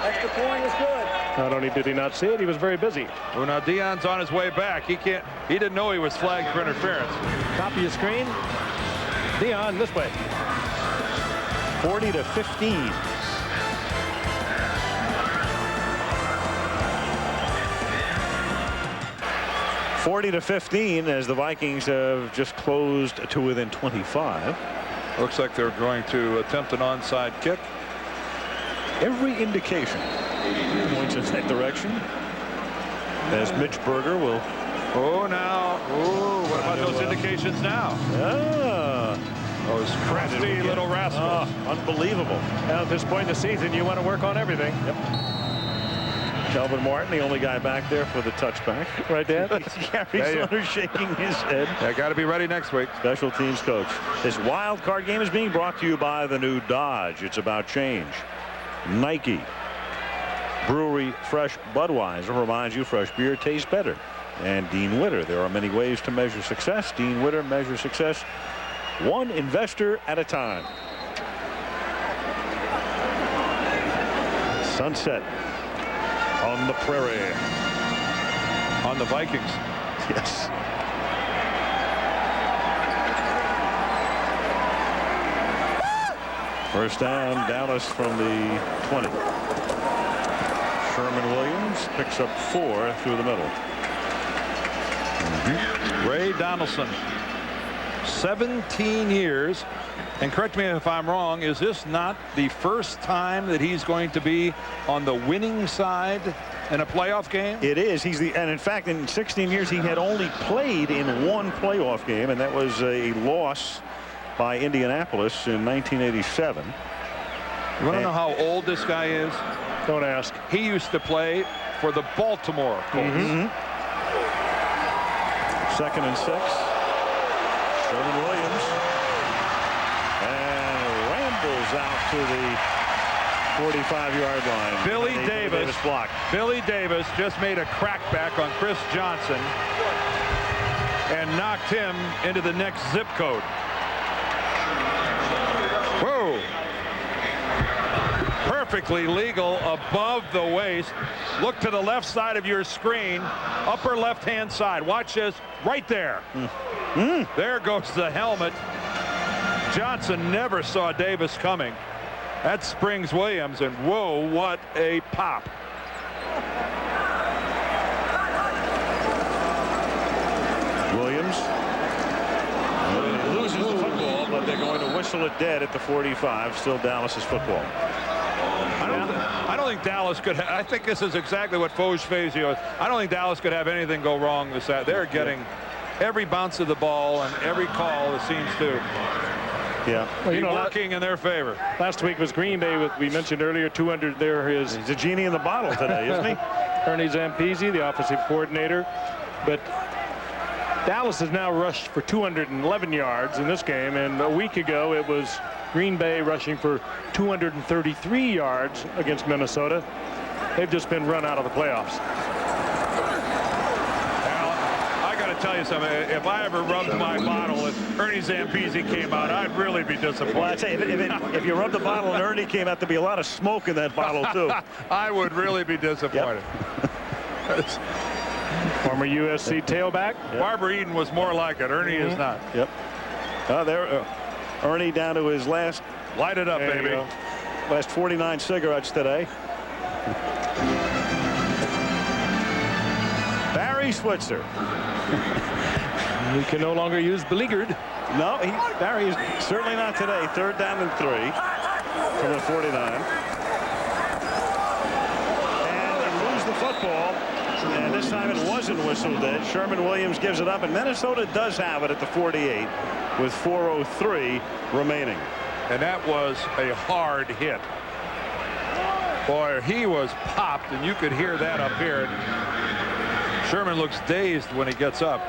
Extra point is good. Not only did he not see it, he was very busy. Well, now Deion's on his way back. He didn't know he was flagged for interference. Top of your screen. Deion this way. 40-15. (40-15) as the Vikings have just closed to within 25. Looks like they're going to attempt an onside kick. Every indication points in that direction. As Mitch Berger will. Oh, now. Oh, what about those indications now? Those crafty little rascals. Unbelievable. Now, at this point in the season, you want to work on everything. Yep. Kelvin Martin, the only guy back there for the touchback. Right there. Gary Saunders shaking his head. Yeah, got to be ready next week. Special teams coach. This wild card game is being brought to you by the new Dodge. It's about change. Nike. Brewery Fresh Budweiser reminds you fresh beer tastes better. And Dean Witter. There are many ways to measure success. Dean Witter measures success one investor at a time. Sunset on the prairie. On the Vikings. Yes. First down, Dallas from the 20. Sherman Williams picks up 4 through the middle. Ray Donaldson, 17 years. And correct me if I'm wrong, is this not the first time that he's going to be on the winning side in a playoff game? It is. And in fact, in 16 years, he had only played in one playoff game, and that was a loss by Indianapolis in 1987. You want to know how old this guy is? Don't ask. He used to play for the Baltimore Colts. 2nd and 6. Sherman Williams. And rambles out to the 45-yard line. Billy Davis blocked. Billy Davis just made a crackback on Chris Johnson and knocked him into the next zip code. Whoa. Perfectly legal above the waist. Look to the left side of your screen, upper left-hand side. Watch this right there. There goes the helmet. Johnson never saw Davis coming. That springs Williams, and whoa, what a pop. Williams loses the football, but they're going to whistle it dead at the 45. Still Dallas's football. I don't think Dallas could. I think this is exactly what Foge Fazio is. I don't think Dallas could have anything go wrong this. They're getting every bounce of the ball and every call seems to be working in their favor. Last week was Green Bay with, we mentioned earlier, 200 there. He's a genie in the bottle today, isn't he? Ernie Zampese, the offensive coordinator. But Dallas has now rushed for 211 yards in this game, and a week ago it was Green Bay rushing for 233 yards against Minnesota. They've just been run out of the playoffs. I got to tell you something. If I ever rubbed my bottle and Ernie Zampese came out, I'd really be disappointed. Well, I tell you, if you rub the bottle and Ernie came out, there'd be a lot of smoke in that bottle too. I would really be disappointed. Former USC tailback. Barbara Eden was more like it. Ernie is not. Yep. Ernie down to his last. Light it up, baby. Last 49 cigarettes today. Barry Switzer. He can no longer use beleaguered. No, Barry is certainly not today. 3rd down and 3 from the 49. And they lose the football. And this time it wasn't whistled in. Sherman Williams gives it up, and Minnesota does have it at the 48 with 4:03 remaining. And that was a hard hit. Boy, he was popped, and you could hear that up here. Sherman looks dazed when he gets up.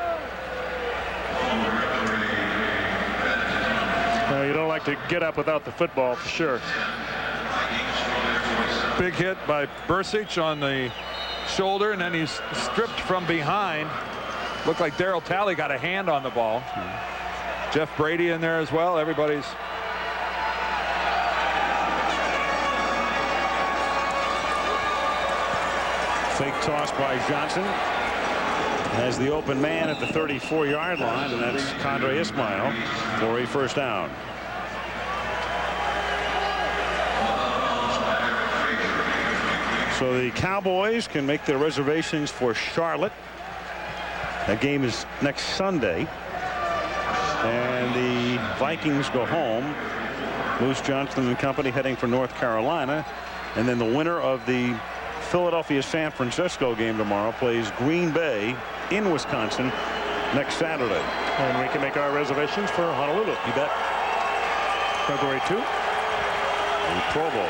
You don't like to get up without the football, for sure. Big hit by Bursich on the shoulder, and then he's stripped from behind. Looked like Darryl Talley got a hand on the ball. Jeff Brady in there as well. Everybody's fake toss by Johnson. Has the open man at the 34-yard line, and that's Condre Ismail for a 1st down. So the Cowboys can make their reservations for Charlotte. That game is next Sunday. And the Vikings go home. Moose Johnston and company heading for North Carolina. And then the winner of the Philadelphia-San Francisco game tomorrow plays Green Bay in Wisconsin next Saturday. And we can make our reservations for Honolulu. You bet. February 2. The Pro Bowl.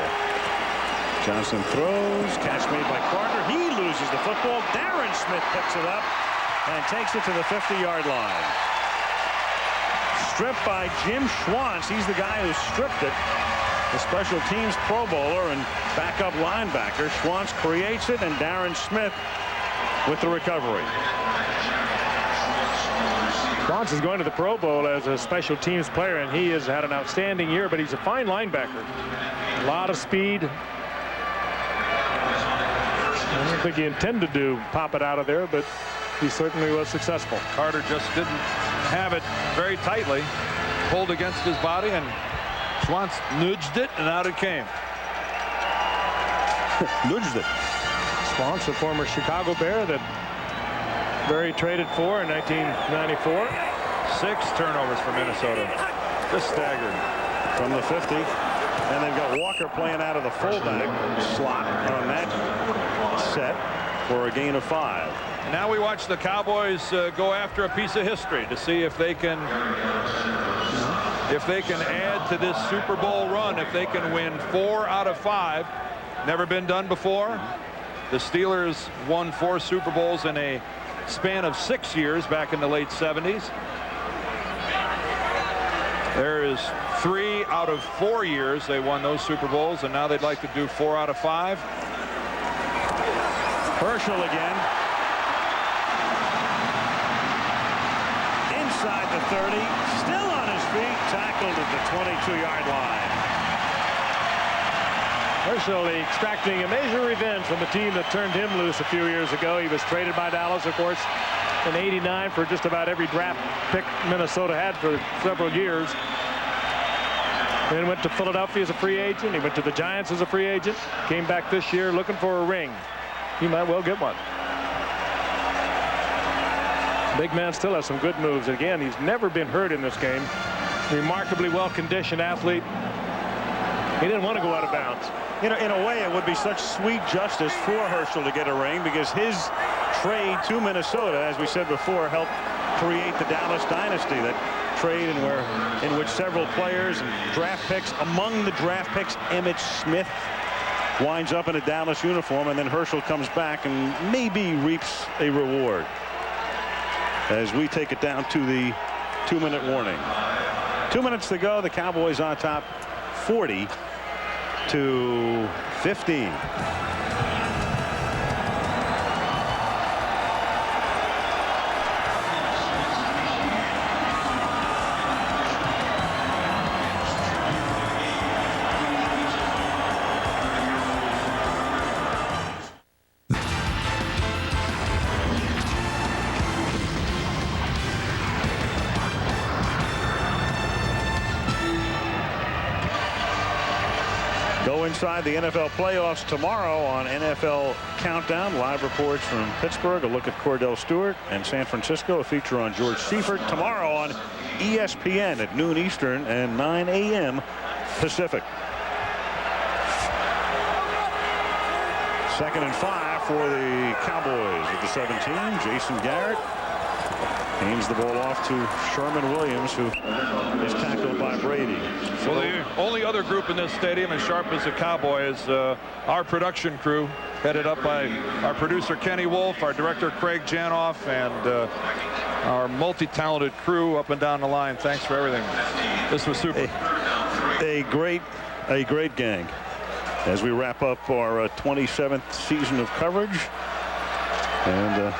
Johnson throws. Catch made by Carter. He loses the football. Darren Smith picks it up and takes it to the 50-yard line. Stripped by Jim Schwantz. He's the guy who stripped it. The special teams Pro Bowler and backup linebacker. Schwantz creates it, and Darren Smith with the recovery. Schwantz is going to the Pro Bowl as a special teams player, and he has had an outstanding year, but he's a fine linebacker. A lot of speed. I don't think he intended to pop it out of there, but he certainly was successful. Carter just didn't have it very tightly. Pulled against his body, and Schwantz nudged it, and out it came. Nudged it. Schwantz, a former Chicago Bear that Berry traded for in 1994. 6 turnovers for Minnesota. Just staggering. From the 50. And they've got Walker playing out of the fullback slot on that set for a gain of 5. Now we watch the Cowboys go after a piece of history to see if they can add to this Super Bowl run, if they can win 4 out of 5. Never been done before. The Steelers won 4 Super Bowls in a span of 6 years back in the late 70s. There is 3 out of 4 years they won those Super Bowls, and now they'd like to do 4 out of 5. Herschel again. Inside the 30, still on his feet, tackled at the 22-yard line. Herschel extracting a major revenge from the team that turned him loose a few years ago. He was traded by Dallas, of course, in '89 for just about every draft pick Minnesota had for several years. Then went to Philadelphia as a free agent. He went to the Giants as a free agent. Came back this year looking for a ring. He might well get one. Big man still has some good moves. Again, he's never been hurt in this game. Remarkably well-conditioned athlete. He didn't want to go out of bounds. In a way, it would be such sweet justice for Herschel to get a ring, because his trade to Minnesota, as we said before, helped create the Dallas dynasty. That trade in which several players and draft picks, among the draft picks, Emmitt Smith winds up in a Dallas uniform, and then Herschel comes back and maybe reaps a reward. As we take it down to the 2-minute warning. 2 minutes to go. The Cowboys on top 40-15. Inside the NFL playoffs tomorrow on NFL Countdown. Live reports from Pittsburgh, a look at Cordell Stewart, and San Francisco, a feature on George Seifert tomorrow on ESPN at noon Eastern and 9 a.m. Pacific. 2nd and 5 for the Cowboys at the 17. Jason Garrett hands the ball off to Sherman Williams, who is tackled by Brady. Well, the only other group in this stadium as sharp as the Cowboys, our production crew, headed up by our producer Kenny Wolf, our director Craig Janoff, and our multi-talented crew up and down the line. Thanks for everything. This was super. A great gang as we wrap up our 27th season of coverage. And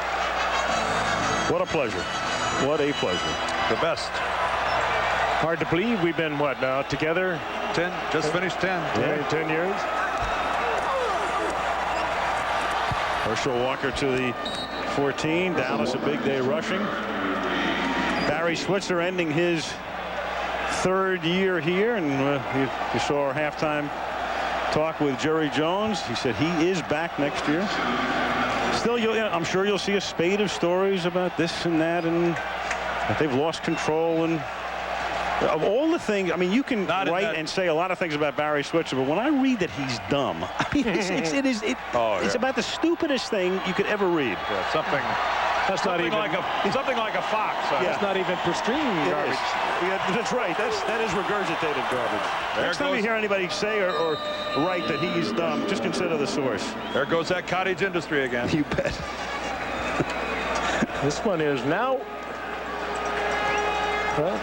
what a pleasure. What a pleasure. The best. Hard to believe we've been, what now, together? 10, just finished 10. Yeah. 10 years. Herschel Walker to the 14. Dallas a big day rushing. Barry Switzer ending his 3rd year here. And you saw our halftime talk with Jerry Jones. He said he is back next year. Still, I'm sure you'll see a spate of stories about this and that, and that they've lost control. And of all the things, I mean, you can write and say a lot of things about Barry Switzer, but when I read that he's dumb, I mean, it's about the stupidest thing you could ever read. Yeah, something something like a fox. That's not even pristine garbage. Yeah, that's right. That is regurgitated garbage. Next time you hear anybody say or write that he's dumb, just consider the source. There goes that cottage industry again. You bet. This one is now. Well,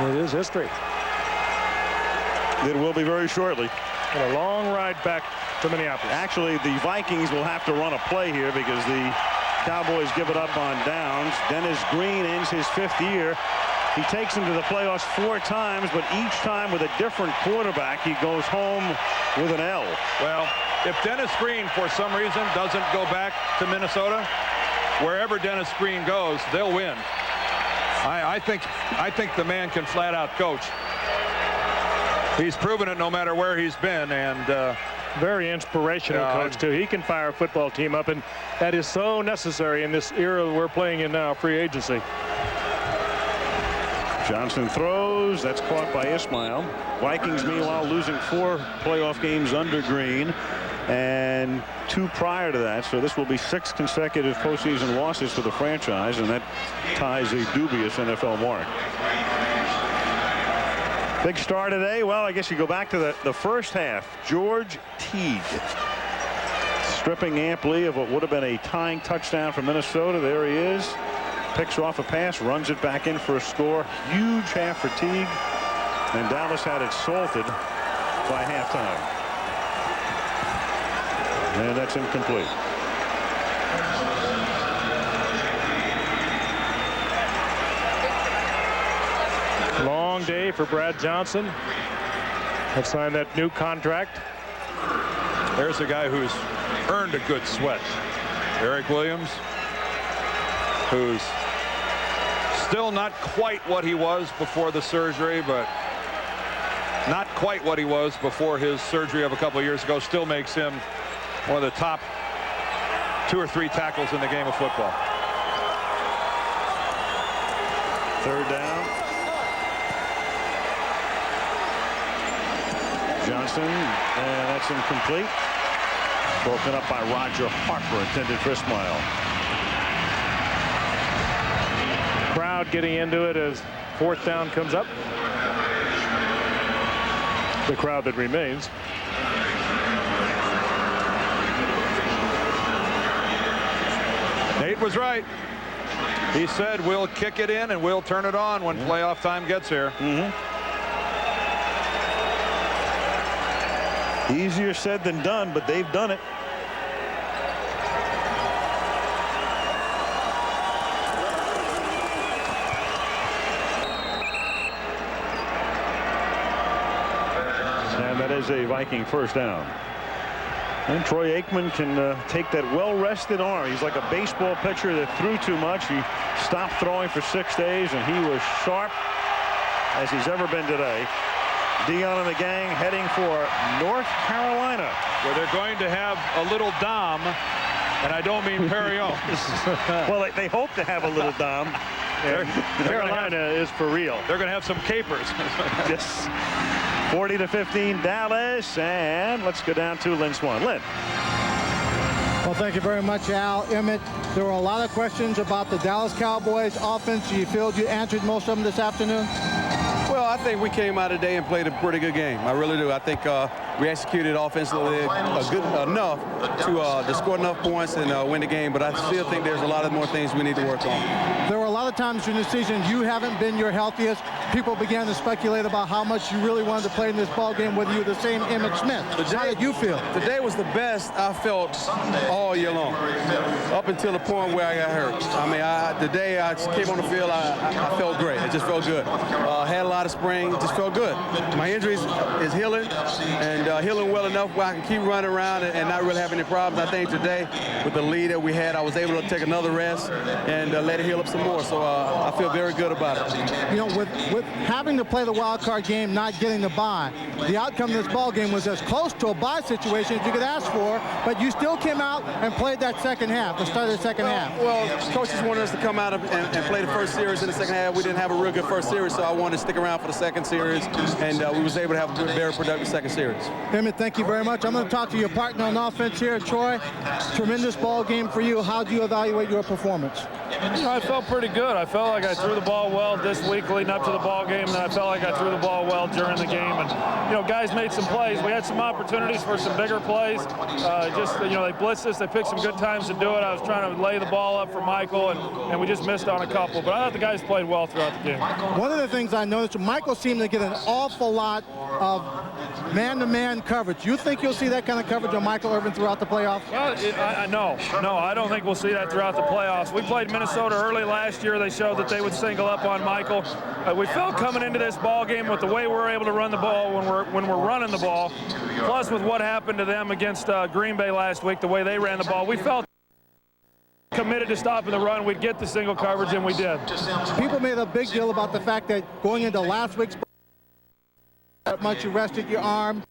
it is history. It will be very shortly. And a long ride back to Minneapolis. Actually, the Vikings will have to run a play here because the Cowboys give it up on downs. Dennis Green ends his 5th year. He takes them to the playoffs 4 times, but each time with a different quarterback, he goes home with an L. Well, if Dennis Green, for some reason, doesn't go back to Minnesota, wherever Dennis Green goes, they'll win. I think the man can flat out coach. He's proven it no matter where he's been, and very inspirational coach too. He can fire a football team up, and that is so necessary in this era we're playing in now, free agency. Johnson throws. That's caught by Ismail. Vikings, meanwhile, losing 4 playoff games under Green and 2 prior to that. So this will be 6 consecutive postseason losses for the franchise, and that ties a dubious NFL mark. Big star today. Well, I guess you go back to the first half. George Teague stripping amply of what would have been a tying touchdown for Minnesota. There he is. Picks off a pass, runs it back in for a score. Huge half for Teague. And Dallas had it salted by halftime. And that's incomplete. Long day for Brad Johnson. Have signed that new contract. There's a guy who's earned a good sweat. Eric Williams, who's still not quite what he was before the surgery, but not quite what he was before his surgery of a couple of years ago. Still makes him one of the top 2 or 3 tackles in the game of football. 3rd down. Johnson, and that's incomplete. Broken up by Roger Harper, intended for Ismail. crowd getting into it as fourth down comes up. The crowd that remains. Nate was right. He said we'll kick it in and we'll turn it on when playoff time gets here. Easier said than done, but they've done it. And that is a Viking first down. And Troy Aikman can take that well-rested arm. He's like a baseball pitcher that threw too much. He stopped throwing for 6 days, and he was sharp as he's ever been today. Dion and the gang heading for North Carolina, where they're going to have a little Dom, and I don't mean Perry Owens. Well, they hope to have a little Dom. Carolina is for real. They're going to have some capers. Yes. 40-15 Dallas, and let's go down to Lynn Swan. Lynn. Well, thank you very much, Al. Emmett, there were a lot of questions about the Dallas Cowboys offense. You feel you answered most of them this afternoon? Well, I think we came out today and played a pretty good game. I really do. I think we executed offensively good enough to score enough points and win the game, but I still think there's a lot of more things we need to work on. There were a lot of times during the season you haven't been your healthiest. People began to speculate about how much you really wanted to play in this ball game, whether you were the same Emmitt Smith. How did you feel? Today was the best I felt all year long, up until the point where I got hurt. I mean, today I came on the field, I felt great. It just felt good. Had a lot of spring, just felt good. My injuries is healing, and healing well enough where I can keep running around and not really have any problems. I think today, with the lead that we had, I was able to take another rest and let it heal up some more. So I feel very good about it. You know, with having to play the wild card game, not getting the bye, the outcome of this ball game was as close to a bye situation as you could ask for, but you still came out and played that second half, the start of the second half. Well, coaches wanted us to come out and play the first series in the second half. We didn't have a real good first series, so I wanted to stick around for the second series, and we was able to have a good, very productive second series. Emmett, thank you very much. I'm going to talk to your partner on offense here, Troy. Tremendous ball game for you. How do you evaluate your performance? You know, I felt pretty good. I felt like I threw the ball well this week leading up to the ball game, and I felt like I threw the ball well during the game. And, you know, guys made some plays. We had some opportunities for some bigger plays. You know, they blitzed us. They picked some good times to do it. I was trying to lay the ball up for Michael, and we just missed on a couple. But I thought the guys played well throughout the game. One of the things I noticed, Michael seemed to get an awful lot of man-to-man coverage. You think you'll see that kind of coverage on Michael Irvin throughout the playoffs? Well, no, I don't think we'll see that throughout the playoffs. We played Minnesota early last year. They showed that they would single up on Michael. We felt coming into this ball game with the way we're able to run the ball when we're running the ball, plus with what happened to them against Green Bay last week, the way they ran the ball, we felt committed to stopping the run. We'd get the single coverage, and we did. People made a big deal about the fact that going into last week's how much you rested your arm.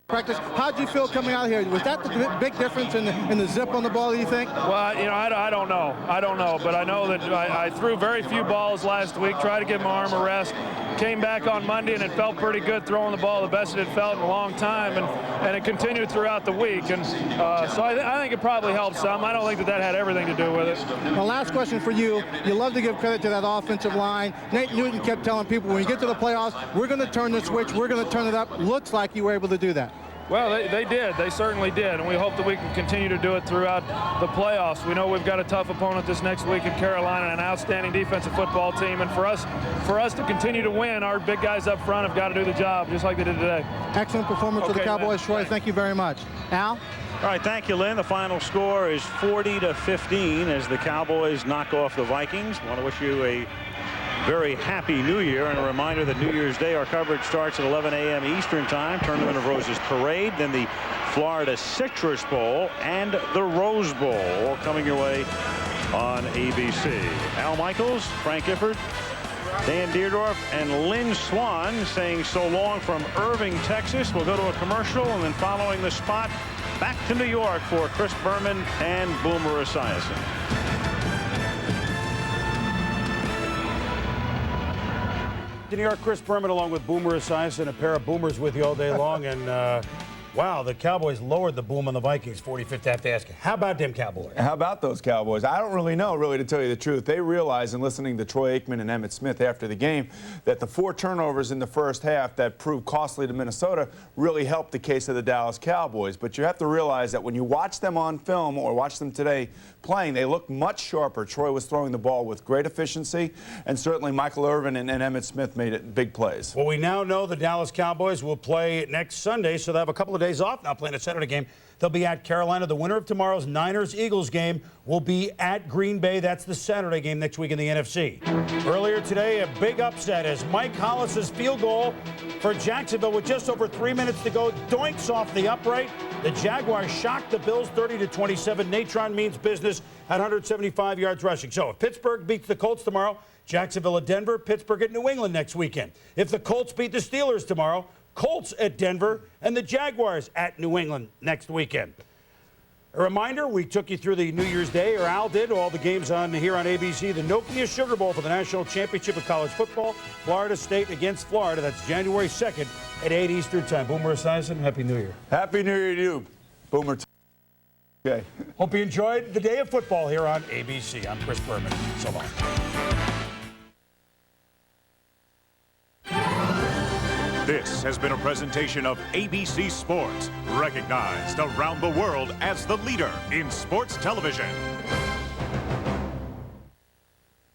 Practice. How did you feel coming out here? Was that the big difference in the zip on the ball, do you think? Well, you know, I don't know. I don't know, but I know that I threw very few balls last week, tried to give my arm a rest. Came back on Monday, and it felt pretty good throwing the ball, the best it had felt in a long time, and it continued throughout the week. And so I think it probably helped some. I don't think that had everything to do with it. My last question for you. You love to give credit to that offensive line. Nate Newton kept telling people, when you get to the playoffs, we're going to turn the switch, we're going to turn it up. Looks like you were able to do that. Well, they did. They certainly did, and we hope that we can continue to do it throughout the playoffs. We know we've got a tough opponent this next week in Carolina, an outstanding defensive football team, and for us to continue to win, our big guys up front have got to do the job, just like they did today. Excellent performance for the Cowboys, Troy. Thank you very much. Al? All right, thank you, Lynn. The final score is 40-15 as the Cowboys knock off the Vikings. I want to wish you a very happy New Year, and a reminder that New Year's Day our coverage starts at 11 a.m. Eastern Time. Tournament of Roses Parade, then the Florida Citrus Bowl and the Rose Bowl, all coming your way on ABC. Al Michaels, Frank Gifford, Dan Deerdorf, and Lynn Swan saying so long from Irving, Texas. We'll go to a commercial, and then following the spot, back to New York for Chris Berman and Boomer Esiason. New York, Chris Berman along with Boomer Esiason, a pair of boomers with you all day long, and Wow, the Cowboys lowered the boom on the Vikings 45th. I have to ask you, how about them Cowboys? How about those Cowboys? I don't really know, to tell you the truth. They realized in listening to Troy Aikman and Emmitt Smith after the game that the 4 turnovers in the first half that proved costly to Minnesota really helped the case of the Dallas Cowboys. But you have to realize that when you watch them on film or watch them today playing, they look much sharper. Troy was throwing the ball with great efficiency, and certainly Michael Irvin and Emmitt Smith made it big plays. Well, we now know the Dallas Cowboys will play next Sunday, so they'll have a couple of days off now playing a Saturday game. They'll be at Carolina. The winner of tomorrow's Niners-Eagles game will be at Green Bay. That's the Saturday game next week in the NFC. Earlier today, a big upset as Mike Hollis's field goal for Jacksonville with just over 3 minutes to go doinks off the upright. The Jaguars shocked the Bills 30-27. Natron means business at 175 yards rushing. So if Pittsburgh beats the Colts tomorrow, Jacksonville at Denver, Pittsburgh at New England next weekend. If the Colts beat the Steelers tomorrow, Colts at Denver, and the Jaguars at New England next weekend. A reminder, we took you through the New Year's Day, or Al did, all the games on here on ABC. The Nokia Sugar Bowl for the National Championship of College Football, Florida State against Florida. That's January 2nd at 8 Eastern Time. Boomer Esiason, Happy New Year. Happy New Year to you, Boomer. Okay. Hope you enjoyed the day of football here on ABC. I'm Chris Berman. So long. This has been a presentation of ABC Sports, recognized around the world as the leader in sports television.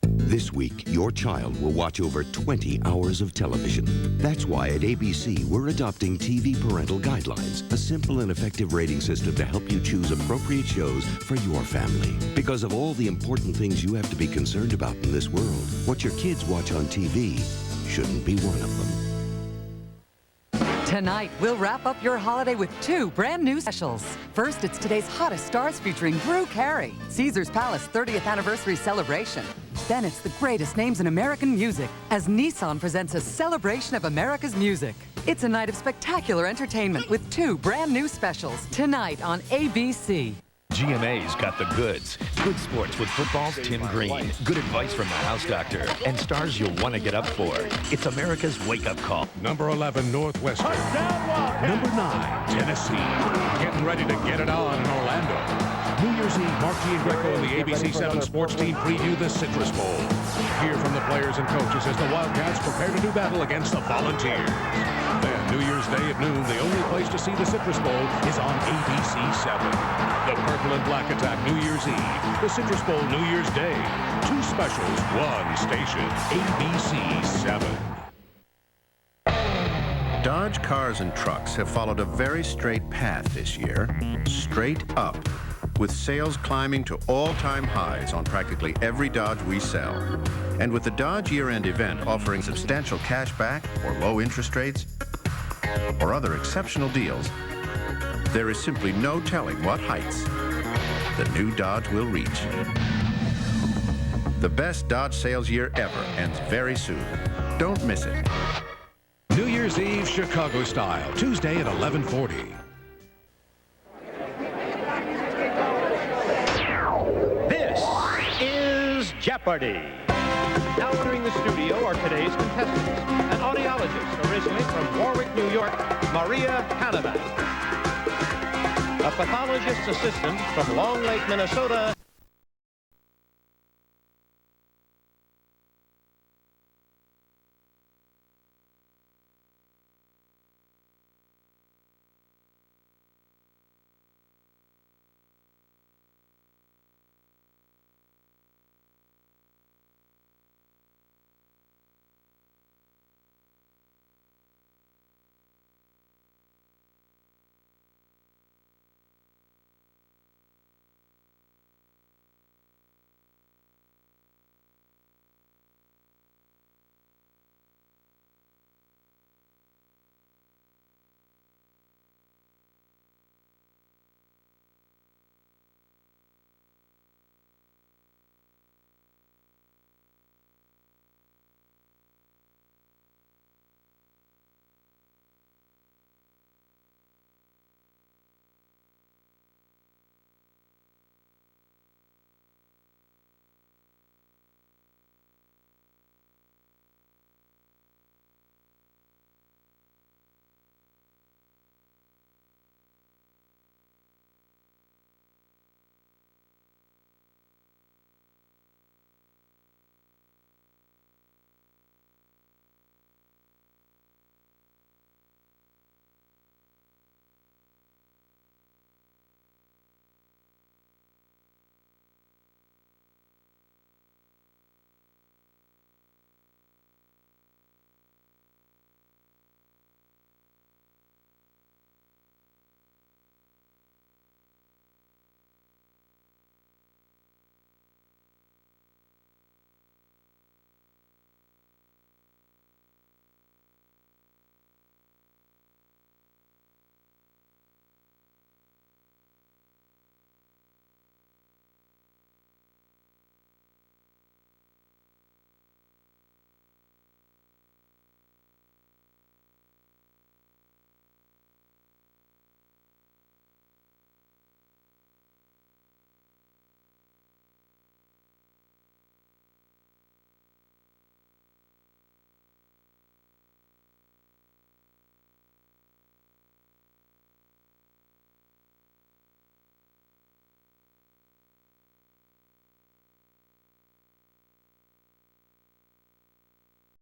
This week, your child will watch over 20 hours of television. That's why at ABC, we're adopting TV Parental Guidelines, a simple and effective rating system to help you choose appropriate shows for your family. Because of all the important things you have to be concerned about in this world, what your kids watch on TV shouldn't be one of them. Tonight, we'll wrap up your holiday with 2 brand new specials. First, it's today's hottest stars featuring Drew Carey, Caesar's Palace 30th anniversary celebration. Then it's the greatest names in American music as Nissan presents a celebration of America's music. It's a night of spectacular entertainment with 2 brand new specials tonight on ABC. GMA's got the goods. Good sports with football's Tim Green. Good advice from the house doctor. And stars you'll want to get up for. It's America's wake-up call. Number 11, Northwestern. Number 9, Tennessee. Getting ready to get it on in Orlando. New Year's Eve, Mark Giangreco and the ABC 7 sports team preview the Citrus Bowl. Hear from the players and coaches as the Wildcats prepare to do battle against the Volunteers. Then, New Year's Day at noon, the only place to see the Citrus Bowl is on ABC 7. The Purple and Black Attack New Year's Eve, the Citrus Bowl New Year's Day. 2 specials, 1 station, ABC 7. Dodge cars and trucks have followed a very straight path this year, straight up, with sales climbing to all-time highs on practically every Dodge we sell. And with the Dodge year-end event offering substantial cash back or low interest rates or other exceptional deals, there is simply no telling what heights the new Dodge will reach. The best Dodge sales year ever ends very soon. Don't miss it. New Year's Eve, Chicago style, Tuesday at 11:40. This is Jeopardy! Now entering the studio are today's contestants. An audiologist originally from Warwick, New York, Maria Canavan. A pathologist's assistant from Long Lake, Minnesota,